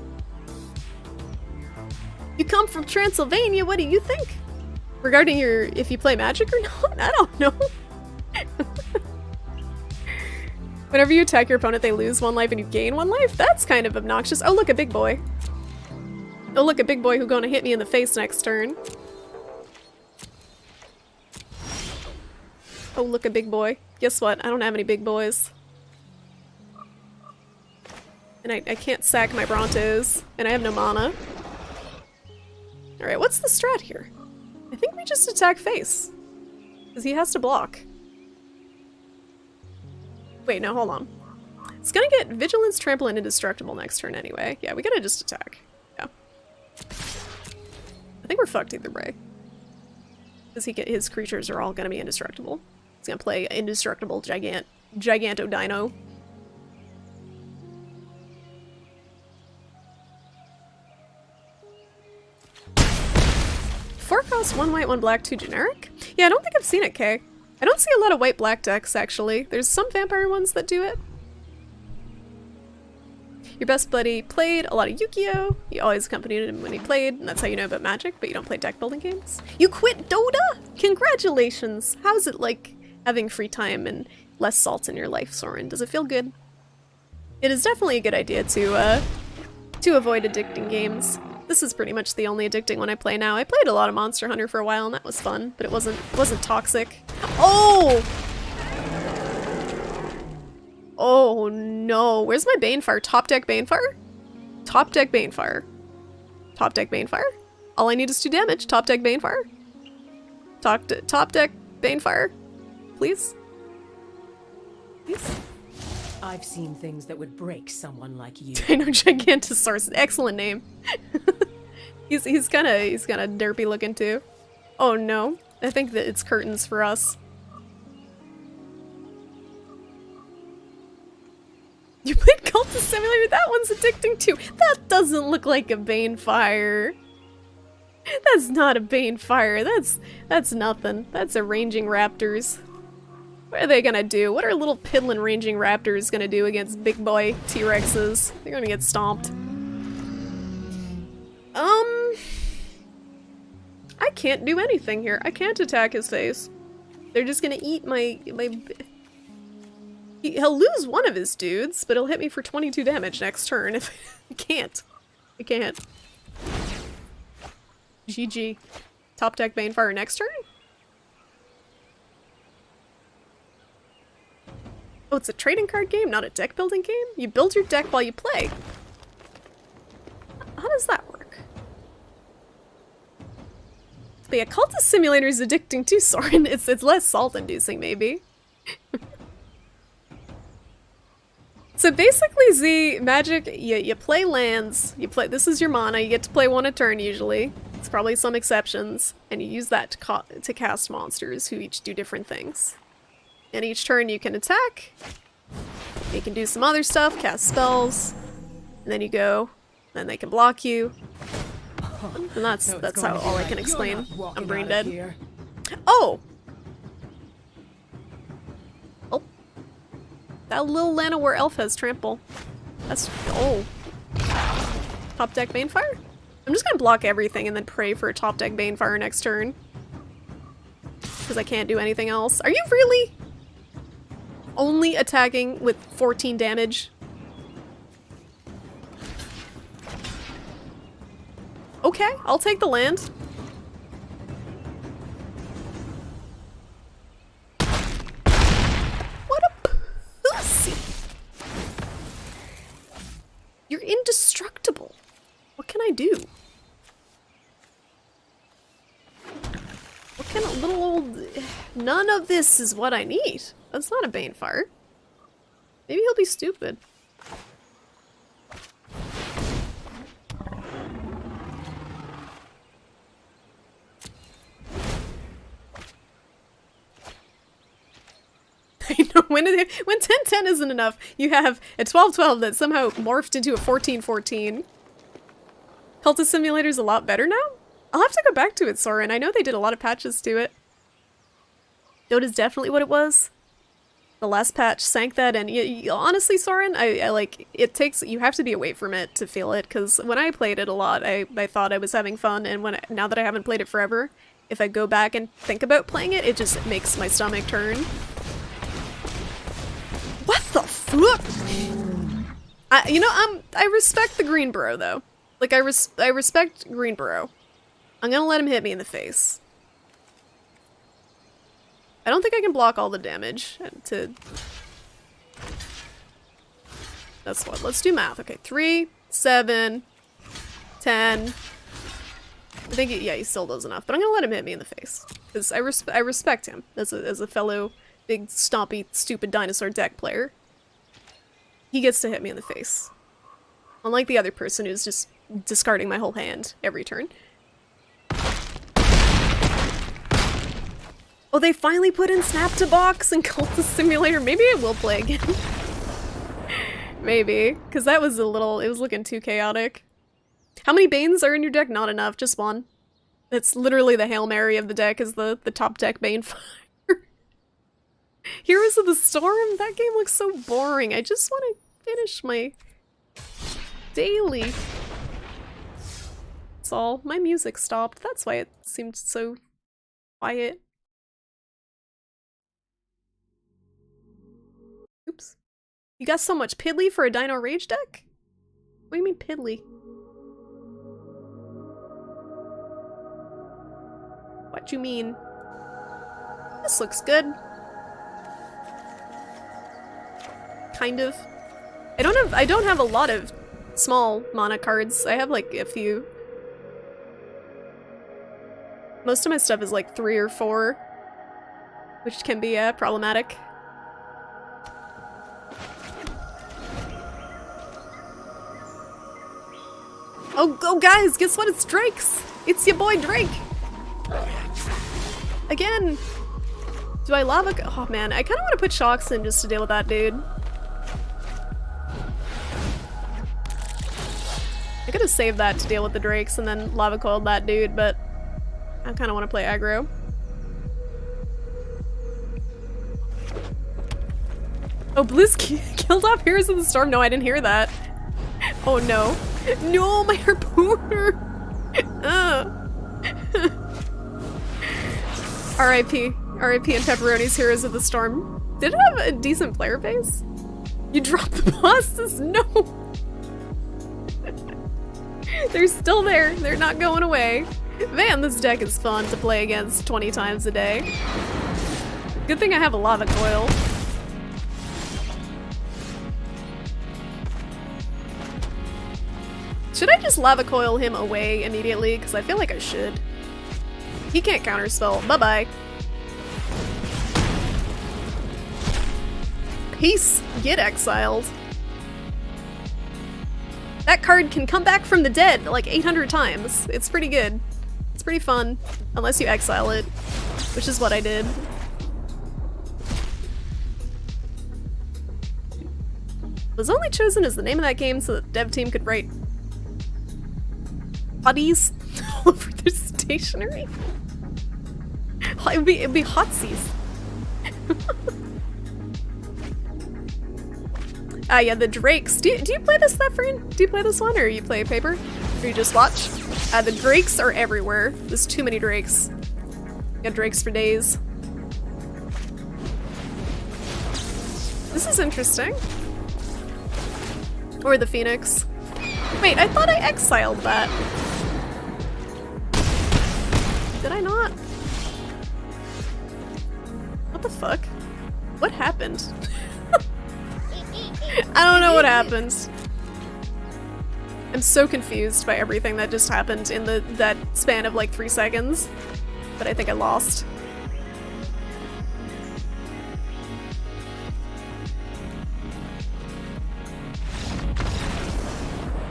You come from Transylvania, what do you think? Regarding if you play Magic or not? I don't know. Whenever you attack your opponent, they lose 1 life and you gain 1 life? That's kind of obnoxious. Oh, look, a big boy. Oh, look, a big boy who's gonna hit me in the face next turn. Oh, look, a big boy. Guess what? I don't have any big boys. And I can't sack my Brontos. And I have no mana. Alright, what's the strat here? I think we just attack face. Because he has to block. Wait, no, hold on. It's gonna get Vigilance, Trample, and Indestructible next turn anyway. Yeah, we gotta just attack. Yeah. I think we're fucked either way. Because his creatures are all gonna be indestructible. He's gonna play Indestructible Giganto Dino. 4 cost, 1 white, 1 black, 2 generic? Yeah, I don't think I've seen it, Kay. I don't see a lot of white-black decks, actually. There's some vampire ones that do it. Your best buddy played a lot of Yu-Gi-Oh! You always accompanied him when he played, and that's how you know about Magic, but you don't play deck-building games. You quit Dota? Congratulations! How's it like having free time and less salt in your life, Soren? Does it feel good? It is definitely a good idea to avoid addicting games. This is pretty much the only addicting one I play now. I played a lot of Monster Hunter for a while, and that was fun, but it wasn't toxic. Oh! Oh no, where's my Banefire? Top deck Banefire? Top deck Banefire. Top deck Banefire? All I need is 2 damage. Top deck Banefire? Top deck Banefire? Please? Please? I've seen things that would break someone like you. Dino Gigantosaurus, excellent name. he's kinda derpy looking too. Oh no, I think that it's curtains for us. You played Cultist Simulator? That one's addicting too. That doesn't look like a Banefire. That's not a Banefire. That's nothing. That's a Ranging Raptors. What are they gonna do? What are little piddling Ranging Raptors gonna do against big boy T-Rexes? They're gonna get stomped. I can't do anything here. I can't attack his face. They're just gonna eat my... He'll lose one of his dudes, but he'll hit me for 22 damage next turn if I can't. I can't. GG. Top deck Banefire next turn? Oh, it's a trading card game, not a deck building game? You build your deck while you play. How does that work? But yeah, Cultist Simulator is addicting too, Soren. It's less salt-inducing, maybe. So basically, Z, Magic, you play lands, this is your mana, you get to play 1 a turn usually. It's probably some exceptions. And you use that to cast monsters who each do different things. And each turn you can attack, you can do some other stuff, cast spells, and then you go, then they can block you. And that's how all I can explain. I'm brain dead. Oh! Oh. That little Llanowar elf has trample. That's oh. Top deck Banefire? I'm just gonna block everything and then pray for a top deck Banefire next turn. Because I can't do anything else. Are you really only attacking with 14 damage? Okay, I'll take the land. What a pussy! You're indestructible. What can I do? What kind of little old... None of this is what I need. That's not a Banefire. Maybe he'll be stupid. I know, when 10-10 isn't enough, you have a 12-12 that somehow morphed into a 14-14. Cultist Simulator's a lot better now? I'll have to go back to it, Soren. I know they did a lot of patches to it. Dota's definitely what it was. The last patch sank that, and honestly, Soren, I like, it takes, you have to be away from it to feel it, because when I played it a lot, I thought I was having fun, and now that I haven't played it forever, if I go back and think about playing it, it just makes my stomach turn. What the fuck? I respect the Greenborough, though. Like, I respect Greenborough. I'm gonna let him hit me in the face. I don't think I can block all the damage to... That's what, let's do math. Okay, 3, 7, 10. I think, yeah, he still does enough, but I'm gonna let him hit me in the face. Because I respect him as a fellow big, stompy, stupid dinosaur deck player. He gets to hit me in the face. Unlike the other person who's just discarding my whole hand every turn. Oh, they finally put in Snap to Box and Cultist Simulator. Maybe I will play again. Maybe. Because that was it was looking too chaotic. How many Banes are in your deck? Not enough, just one. It's literally the Hail Mary of the deck is the top deck Banefire. Heroes of the Storm? That game looks so boring. I just want to finish my daily. That's all. My music stopped. That's why it seemed so quiet. Oops. You got so much piddly for a Dino Rage deck? What do you mean piddly? What you mean? This looks good. Kind of. I don't have a lot of small mana cards. I have like a few. Most of my stuff is like 3 or 4, which can be problematic. Oh guys, guess what? It's Drake's! It's your boy Drake! Again! Do I lava? Oh man, I kinda wanna put shocks in just to deal with that dude. I could've saved that to deal with the Drakes and then lava coiled that dude, but I kinda wanna play aggro. Oh, Blizz killed off Heroes of the Storm? No, I didn't hear that. Oh no. No, my harpooner! R.I.P. R.I.P. and Pepperoni's Heroes of the Storm. Did it have a decent player base? You dropped the bosses? No! They're still there. They're not going away. Man, this deck is fun to play against 20 times a day. Good thing I have a lava coil. Should I just lava coil him away immediately? Because I feel like I should. He can't counterspell. Bye-bye. Peace. Get exiled. That card can come back from the dead like 800 times. It's pretty good. It's pretty fun. Unless you exile it. Which is what I did. Was only chosen as the name of that game so the dev team could write buddies all over their stationery. It'd be Hotsies. Yeah, the Drakes. Do you play this, Thefrain? Do you play this one, or you play paper? Or you just watch? The Drakes are everywhere. There's too many Drakes. Got Drakes for days. This is interesting. Or the Phoenix. Wait, I thought I exiled that. Did I not? What the fuck? What happened? I don't know what happened. I'm so confused by everything that just happened in that span of like 3 seconds. But I think I lost.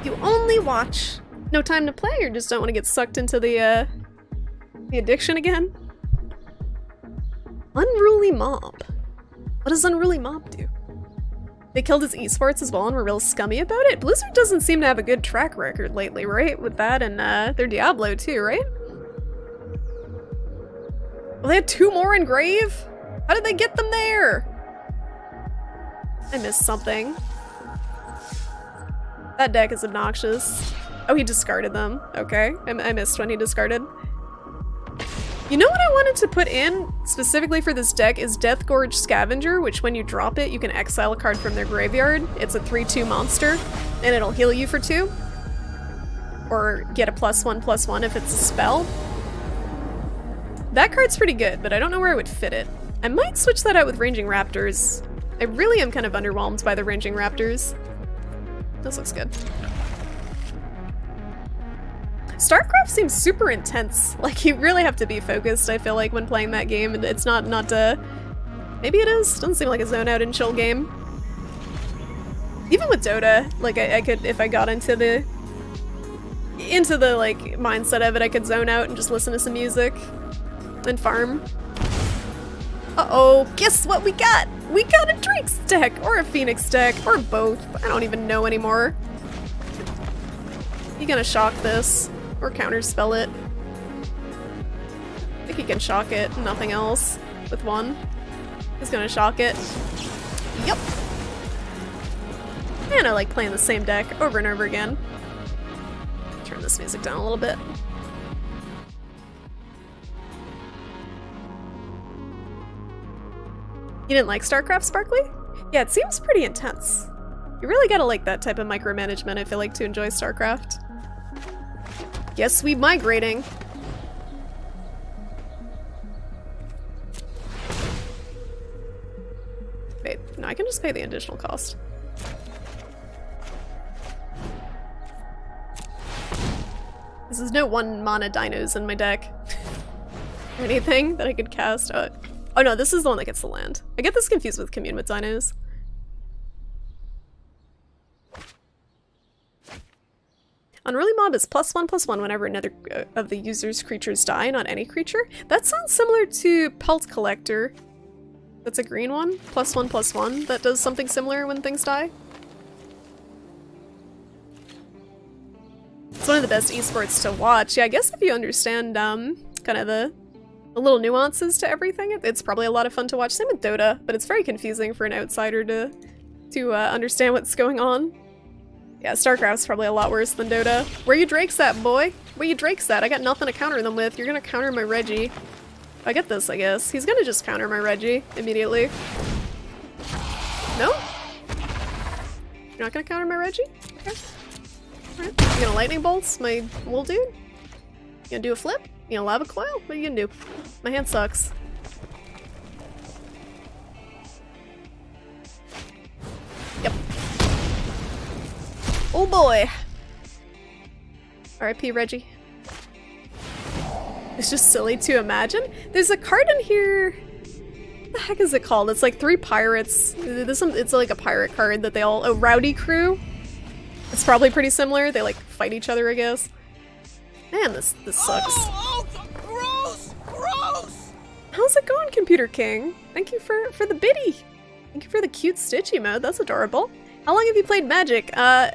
You only watch. No time to play, or just don't want to get sucked into the addiction again? Unruly Mob. What does Unruly Mob do? They killed his esports as well and were real scummy about it. Blizzard doesn't seem to have a good track record lately, right? With that and their Diablo too, right? Well, they had 2 more in Grave? How did they get them there? I missed something. That deck is obnoxious. Oh, he discarded them. Okay, I missed when he discarded. You know what I wanted to put in specifically for this deck is Death Gorge Scavenger, which when you drop it, you can exile a card from their graveyard. It's a 3/2 monster, and it'll heal you for 2. Or get a +1/+1 if it's a spell. That card's pretty good, but I don't know where I would fit it. I might switch that out with Ranging Raptors. I really am kind of underwhelmed by the Ranging Raptors. This looks good. StarCraft seems super intense. Like, you really have to be focused, I feel like, when playing that game, and it's not maybe it is? Doesn't seem like a zone out and chill game. Even with Dota, like, I could, if I got into the like mindset of it, I could zone out and just listen to some music and farm. Uh-oh, guess what we got? We got a Drake's deck, or a Phoenix deck, or both. I don't even know anymore. You gonna shock this? Or counterspell it? I think he can shock it, nothing else. With 1. He's gonna shock it. Yep. And I like playing the same deck over and over again. Turn this music down a little bit. You didn't like StarCraft, Sparkly? Yeah, it seems pretty intense. You really gotta like that type of micromanagement, I feel like, to enjoy StarCraft. Guess we migrating. Wait, no, I can just pay the additional cost. This is no 1 mana dinos in my deck. Or anything that I could cast. Oh no, this is the one that gets the land. I get this confused with Commune with dinos. Unruly Mob is +1/+1 whenever another of the user's creatures die, not any creature. That sounds similar to Pelt Collector. That's a green one, +1/+1. That does something similar when things die. It's one of the best esports to watch. Yeah, I guess if you understand kind of the little nuances to everything, it's probably a lot of fun to watch. Same with Dota, but it's very confusing for an outsider to understand what's going on. Yeah, StarCraft's probably a lot worse than Dota. Where you Drakes at, boy? Where you Drakes at? I got nothing to counter them with. You're gonna counter my Reggie. I get this, I guess. He's gonna just counter my Reggie immediately. No? You're not gonna counter my Reggie? Okay. Alright. You gonna lightning bolts my wool dude? You gonna do a flip? You gonna lava coil? What are you gonna do? My hand sucks. Yep. Oh boy. R.I.P. Reggie. It's just silly to imagine. There's a card in here. What the heck is it called? It's like 3 pirates. It's like a pirate card that they all. Oh, Rowdy Crew. It's probably pretty similar. They like fight each other, I guess. Man, this sucks. Oh, gross! Gross! How's it going, Computer King? Thank you for the biddy. Thank you for the cute Stitch emote. That's adorable. How long have you played Magic? I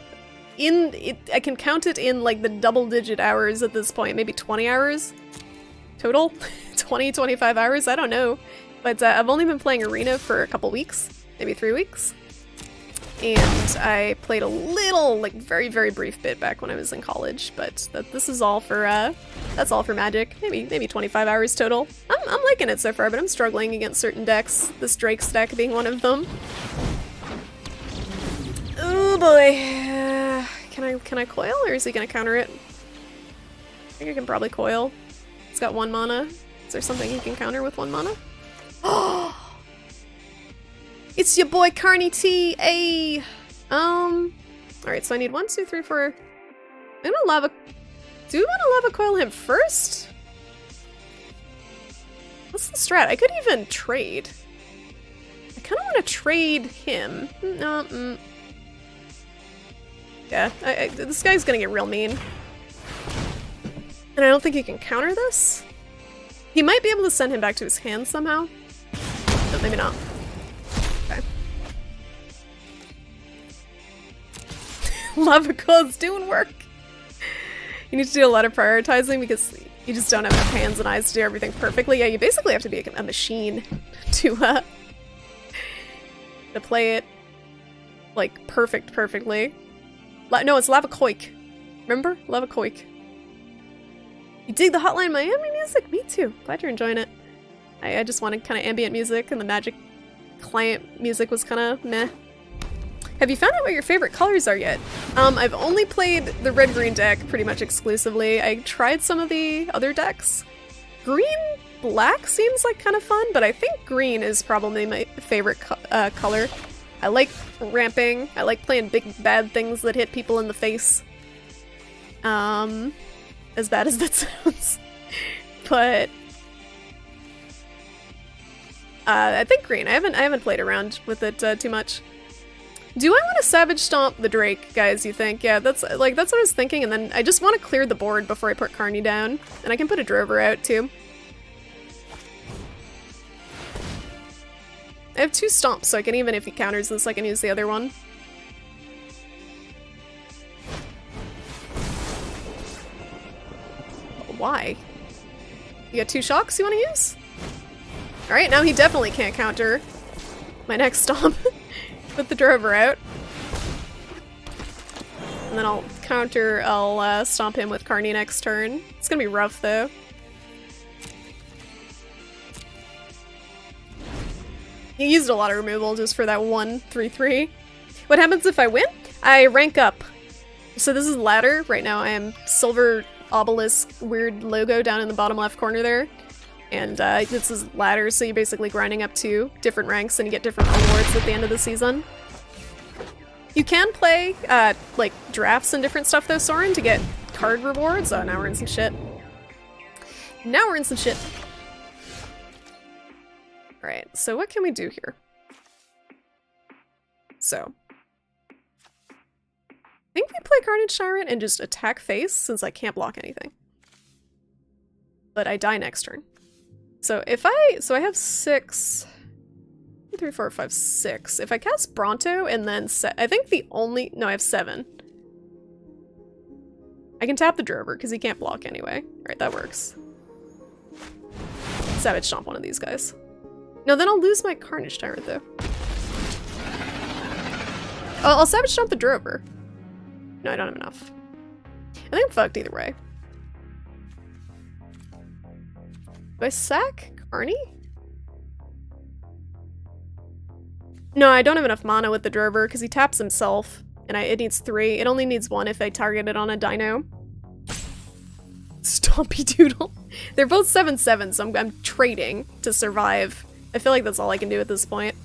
can count it in like the double-digit hours at this point. Maybe 20 hours total. 20, 25 hours. I don't know. But I've only been playing Arena for a couple weeks, maybe 3 weeks. and I played a little, like, very, very brief bit back when I was in college, but this is all for, that's all for Magic. Maybe 25 hours total. I'm liking it so far, but I'm struggling against certain decks, this Drake's deck being one of them. Oh boy. Can I coil, or is he gonna counter it? I think I can probably coil. It's got 1 mana. Is there something he can counter with 1 mana? Oh! It's your boy Carney T. A. Alright, so I need 1, 2, 3, 4. I'm gonna lava. Do we want to lava coil him first? What's the strat? I could even trade. I kind of want to trade him. No, yeah, this guy's gonna get real mean. And I don't think he can counter this. He might be able to send him back to his hand somehow. But maybe not. Okay. Lava Coil's doing work. You need to do a lot of prioritizing because you just don't have enough hands and eyes to do everything perfectly. Yeah, you basically have to be a machine to play it like perfectly. No, it's Lava Koik. Remember? Lava Koik. You dig the Hotline Miami music? Me too. Glad you're enjoying it. I just wanted kind of ambient music, and the Magic client music was kind of meh. Have you found out what your favorite colors are yet? I've only played the red-green deck pretty much exclusively. I tried some of the other decks. Green-black seems like kind of fun, but I think green is probably my favorite color. I like ramping. I like playing big bad things that hit people in the face. As bad as that sounds. But I think green. I haven't played around with it too much. Do I want to Savage Stomp the Drake, guys, you think? Yeah, that's what I was thinking, and then I just want to clear the board before I put Carney down. And I can put a Drover out too. I have 2 stomps, so I can, even if he counters this, I can use the other one. Why? You got 2 shocks you want to use? Alright, now he definitely can't counter my next stomp. Put the Drover out. And then I'll stomp him with Carney next turn. It's gonna be rough, though. He used a lot of removal just for that 1/3/3. What happens if I win? I rank up. So this is ladder. Right now I am silver obelisk weird logo down in the bottom left corner there. And this is ladder, so you're basically grinding up to different ranks and you get different rewards at the end of the season. You can play like drafts and different stuff though, Soren, to get card rewards. Oh, now we're in some shit. Now we're in some shit. Alright, so what can we do here? So. I think we play Carnage Tyrant and just attack face, since I can't block anything. But I die next turn. So if I have 6... 1, 2, 3, 4, 5, 6. If I cast Bronto and then I think no, I have 7. I can tap the Drover, because he can't block anyway. Alright, that works. Savage Stomp one of these guys. No, then I'll lose my Carnage Tyrant, though. I'll Savage Stomp the Drover. No, I don't have enough. I think I'm fucked either way. Do I sack Carney? No, I don't have enough mana with the Drover, because he taps himself, and it needs 3. It only needs 1 if I target it on a Dino. Stompy Doodle. They're both 7/7, so I'm trading to survive. I feel like that's all I can do at this point.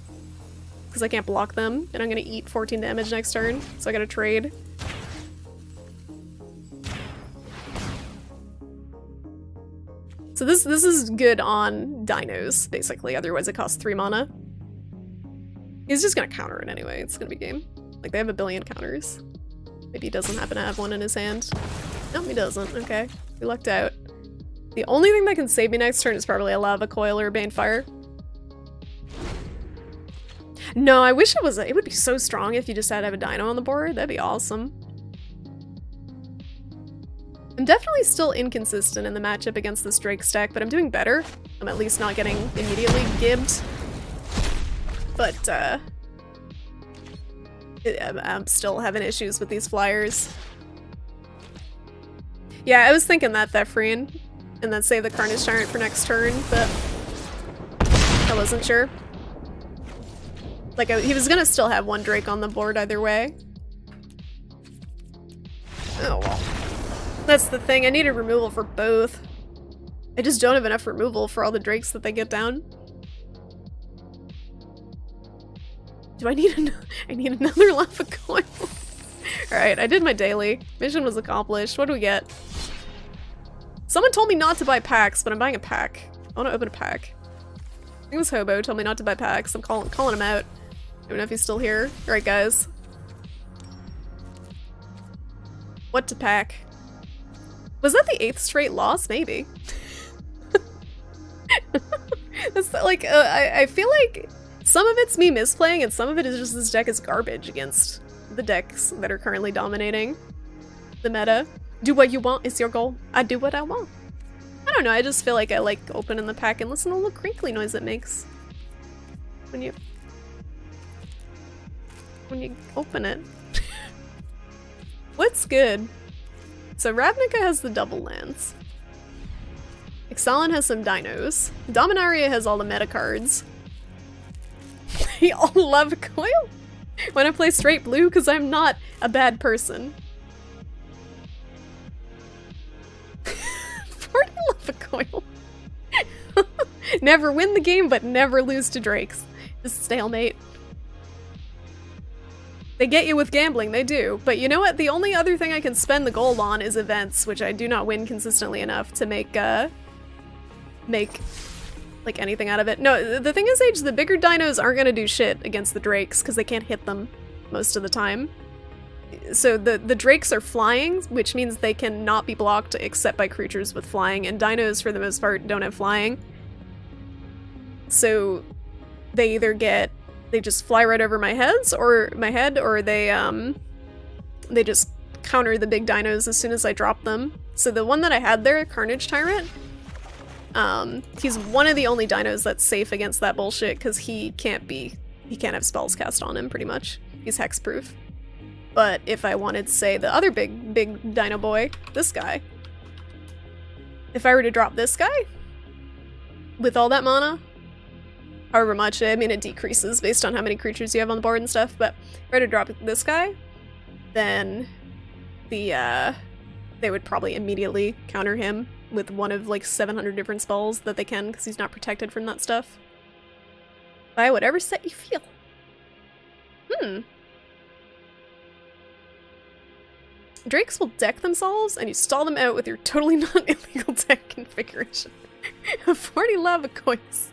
Because I can't block them, and I'm gonna eat 14 damage next turn, so I gotta trade. So this is good on Dinos, basically, otherwise it costs 3 mana. He's just gonna counter it anyway, it's gonna be game. Like, they have a billion counters. Maybe he doesn't happen to have one in his hand. No, he doesn't, okay. We lucked out. The only thing that can save me next turn is probably a Lava Coil or Banefire. No, I wish it would be so strong if you just had to have a Dino on the board. That'd be awesome. I'm definitely still inconsistent in the matchup against this Drake stack, but I'm doing better. I'm at least not getting immediately gibbed. But, I'm still having issues with these flyers. Yeah, I was thinking that Thefrian, and then save the Carnage Tyrant for next turn, but I wasn't sure. Like, he was gonna still have one Drake on the board either way. Oh well. That's the thing, I needed removal for both. I just don't have enough removal for all the Drakes that they get down. Do I need I need another lava coil. Alright, I did my daily. Mission was accomplished. What do we get? Someone told me not to buy packs, but I'm buying a pack. I want to open a pack. I think it was Hobo told me not to buy packs. I'm calling him out. I don't know if he's still here. Alright, guys. What to pack? Was that the 8th straight loss? Maybe. That's like, I feel like some of it's me misplaying and some of it is just this deck is garbage against the decks that are currently dominating the meta. Do what you want is your goal. I do what I want. I don't know, I just feel like I like opening the pack and listen to the little crinkly noise it makes when you open it. What's good? So Ravnica has the double lands. Ixalan has some dinos. Dominaria has all the meta cards. They all love coil? When I play straight blue because I'm not a bad person. 40 love a coil. Never win the game, but never lose to Drakes. Just stalemate. They get you with gambling, they do. But you know what? The only other thing I can spend the gold on is events, which I do not win consistently enough to make like anything out of it. No, the thing is, Age, the bigger dinos aren't gonna do shit against the Drakes because they can't hit them most of the time. So the Drakes are flying, which means they can not be blocked except by creatures with flying, and dinos for the most part don't have flying. So they either they just fly right over my head, or they just counter the big dinos as soon as I drop them. So the one that I had there, Carnage Tyrant, he's one of the only dinos that's safe against that bullshit because he can't have spells cast on him, pretty much. He's hexproof. But if I wanted to say the other big dino boy, this guy, if I were to drop this guy with all that mana, however much, I mean it decreases based on how many creatures you have on the board and stuff, but if I were to drop this guy, then they would probably immediately counter him with one of like 700 different spells that they can because he's not protected from that stuff. Buy whatever set you feel. Drakes will deck themselves and you stall them out with your totally non-illegal deck configuration. 40 lava coins.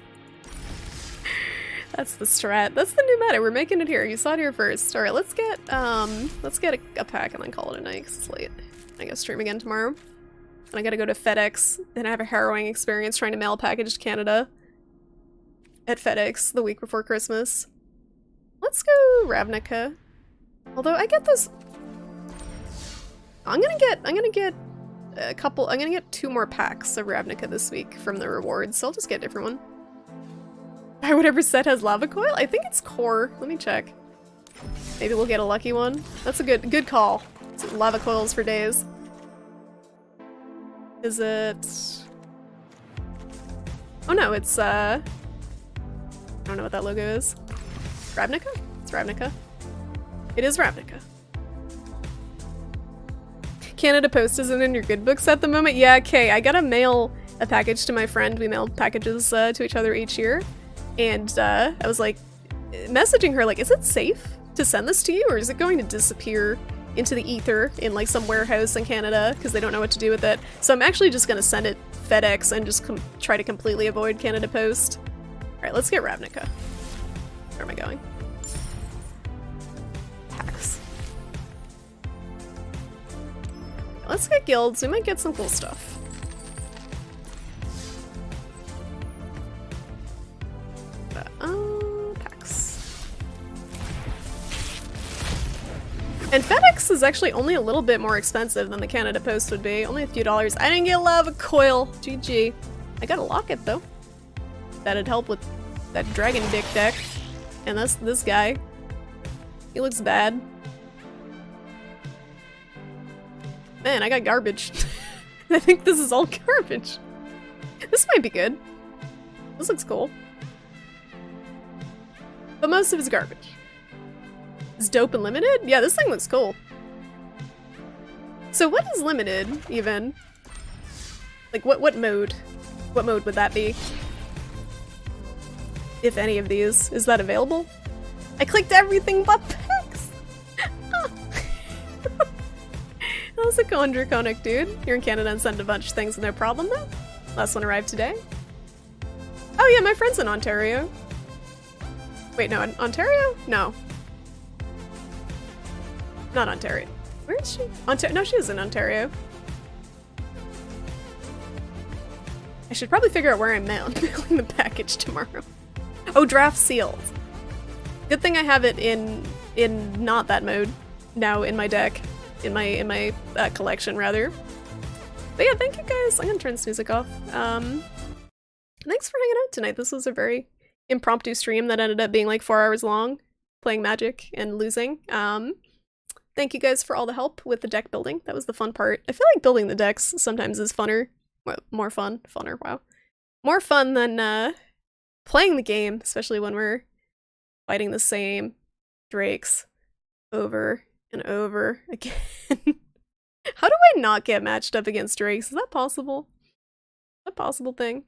That's the strat. That's the new meta. We're making it here. You saw it here first. Alright, let's get a pack and then call it a night because it's late. I gotta stream again tomorrow. And I gotta go to FedEx and have a harrowing experience trying to mail a package to Canada at FedEx the week before Christmas. Let's go Ravnica. Although I get those. I'm gonna get a couple. I'm gonna get 2 more packs of Ravnica this week from the rewards, so I'll just get a different one. Buy whatever set has lava coil? I think it's core. Let me check. Maybe we'll get a lucky one. That's a good call. It's lava coils for days. Is it? Oh no, it's I don't know what that logo is. Ravnica? It's Ravnica. It is Ravnica. Canada Post isn't in your good books at the moment? Yeah, okay. I gotta mail a package to my friend. We mail packages to each other each year. And I was like, messaging her like, is it safe to send this to you? Or is it going to disappear into the ether in like some warehouse in Canada because they don't know what to do with it? So I'm actually just gonna send it FedEx and just try to completely avoid Canada Post. Alright, let's get Ravnica. Where am I going? Packs. Let's get guilds. We might get some cool stuff. Packs. And FedEx is actually only a little bit more expensive than the Canada Post would be. Only a few dollars. I didn't get lava coil. GG. I got a locket though. That'd help with that dragon dick deck. And that's this guy. He looks bad. Man, I got garbage. I think this is all garbage. This might be good. This looks cool. But most of it's garbage. Is dope and limited? Yeah, this thing looks cool. So what is limited, even? Like, what mode? What mode would that be? If any of these. Is that available? I clicked everything but packs! How's it going, Draconic dude? You're in Canada and sent a bunch of things, no problem though? Last one arrived today. Oh yeah, my friend's in Ontario. Wait, no, Ontario? No. Not Ontario. Where is she? No, she is in Ontario. I should probably figure out where I'm mailing the package tomorrow. Oh, draft sealed. Good thing I have it in not that mode now in my deck, in my collection rather. But yeah, thank you guys. I'm gonna turn this music off. Thanks for hanging out tonight. This was a very impromptu stream that ended up being like 4 hours long, playing Magic and losing. Thank you guys for all the help with the deck building. That was the fun part. I feel like building the decks sometimes is funner. Well, more fun. Funner, wow. More fun than playing the game, especially when we're fighting the same drakes over and over again. How do I not get matched up against drakes? Is that possible? A possible thing?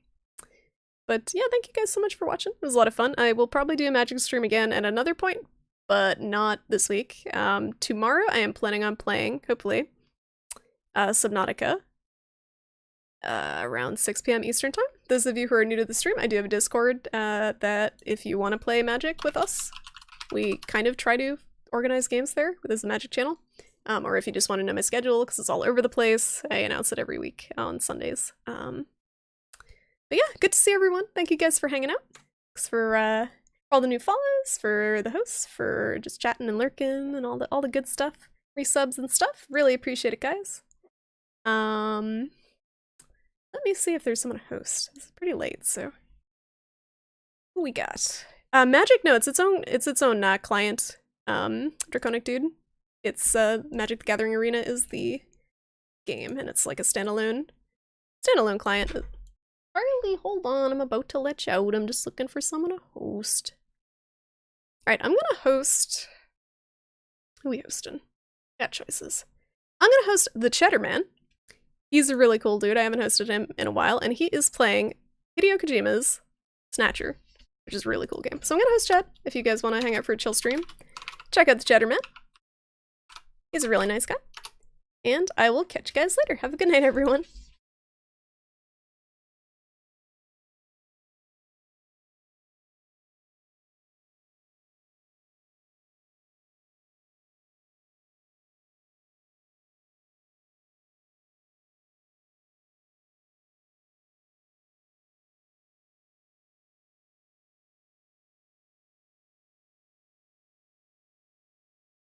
But yeah, thank you guys so much for watching. It was a lot of fun. I will probably do a Magic stream again at another point, but not this week. Tomorrow I am planning on playing, hopefully, Subnautica around 6 p.m. Eastern time. Those of you who are new to the stream, I do have a Discord that if you want to play Magic with us, we kind of try to organize games there. There's the Magic channel. Or if you just want to know my schedule, because it's all over the place, I announce it every week on Sundays. But yeah, good to see everyone. Thank you guys for hanging out. Thanks for all the new follows, for the hosts, for just chatting and lurking and all the good stuff. Resubs and stuff. Really appreciate it, guys. Let me see if there's someone to host. It's pretty late, so who we got? Magic, no, it's its own client. Draconic dude. It's Magic the Gathering Arena is the game, and it's like a standalone client. Charlie, hold on, I'm about to let you out. I'm just looking for someone to host. Alright, I'm gonna host... Who are we hosting? Got choices. I'm gonna host the Cheddar Man. He's a really cool dude. I haven't hosted him in a while, and he is playing Hideo Kojima's Snatcher, which is a really cool game. So I'm gonna host Chad, if you guys want to hang out for a chill stream. Check out the Cheddar Man. He's a really nice guy. And I will catch you guys later. Have a good night, everyone.